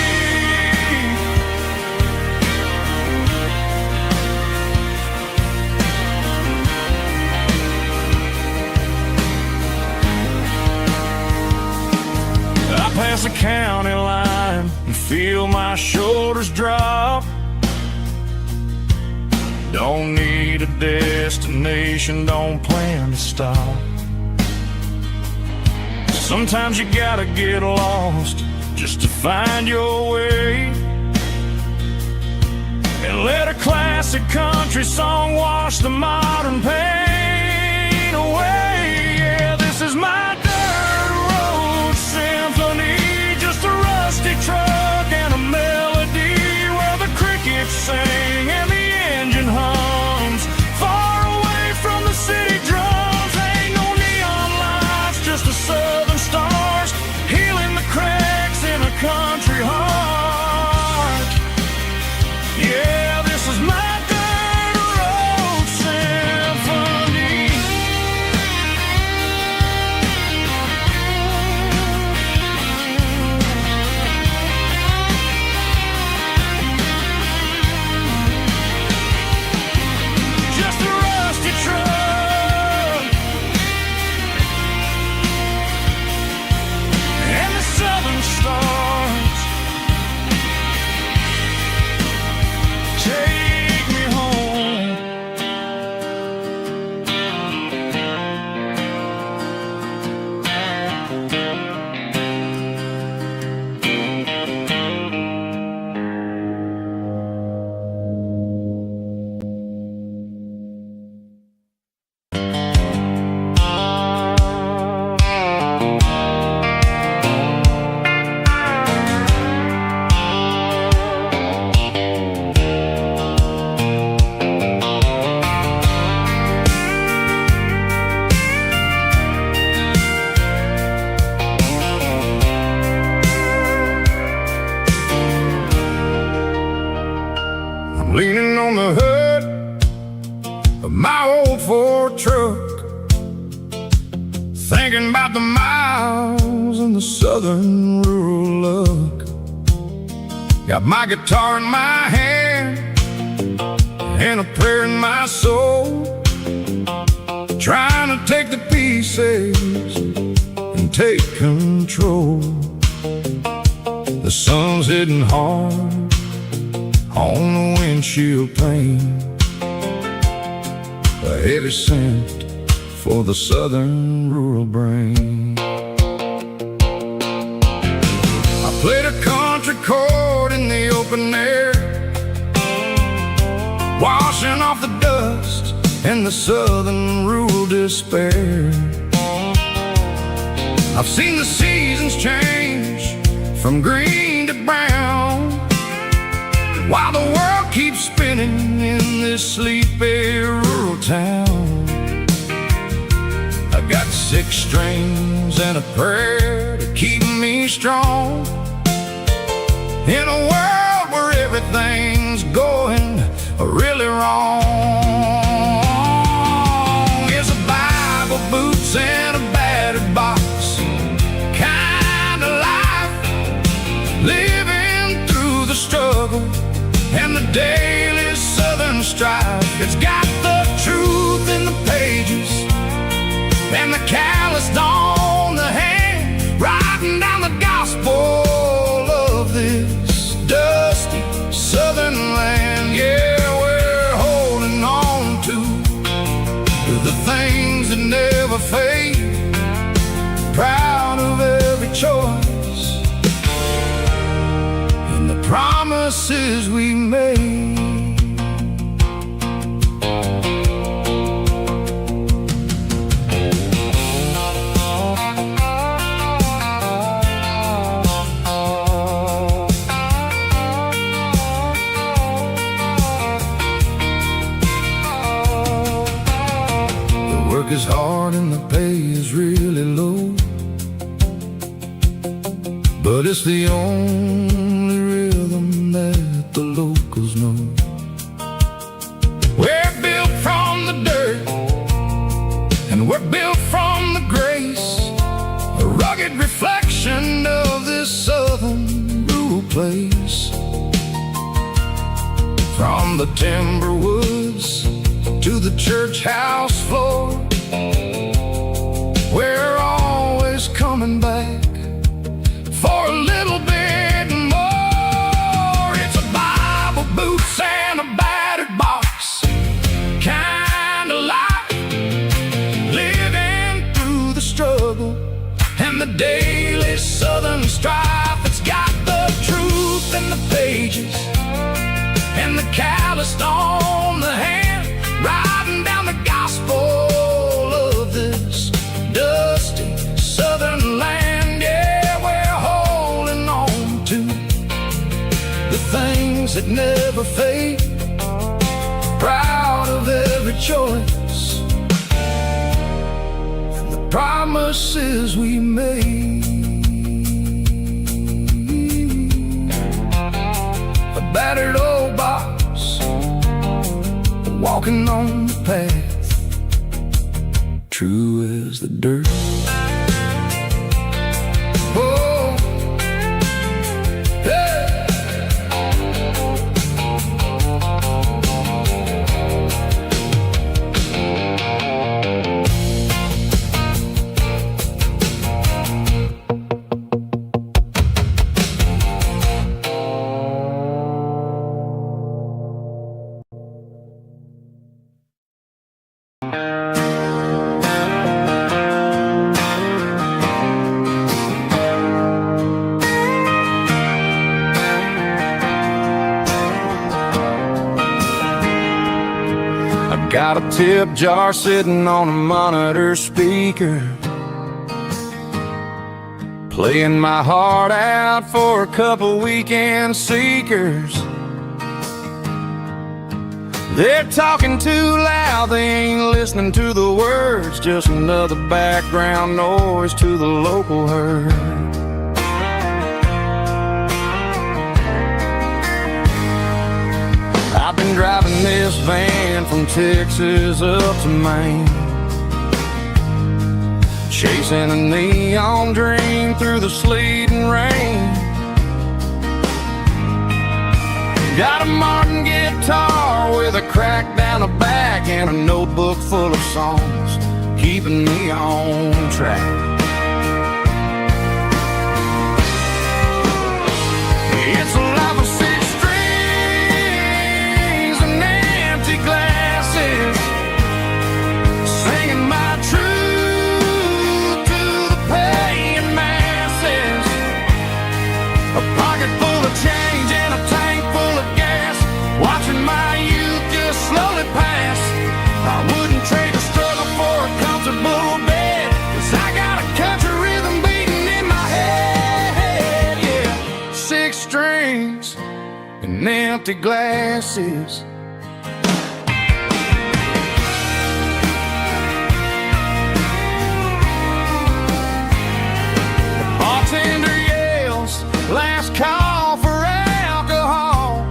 I pass the county line and feel my shoulders drop. Don't need a destination, don't plan to stop. Sometimes you gotta get lost just to find your way, and let a classic country song wash the modern pain away. Yeah, this is my dirt road symphony, just a rusty truck and a melody where the crickets sing and the engine hums. Far away from the city drums, ain't no neon lights, just the southern stars healing the cracks in a country heart. Yeah, this is my dirt road symphony. Just a rusty truck and the southern stars take me home. I'm leaning on the hood of my old Ford truck, thinking about the miles and the southern rural look. Got my guitar in my hand and a prayer in my soul, trying to take the pieces and take control. The sun's hitting hard on the windshield pane, a heavy scent for the southern rural brain. I played a country chord in the open air, washing off the dust and the southern rural despair. I've seen the seasons change from green to brown, while the world keeps spinning in this sleepy rural town. I got 6 strings and a prayer to keep me strong, in a world where everything's going really wrong. It's a Bible, boots, and a battered box kind of life, living through the struggle and the daily southern strife. It's got the truth in the pages and the calloused on the hand, writing down the gospel of this dusty southern land. Yeah, we're holding on to the things that never fade, proud of every choice and the promises we made. is hard and the pay is really low, but it's the only rhythm that the locals know. We're built from the dirt, and we're built from the grace, a rugged reflection of this southern rural place. From the timber woods to the church house floor, we're always coming back for a little bit more. It's a Bible, boots, and a battered box kind of life, living through the struggle and the daily southern strife. It's got the truth in the pages and the calloused on the hand, riding down the gospel of this dusty southern land. Yeah, we're holding on to the things that never fade, proud of every choice and the promises we made. A battered old box, walking on the path, true as the dirt. Oh, hey. Got a tip jar sitting on a monitor speaker, playing my heart out for a couple weekend seekers. They're talking too loud, they ain't listening to the words, just another background noise to the local herd. I've been driving this van from Texas up to Maine, chasing a neon dream through the sleet and rain. Got a Martin guitar with a crack down the back and a notebook full of songs, keeping me on track. It's a life of six strings and empty glasses, singing my truth to the paying masses. A pocket full of change and a tank full of gas, watching my youth just slowly pass. I wouldn't trade the struggle for a comfortable bed, 'cause I got a country rhythm beating in my head. Yeah, six strings and empty glasses. The bartender yells, last call for alcohol.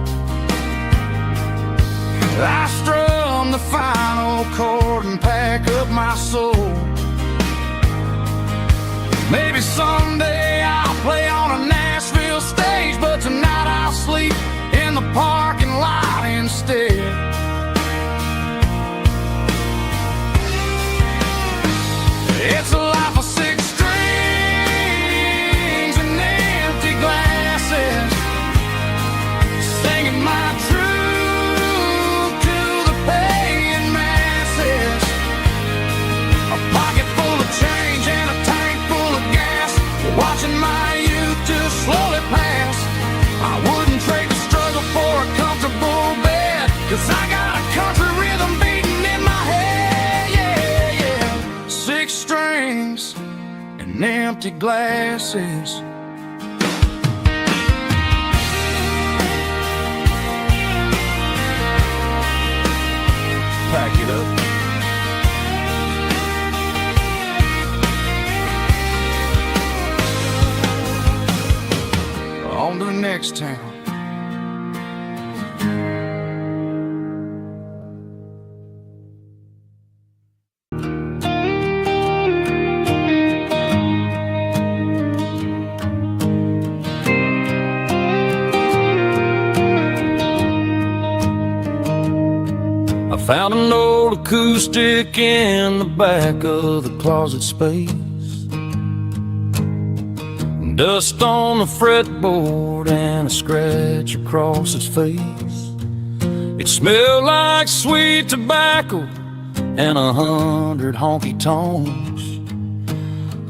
I strum the final chord and pack up my soul. Maybe someday I'll play on a Nashville stage, but tonight I'll sleep in the parking lot instead. It's a life of six strings and empty glasses, singing my truth to the paying masses. A pocket full of change and a tank full of gas, watching my youth just slowly pass. I wouldn't trade the struggle for a comfortable bed, 'cause I got a country rhythm beating in my head. Yeah, yeah. Six strings and empty glasses. Pack it up. I found an old acoustic in the back of the closet space. Dust on the fretboard and a scratch across its face. It smelled like sweet tobacco and 100 honky-tonks.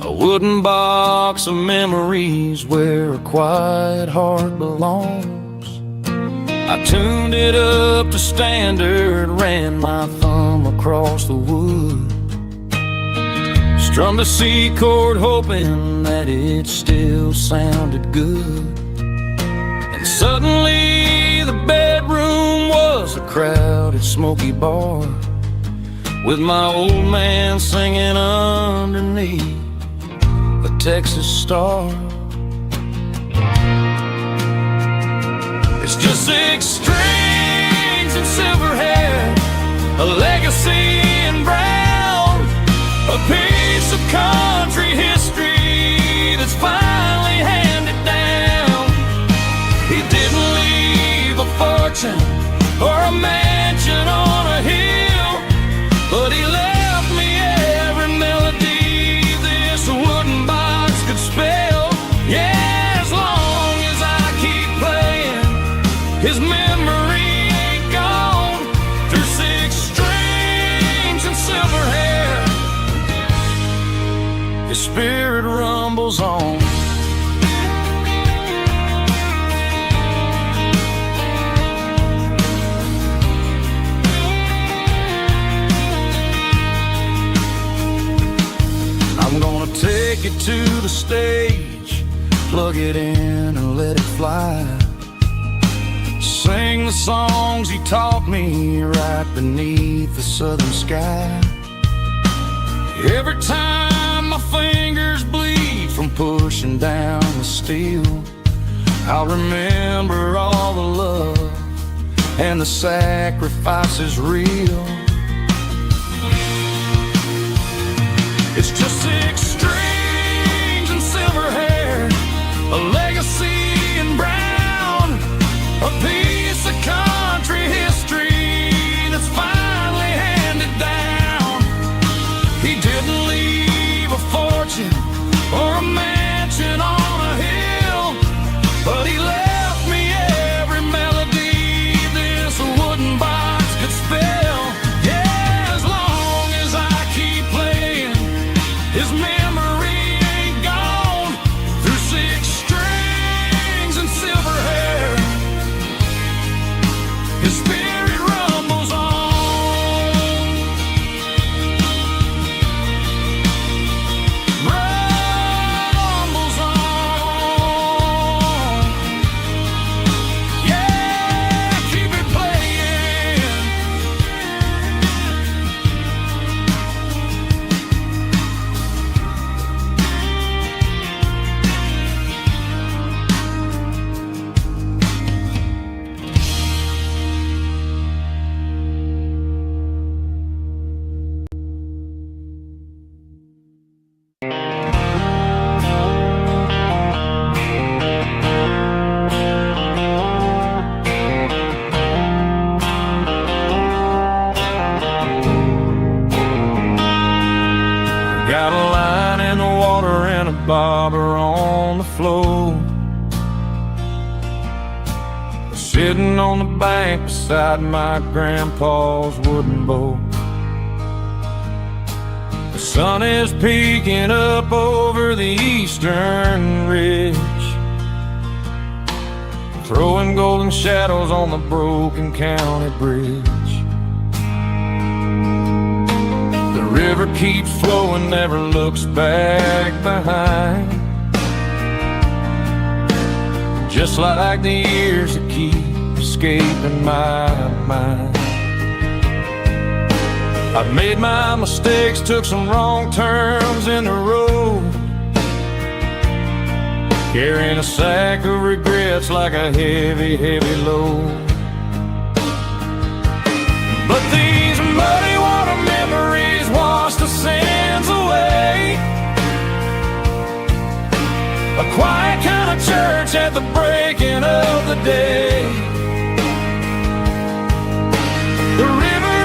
A wooden box of memories where a quiet heart belongs. I tuned it up to standard, ran my thumb across the wood. Strummed a C chord hoping that it still sounded good. And suddenly the bedroom was a crowded smoky bar, with my old man singing underneath the Texas star. It's just 6 strings and silver hair, a legacy in brown, a piece of country history that's finally handed down. He didn't leave a fortune or a mansion on a hill, but he left me every melody this wooden box could spell. Yeah, as long as I keep playing, his memory ain't gone. Through 6 strings and silver hair, his spirit rumbles on. I'm gonna take it to the stage, plug it in and let it fly. Sing the songs he taught me right beneath the southern sky. Every time my fingers bleed from pushing down the steel, I'll remember all the love and the sacrifices real. It's just 6 strings and silver hair, a legacy in brown, a piece of country history that's finally handed down. He didn't leave a fortune or a mansion on a hill, but he left me every melody this wooden box could spell. Yeah, as long as I keep playing, his memory ain't gone. Through 6 strings and silver hair, his spirit rumbles on. Rumbles on. Yeah, keep it playing. Got a line in the water and a bobber on the floor, sitting on the bank beside my grandpa's wooden boat. The sun is peeking up over the eastern ridge, throwing golden shadows on the broken county bridge. The river keeps flowing, never looks back behind, just like the years that keep escaping my mind. I've made my mistakes, took some wrong turns in the road, carrying a sack of regrets like a heavy, heavy load. But these muddy water memories wash the sins away. A quiet kind of church at the breaking of the day. The river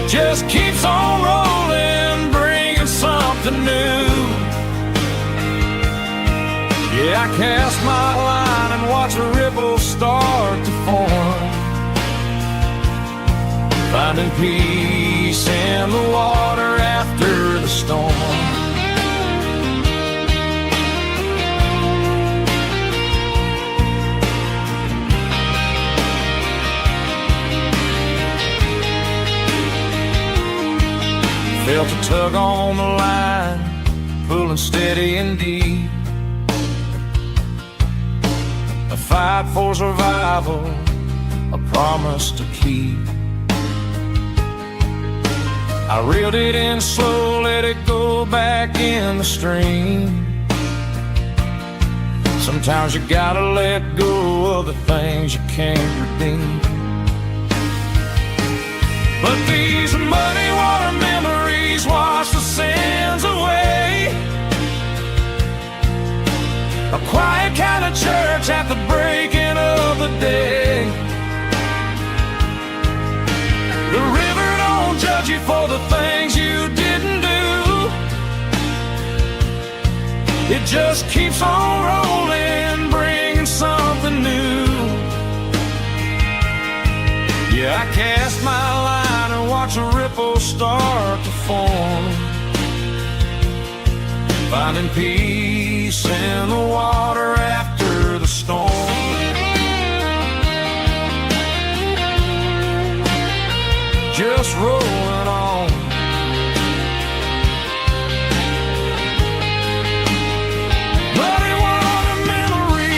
just keeps on rolling, bringing something new. Yeah, I cast my line and watch a ripple start to form, finding peace in the water after the storm. Felt a tug on the line, pulling steady and deep. A fight for survival, a promise to keep. I reeled it in slow, let it go back in the stream. Sometimes you gotta let go of the things you can't redeem. But these muddy water memories wash the sins away. A quiet kind of church at the breaking of the day. The river don't judge you for the things you didn't do. It just keeps on rolling, bringing something new. Yeah, I cast my line and watch a ripple start to form, finding peace in the water after the storm. Just rolling on. Muddy water memory.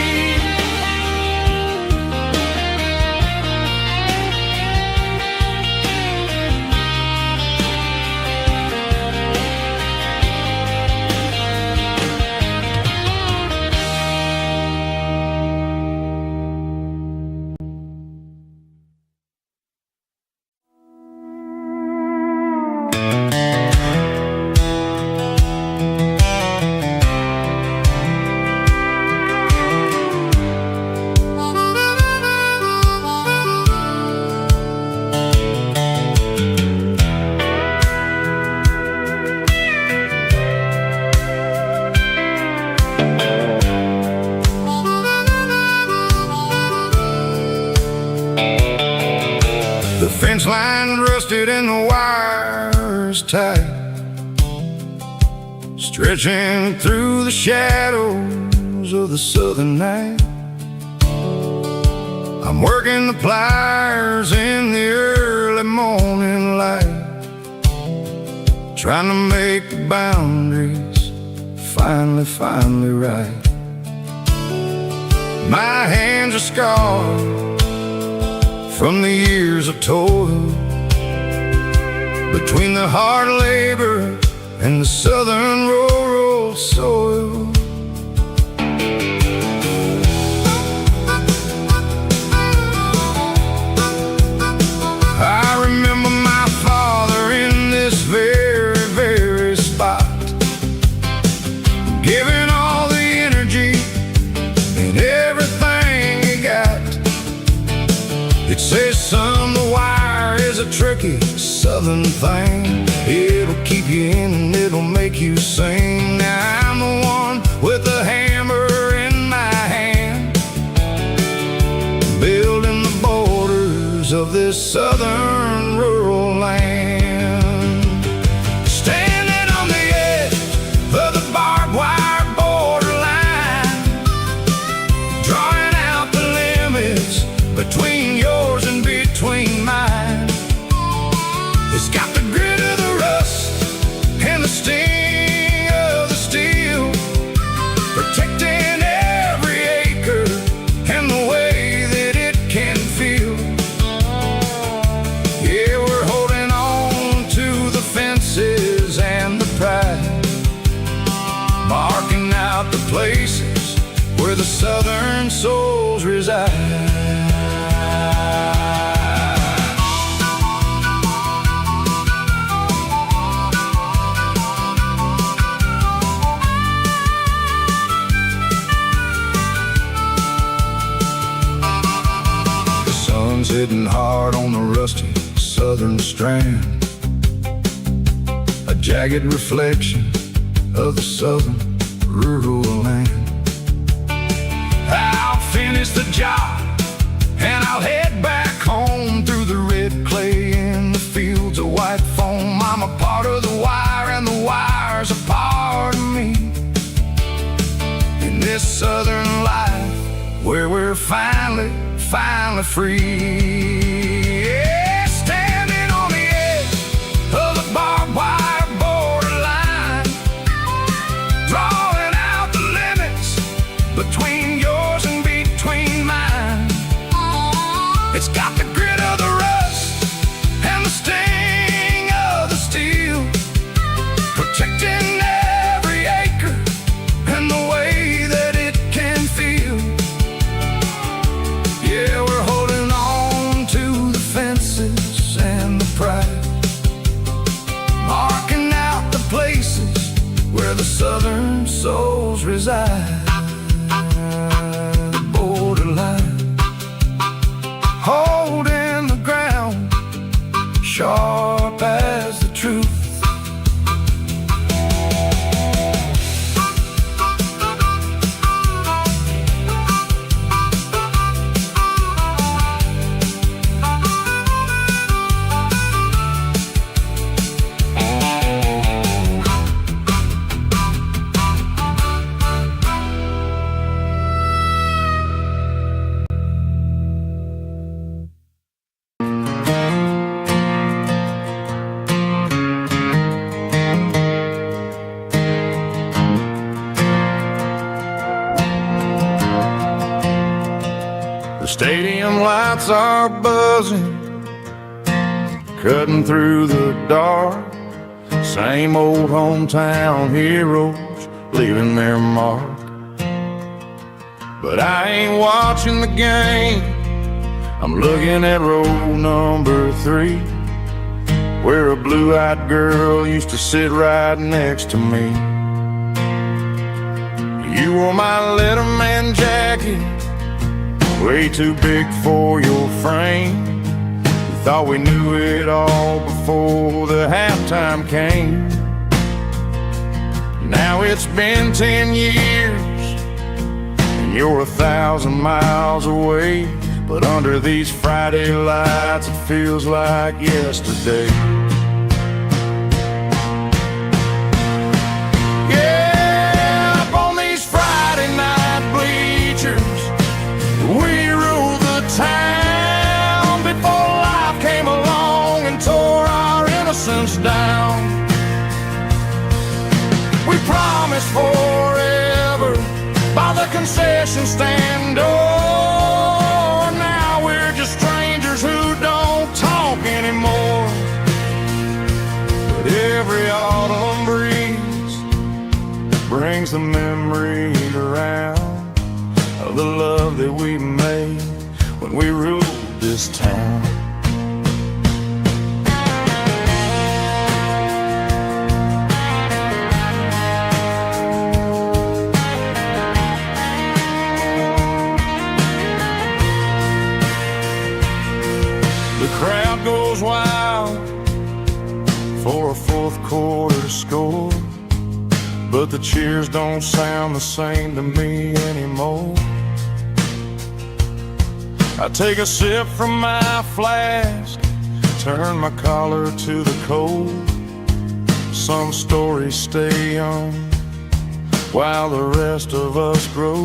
Fence line rusted and the wires tight, stretching through the shadows of the southern night. I'm working the pliers in the early morning light, trying to make the boundaries finally right. My hands are scarred from the years of toil, between the hard labor and the southern rural soil. I remember my father in this very spot, giving all the energy and everything he got. It says, son, the wire is a tricky southern thing. It'll keep you in and it'll make you sing. Now I'm the one with the hammer in my hand, building the borders of this southern rural land. Standing on the edge of the barbed wire borderline, drawing out the limits between yours and between mine. It's got the grit of the rust and the sting of the steel, protecting every acre and the way that it can feel. Yeah, we're holding on to the fences and the pride, marking out the places where the southern souls reside. Hitting hard on the rusty southern strand, jagged reflection of the southern rural land. I'll finish the job and I'll head back home through the red clay in the fields of white foam. I'm a part of the wire and the wire's a part of me. In this southern life where we're finally free. Yeah, standing on the edge of the barbed wire borderline, drawing out the limits between yours and between mine. It's got the grit of the rust and the sting of the steel, protecting every acre and the way that it can feel. Yeah, we're holding on to the fences and the pride, marking out the places where the southern souls reside. The borderline, holding the ground, sharp as the truth. Stadium lights are buzzing, cutting through the dark. Same old hometown heroes leaving their mark. But I ain't watching the game, I'm looking at row number 3, where a blue-eyed girl used to sit right next to me. You wore my Letterman jacket, way too big for your frame. We thought we knew it all before the halftime came. Now it's been 10 years and you're 1,000 miles away, but under these Friday lights it feels like yesterday. Yeah, up on these Friday night bleachers, we ruled the town before life came along and tore our innocence down. We promised forever by the concession stand door. Now we're just strangers who don't talk anymore. But every autumn breeze brings the memories around of the love that we made when we ruled this town. The crowd goes wild for a fourth quarter score, but the cheers don't sound the same to me anymore. I take a sip from my flask, turn my collar to the cold. Some stories stay young while the rest of us grow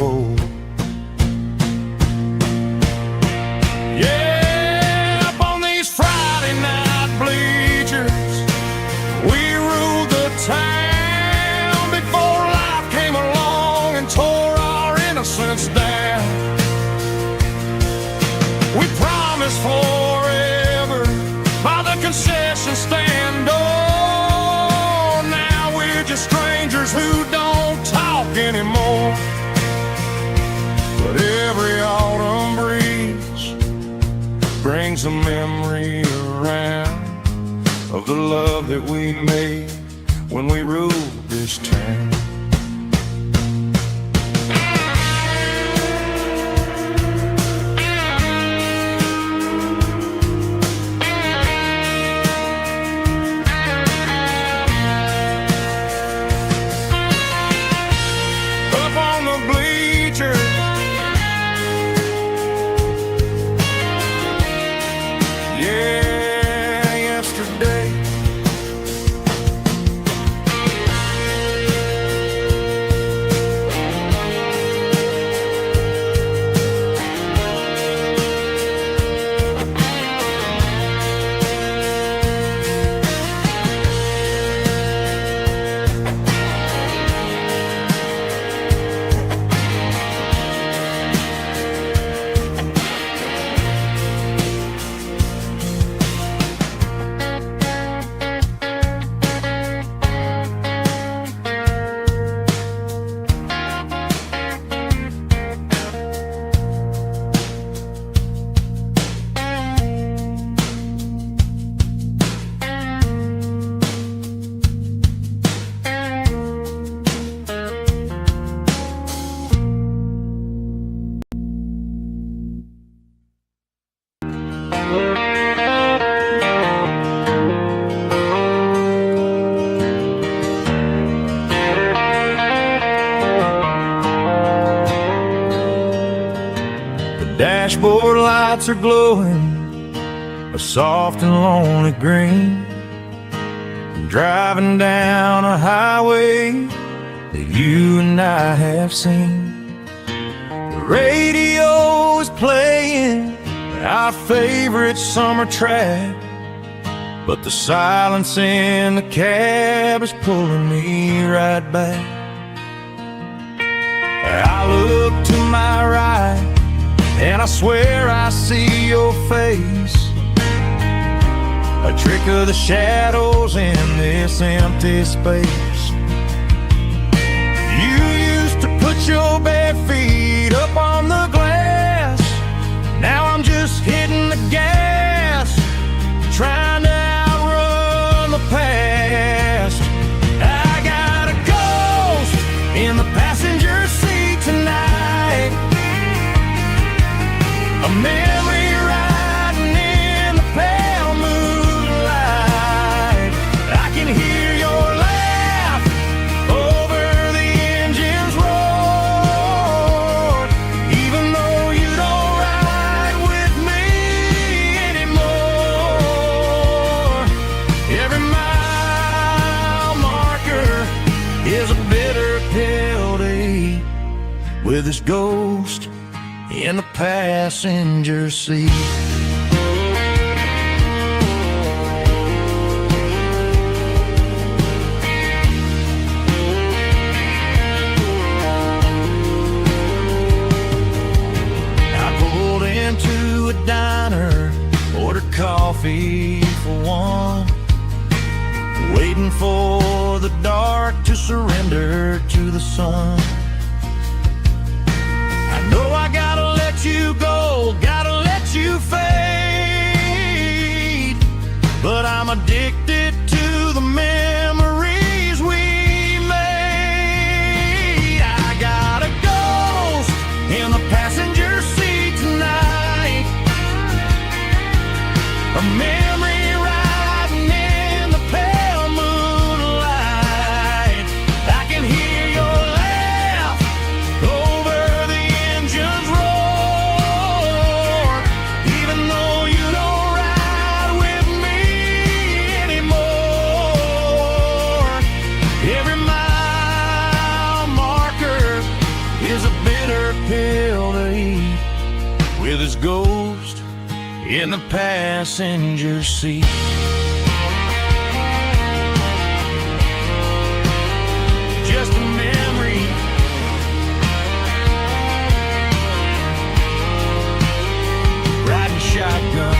old. Yeah, up on these Friday night bleachers, we ruled the town before life came along and tore our innocence down. We promised forever by the concession stand door. Now we're just strangers who don't talk anymore. But every autumn breeze brings a memory around of the love that we made when we ruled this town. Dashboard lights are glowing a soft and lonely green. I'm driving down a highway that you and I have seen. The radio is playing our favorite summer track, but the silence in the cab is pulling me right back. I look to my right and I swear I see your face, a trick of the shadows in this empty space. You used to put your bare feet up on the glass. Now I'm just hitting the gas, trying to outrun the past. I got a ghost in the passenger seat tonight, a memory riding in the pale moonlight. I can hear your laugh over the engine's roar, even though you don't ride with me anymore. Every mile marker is a bitter pill to eat, with this ghost in the passenger seat. I pulled into a diner, ordered coffee for one, waiting for the dark to surrender to the sun. I know I gotta let you go, gotta let you fade, but I'm addicted to the memories we made. I got a ghost in the passenger seat tonight, a memory riding in the pale moonlight. I can hear your laugh over the engine's roar, even though you don't ride with me anymore. Every mile marker is a bitter pill to eat, with his ghost in the passenger seat. Just a memory, riding shotgun.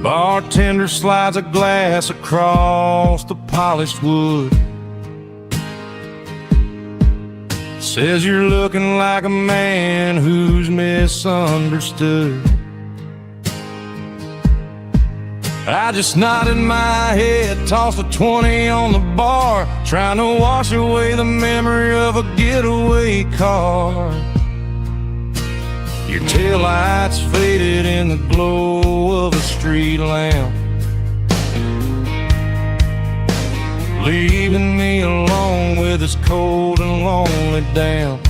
Bartender slides a glass across the polished wood, says you're looking like a man who's misunderstood. I just nodded my head, tossed a 20 on the bar, trying to wash away the memory of a getaway car. Your taillights faded in the glow of a street lamp, leaving me alone with this cold and lonely damp.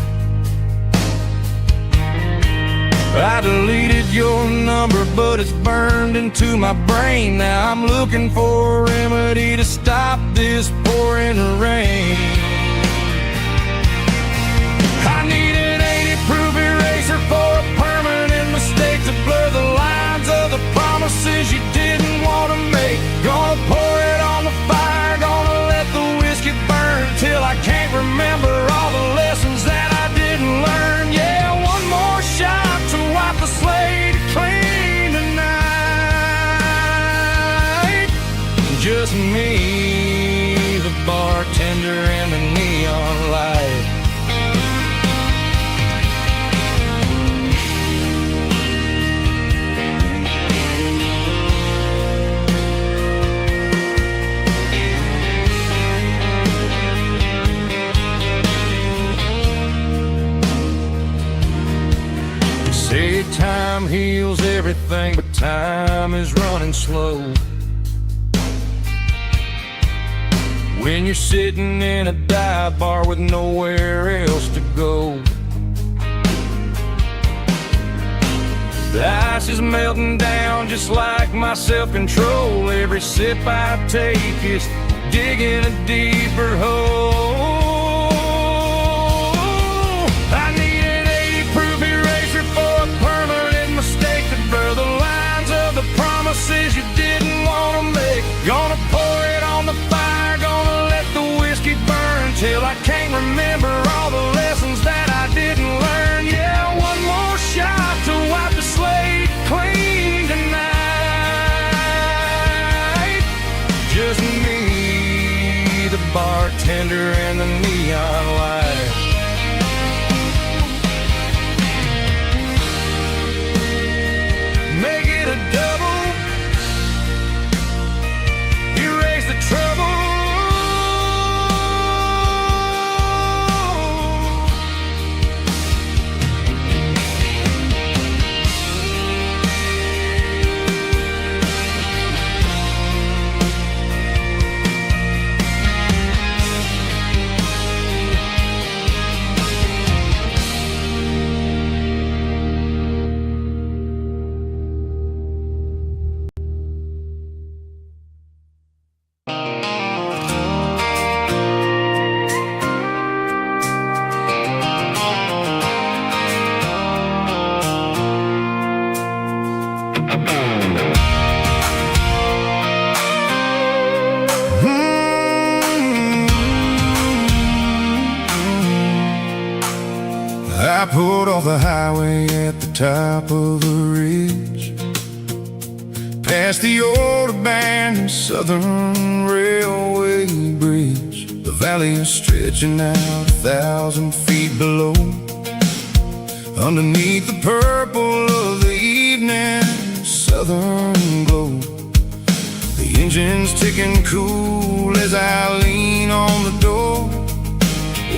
I deleted your number, but it's burned into my brain. Now I'm looking for a remedy to stop this pouring rain. I need an 80-proof eraser for a permanent mistake to blur the lines of the promises you didn't want to make. Gonna pour it on the fire, gonna let the whiskey burn till I can't remember all the lessons that I didn't learn. Yeah, time heals everything, but time is running slow. When you're sitting in a dive bar with nowhere else to go, the ice is melting down just like my self-control. Every sip I take is digging a deeper hole. I need an 80-proof eraser for a permanent mistake to blur the lines of the promises you didn't want to make. Gonna pour it on the fire, gonna let the whiskey burn till I can't remember all the lessons that I didn't learn. Yeah, one more shot to wipe the slate clean tonight. Just me, the bartender, and the neon light. Make it a double, erase the trouble. I pulled off the highway at the top of a ridge, past the old abandoned Southern Railway bridge. The valley is stretching out 1,000 feet below. Underneath the purple of the evening southern glow, the engine's ticking cool as I lean on the door,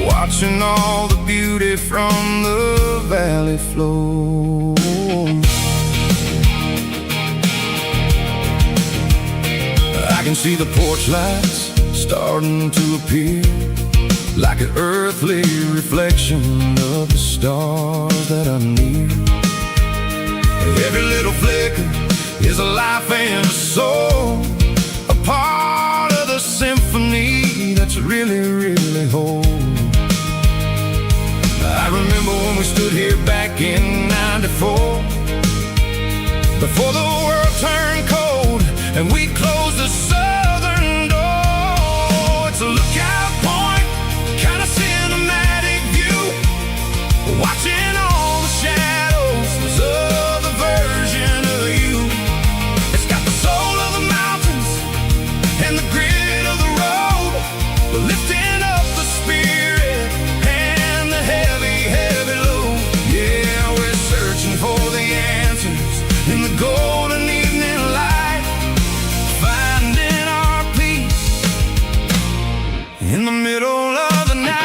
watching all the beauty from the valley flow. I can see the porch lights starting to appear, like an earthly reflection of the stars that are near. Every little flicker is a life and a soul, a part of the symphony that's really, really whole. I remember when we stood here back in '94, before the world turned cold and we closed the southern door. It's a lookout point, kind of cinematic view, watching all the shadows of the version of you. It's got the soul of the mountains and the grit of the road, lifting up the spirit and the heavy, heavy load. Yeah, we're searching for the answers in the golden evening light, finding our peace in the middle of the night.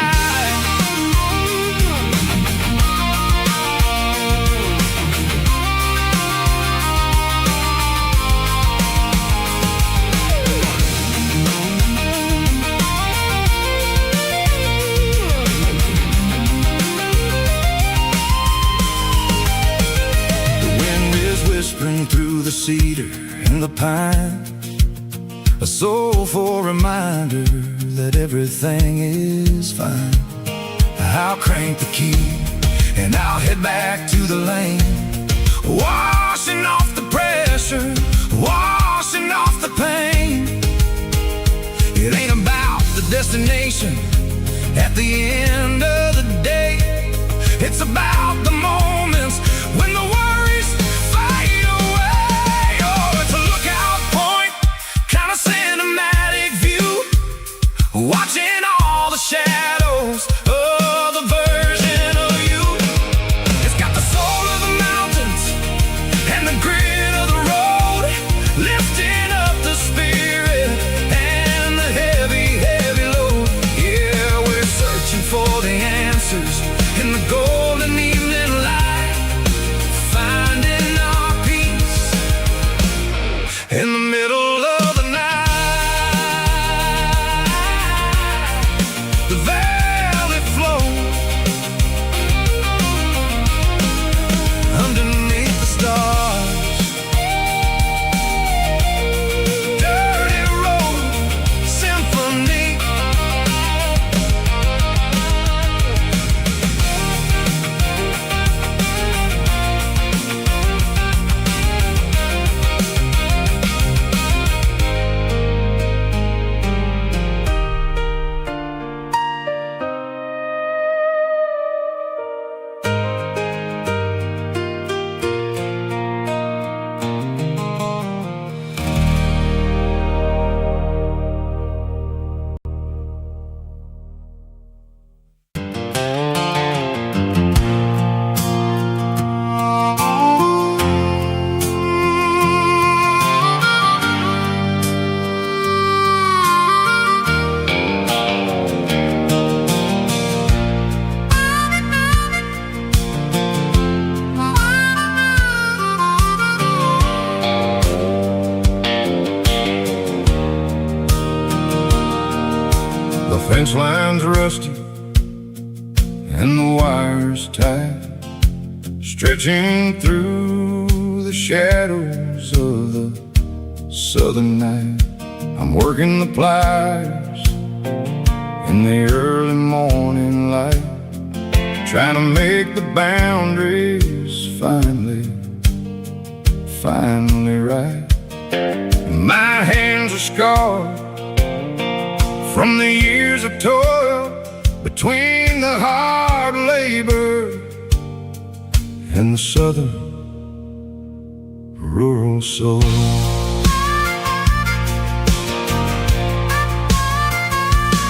Whispering through the cedar and the pine, a soulful reminder that everything is fine. I'll crank the key and I'll head back to the lane, washing off the pressure, washing off the pain. It ain't about the destination at the end of the day, it's about the moments when the worries fade away. Oh, it's a lookout point, kind of cinematic view, watching all the shadows of the version of you. It's got the soul of the mountains and the grit of the road, lifting up the spirit and the heavy, heavy load. Yeah, we're searching for the answers in the golden evening light, line's rusty and the wires tight, stretching through the shadows of the southern night. I'm working the pliers in the early morning light, trying to make the boundaries finally right. My hands are scarred from the years of toil, between the hard labor and the southern rural soul.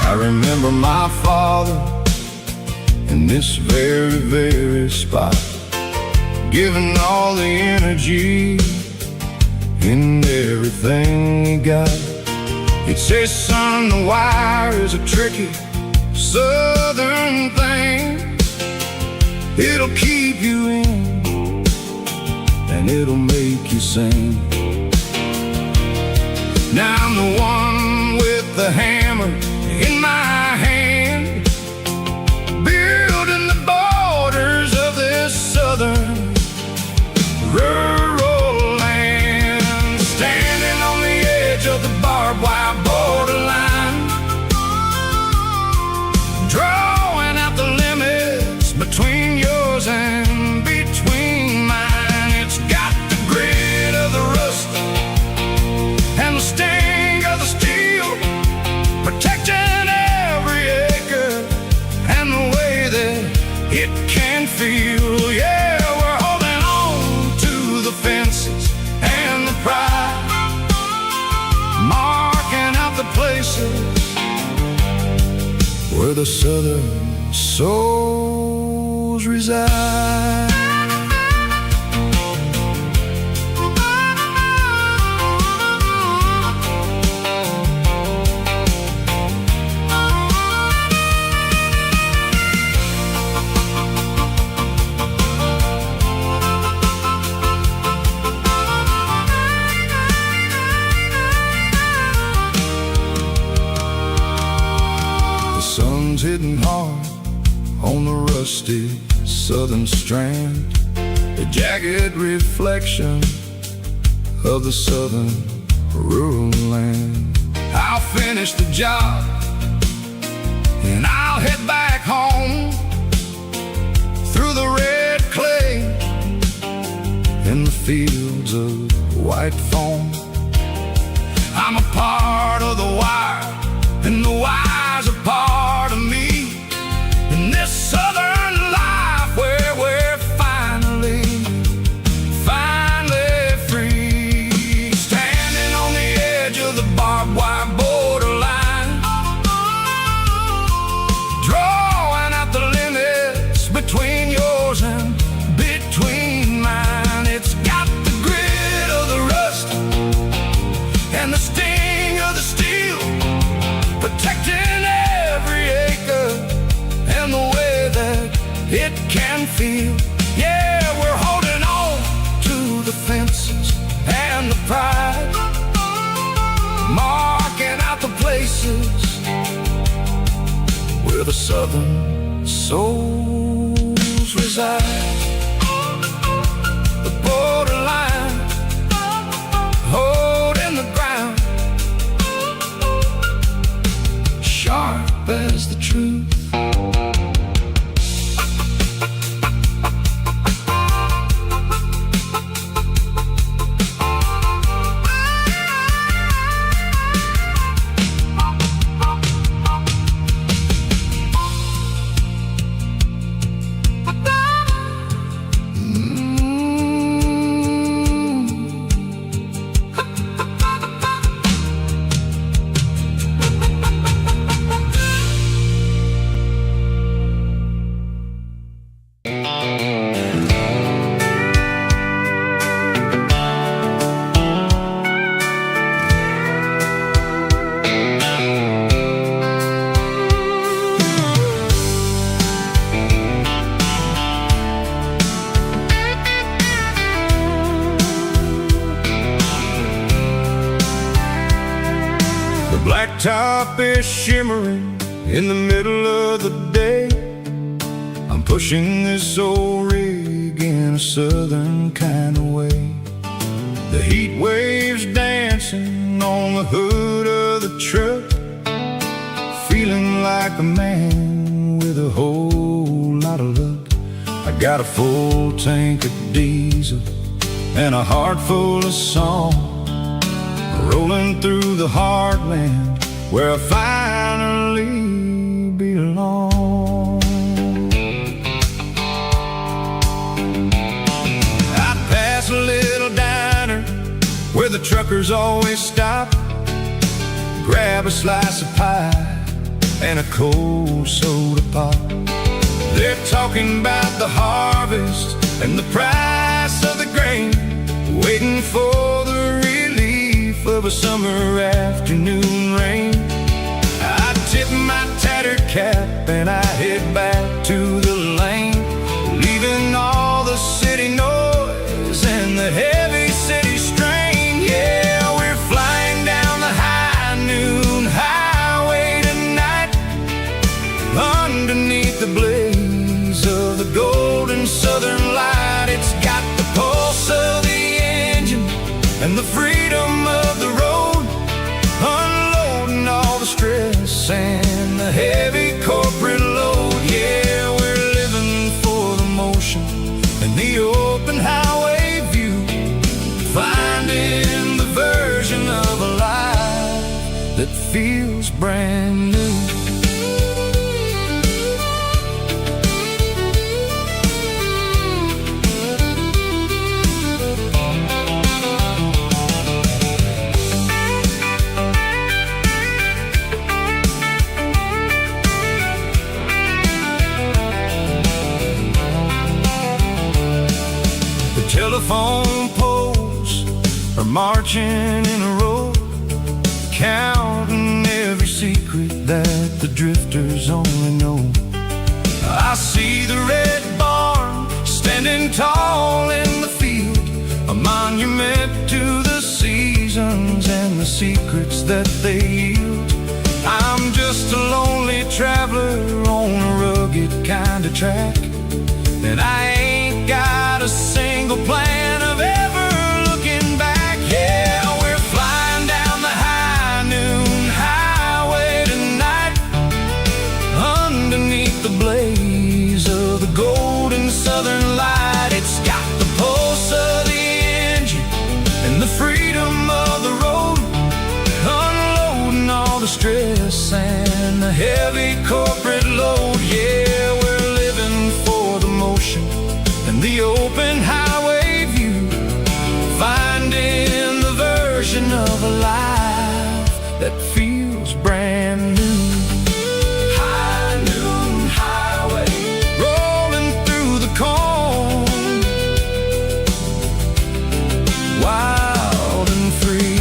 I remember my father in this very spot, giving all the energy in everything he got. He'd say, son, the wire is a tricky southern thing. It'll keep you in and it'll make you sing. Now I'm the one with the hammer in my hand, building the borders of this southern rural land, standing on the edge of the barbed wire borderline, drawing out the limits between yours and between mine. It's got the grit of the rust and the sting of the steel, protecting every acre and the way that it can feel. Yeah, we're holding on to the fences and the pride, marking out the places where the southern souls reside. Hitting hard on the rusty southern strand, the jagged reflection of the southern rural land. I'll finish the job and I'll head back home through the red clay and the fields of white foam. I'm a part of the wire and the wire's a part of me in this southern life where we're finally free, standing on the edge of the barbed wire borderline, drawing out the limits between yours and between mine. It's got the grit of the rust and the sting of the steel, protecting every acre and the way that it can feel. Yeah, we're holding on to the fences and the pride, marking out the places where the southern souls reside. The borderline, holding the ground, sharp as the truth. Blacktop is shimmering In the middle of the day, I'm pushing this old rig in a southern kind of way. The heat waves dancing on the hood of the truck, feeling like a man with a whole lot of luck. I got a full tank of diesel and a heart full of song, rolling through the heartland where I finally belong. I'd pass a little diner where the truckers always stop, grab a slice of pie and a cold soda pop. They're talking about the harvest and the price of the grain, waiting for the relief of a summer afternoon rain. I tip my tattered cap and I head back to the lane, leaving all the city noise and the heavy city strain. Yeah, we're flying down the high noon highway tonight, underneath the blaze of the golden southern light. It's got the pulse of the engine and the freedom of the road, unloading all the stress and the heavy corporate load. Yeah, we're living for the motion and the open highway view, finding the version of a life that feels brand new. Telephone poles are marching in a row, counting every secret that the drifters only know. I see the red barn standing tall in the field, a monument to the seasons and the secrets that they yield. I'm just a lonely traveler on a rugged kind of track, and I ain't got a single plan of ever looking back. Yeah, we're flying down the high noon highway tonight, underneath the blaze of the golden southern light. It's got the pulse of the engine and the freedom of the road, unloading all the stress and the heavy corporate load. Yeah, we're living for the motion and the open highway view, finding the version of a life that feels brand new. High noon highway, rolling through the corn, wild and free.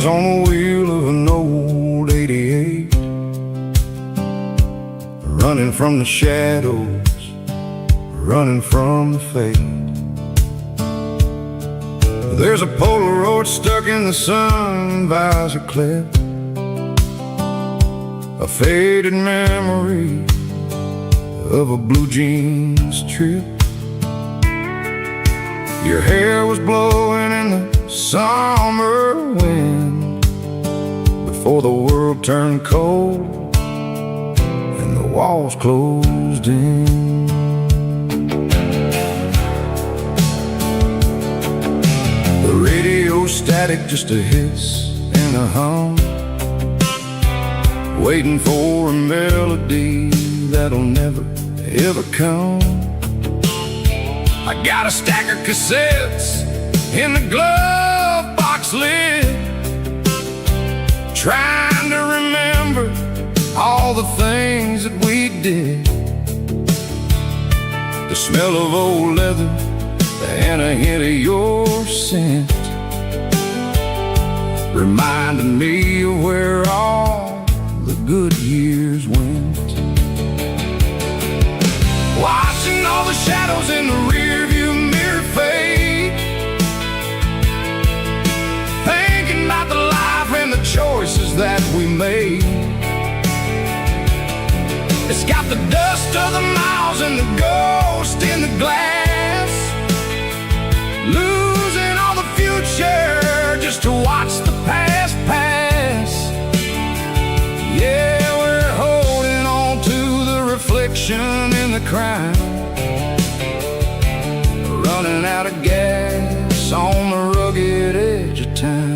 On the wheel of an old 88, running from the shadows, running from the fade. There's a Polaroid stuck in the sun visor clip, a faded memory of a blue jeans trip. Your hair was blowing in the summer wind before the world turned cold and the walls closed in. The radio static, just a hiss and a hum, waiting for a melody that'll never, ever come. I got a stack of cassettes in the glove box lid, trying to remember all the things that we did. The smell of old leather and a hint of your scent reminded me of where all the good years went. Watching all the shadows in the rearview mirror fade, thinking about the life and the choices that we made. It's got the dust of the miles and the ghost in the glass, losing all the future just to watch the past pass. Yeah, we're holding on to the reflection in the crowd, running out of gas on the rugged edge of town.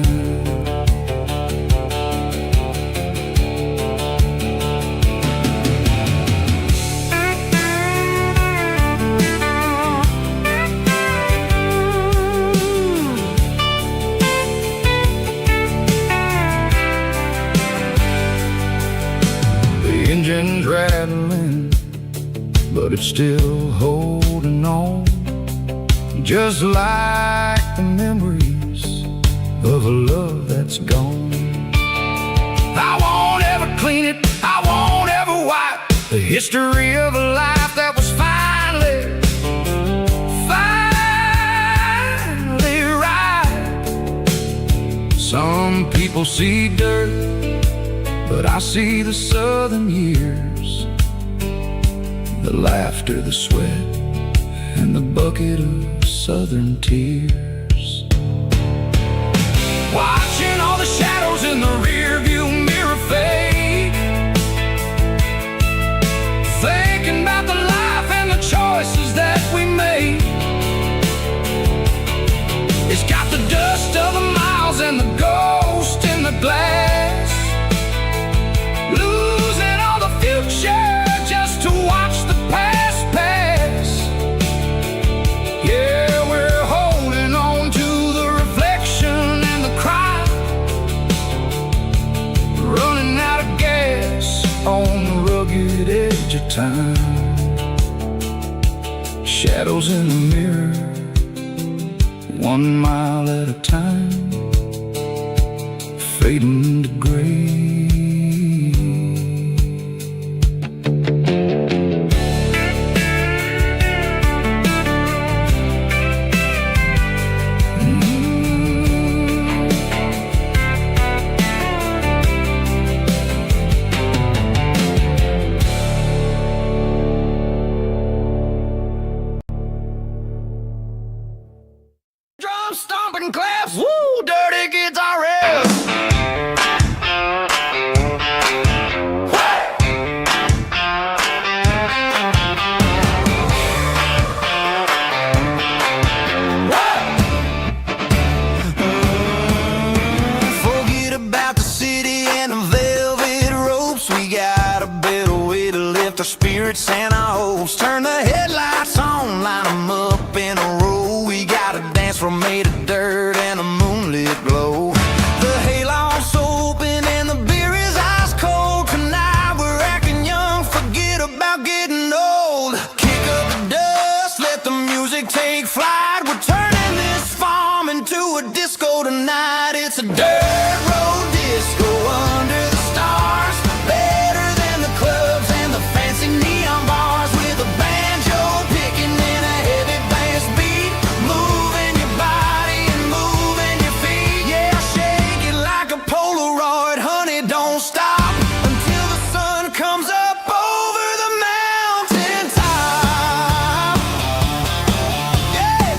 Engine's rattling, but it's still holding on, just like the memories of a love that's gone. I won't ever clean it, I won't ever wipe the history of a life that was finally right. Some people see dirt, but I see the southern years, the laughter, the sweat, and the bucket of southern tears. Watching all the shadows in the rearview mirror fade, thinking about the life and the choices that we made. It's got the dust of the miles and the ghost in the glass, losing all the future just to watch the past pass. Yeah, we're holding on to the reflection and the cry, running out of gas on the rugged edge of time. Shadows in the mirror, 1 mile at a time, fading to gray. Drum stomping claps, woo, dirty guitar riffs. Forget about the city and the velvet ropes. We got a better way to lift our spirits and our hopes. Turn the headlights on, line them up in a row. We got a dance floor made of dirt and a moonlit glow. The hayloft's open and the beer is ice cold. Tonight we're acting young, forget about getting old. Kick up the dust, let the music take flight. We're turning this farm into a disco tonight. It's a dirt road disco under the stars, better than the clubs and the fancy neon bars. With a banjo picking in a heavy bass beat, moving your body and moving your feet. Yeah, shake it like a Polaroid, honey, don't stop until the sun comes up over the mountain top. Yeah.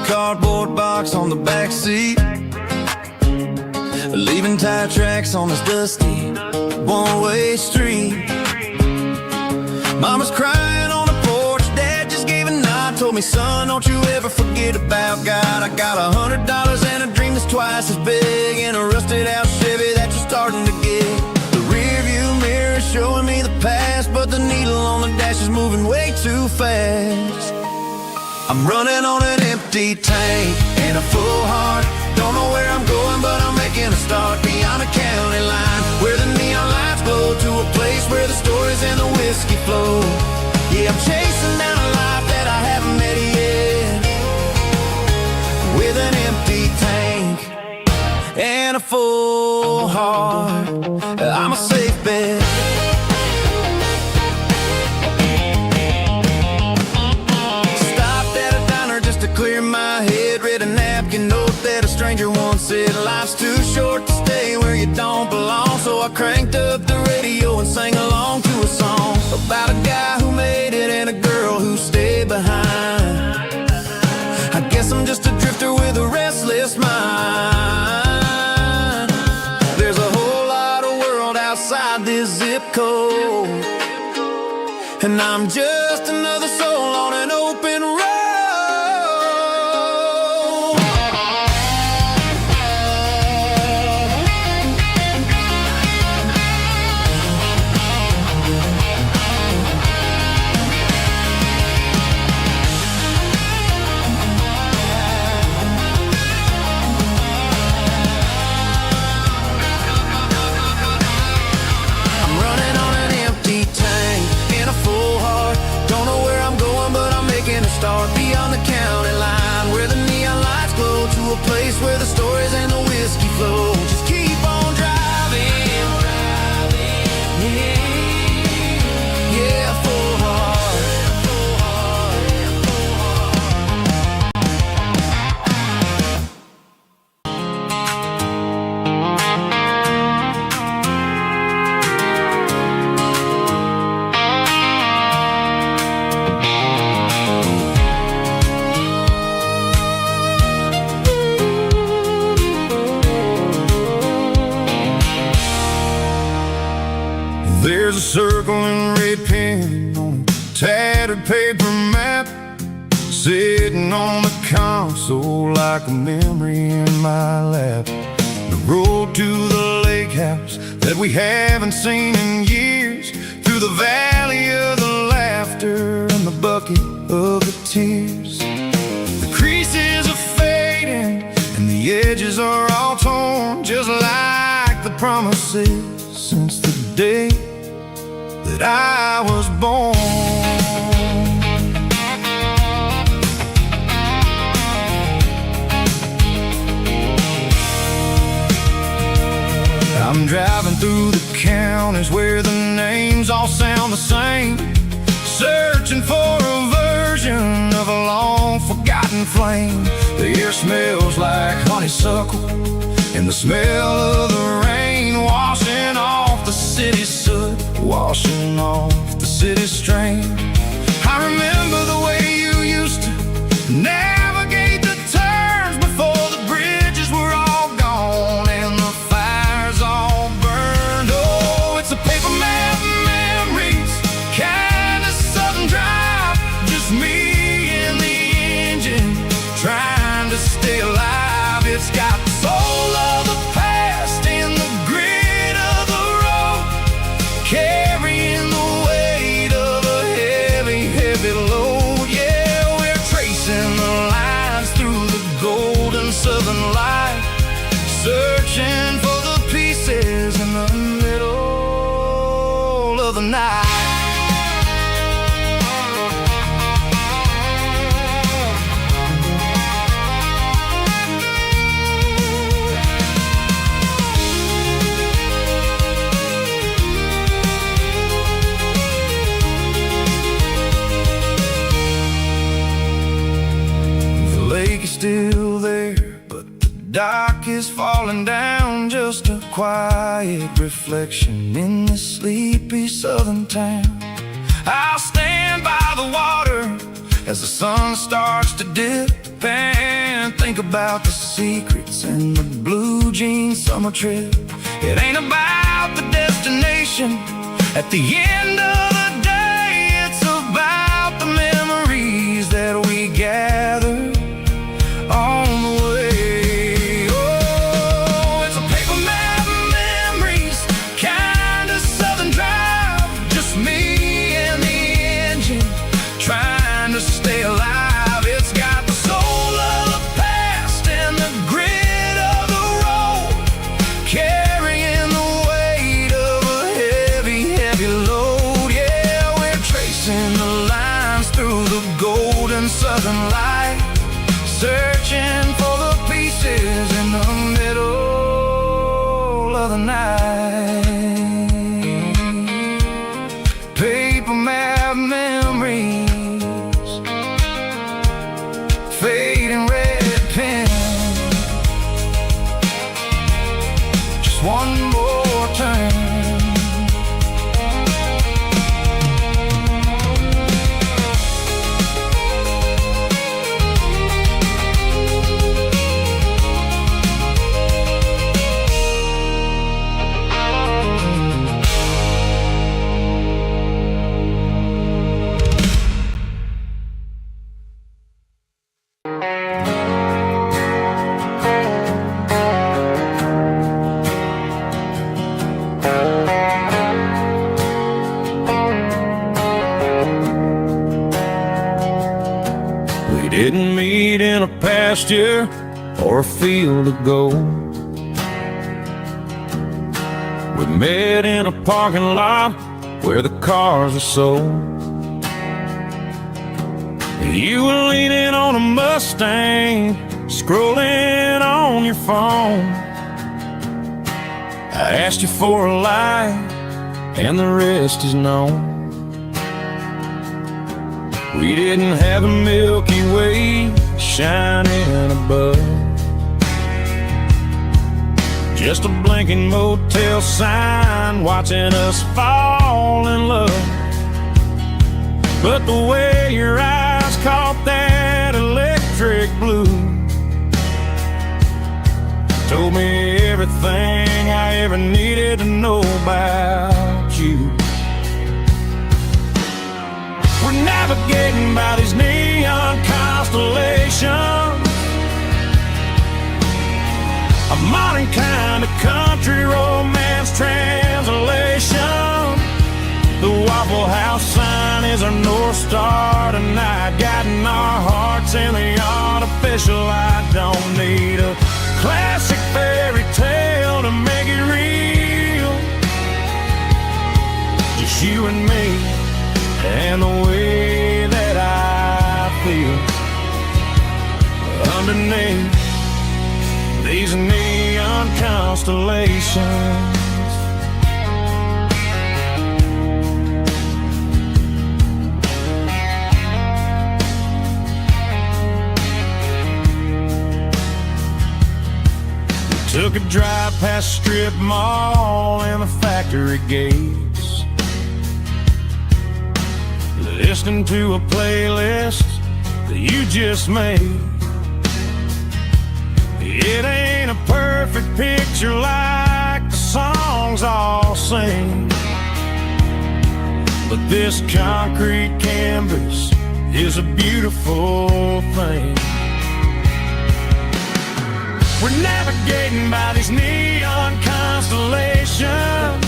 cardboard box on the back seat, leaving tire tracks on this dusty one-way street. Mama's crying on the porch, Dad just gave a nod, told me, son, don't you ever forget about God. I got $100 and a dream that's twice as big, and a rusted out Chevy that you're starting to get. The rear view mirror is showing me the past, but the needle on the dash is moving way too fast. I'm running on an empty tank and a full heart. Don't know where I'm going, but I'm making a start beyond the county line, where the neon lights glow, to a place where the stories and the whiskey flow. Yeah, I'm chasing down a life that I haven't met yet, with an empty tank and a full heart. I'm a safe bet. Clear my head, read a napkin note that a stranger once said, life's too short to stay where you don't belong. So I cranked up the radio and sang along to a song about a guy who made it and a girl who stayed behind. I guess I'm just a drifter with a restless mind. There's a whole lot of world outside this zip code, and I'm just another soul on an open road. Start beyond the county line, where the neon lights glow, to a place where the stories and the whiskey flow. Just keep on driving, yeah, full heart. There's a circle and red pen on a tattered paper map, sitting on the console like a memory in my lap. The road to the lake house that we haven't seen in years, through the valley of the laughter and the bucket of the tears. The creases are fading and the edges are all torn, just like the promises since the day that I was born. I'm driving through the counties where the names all sound the same, searching for a version of a long forgotten flame. The air smells like honeysuckle, and the smell of the rain washing off the city's soot, washing off the city's strain. I remember the way you used to navigate the turns before the bridges were all gone and the fires all burned. Oh, it's a paper map memories, kind of southern drive, just me and the engine trying to stay alive. It's got the soul of the past in the grit of the road, carrying the weight of a heavy, heavy load. Yeah, we're tracing the lines through the golden southern light, searching for the pieces in the middle of the night. Still there, but the dock is falling down, just a quiet reflection in this sleepy southern town. I'll stand by the water as the sun starts to dip, and think about the secrets and the blue jean summer trip. It ain't about the destination. At the end of the day, it's about the memories that we gather on the way. Oh, it's a paper map of memories, kind of southern drive. Just me and the engine, trying to stay alive. It's got the soul of the past and the grit of the road, carrying the weight of a heavy, heavy load. Yeah, we're tracing the lines through the golden southern light, searching for the pieces in the middle of the night. Paper map memories, fading red pen, just one more turn. We didn't meet in a pasture or a field of gold. We met in a parking lot where the cars are sold. You were leaning on a Mustang, scrolling on your phone. I asked you for a light, and the rest is known. We didn't have a Milky Way shining above, just a blinking motel sign watching us fall in love. But the way your eyes caught that electric blue told me everything I ever needed to know about you. We're navigating by these neon constellations, a modern kind of country romance translation. The Waffle House sign is our North Star tonight, guiding our hearts in the artificial light. Don't need a classic fairy tale to make it real, just you and me and the way that I feel underneath these neon constellations. We took a drive past Strip Mall and the factory gates, listening to a playlist that you just made. It ain't a perfect picture like the songs all sing, but this concrete canvas is a beautiful thing. We're navigating by these neon constellations,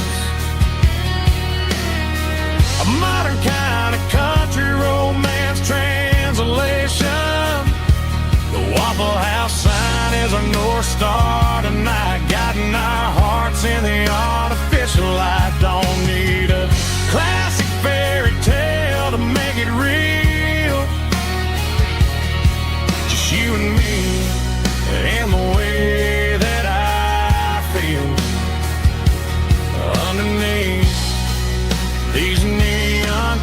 a modern kind of country romance translation. The Waffle House sign is our North Star tonight, guiding our hearts in the artificial light. Don't need a classic fairy tale to make it real, just you and me and the way that I feel underneath these neon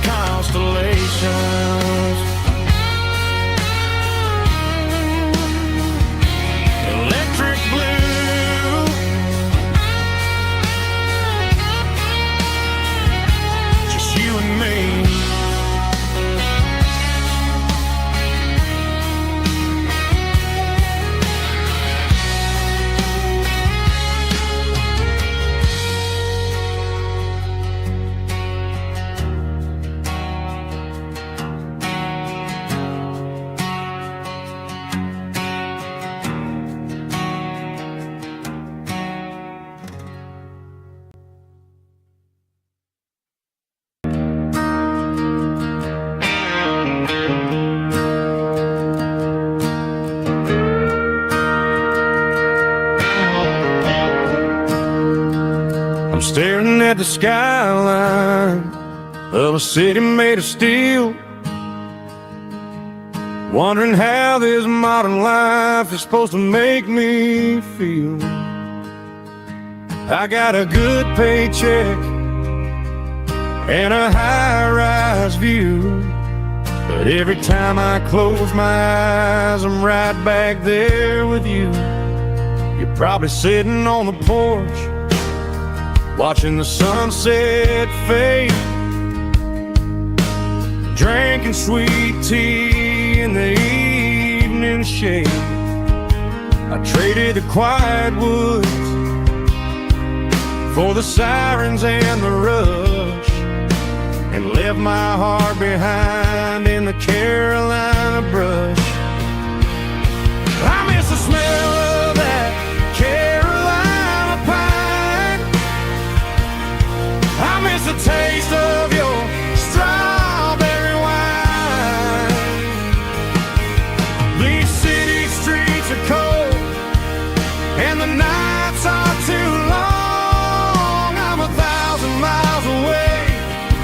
the skyline of a city made of steel, wondering how this modern life is supposed to make me feel. I got a good paycheck and a high-rise view, but every time I close my eyes, I'm right back there with you. You're probably sitting on the porch, watching the sunset fade, drinking sweet tea in the evening shade. I traded the quiet woods for the sirens and the rush, and left my heart behind in the Carolina brush. I miss the smell of that Carolina pine. I miss the taste of your strawberry wine. These city streets are cold and the nights are too long. I'm 1,000 miles away,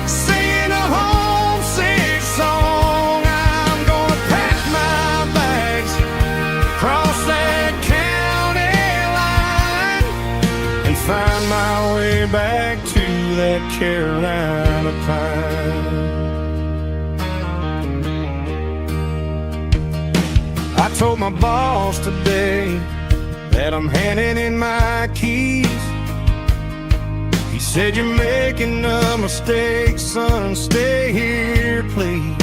singing a homesick song. I'm gonna pack my bags, cross that county line, and find my way back to that Carolina pine. I told my boss today that I'm handing in my keys. He said, "You're making a mistake, son, stay here, please."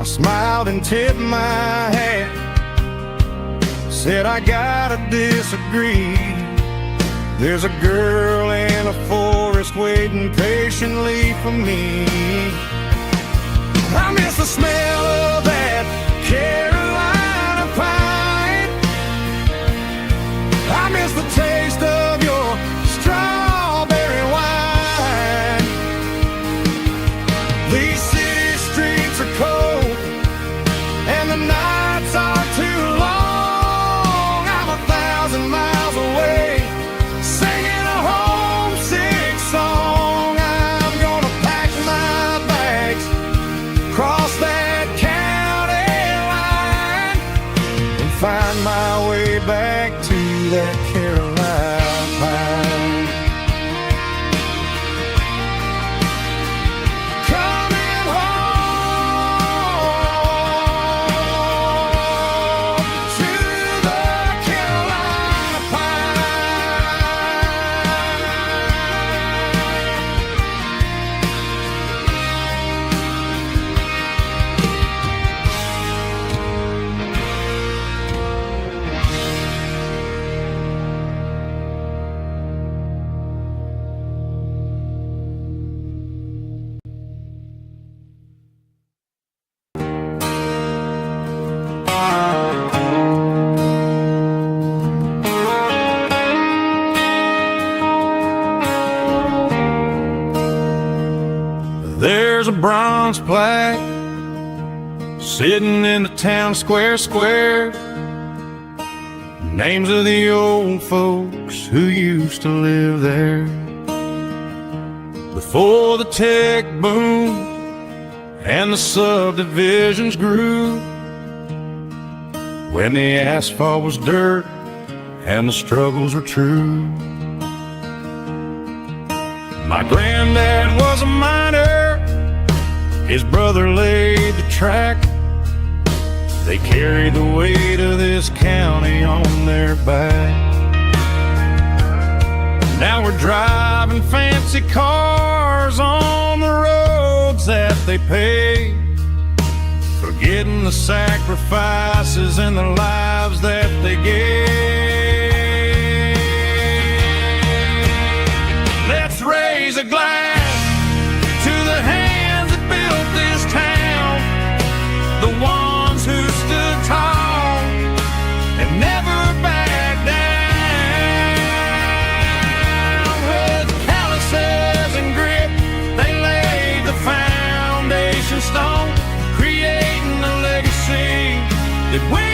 I smiled and tipped my hat, said, "I gotta disagree. There's a girl in a forest waiting patiently for me." I miss the smell of that Carolina pine. I miss the taste of your strawberry wine. These city streets are cold and the nights are too long. I'm 1,000 miles away, singing a homesick song. I'm gonna pack my bags, cross that county line, and find my way back to that Carolina pine. Coming home to the Carolina There's a bronze plaque sitting in the town square. Names of the old folks who used to live there. Before the tech boom and the subdivisions grew, when the asphalt was dirt and the struggles were true. My granddad was a miner, his brother laid the track. They carried the weight of this county on their back. Now we're driving fancy cars on the roads that they paved, forgetting the sacrifices and the lives that they gave. Let's raise a glass to the hands that built this town, the ones who stood tall and never backed down. With calluses and grit, they laid the foundation stone, creating a legacy that we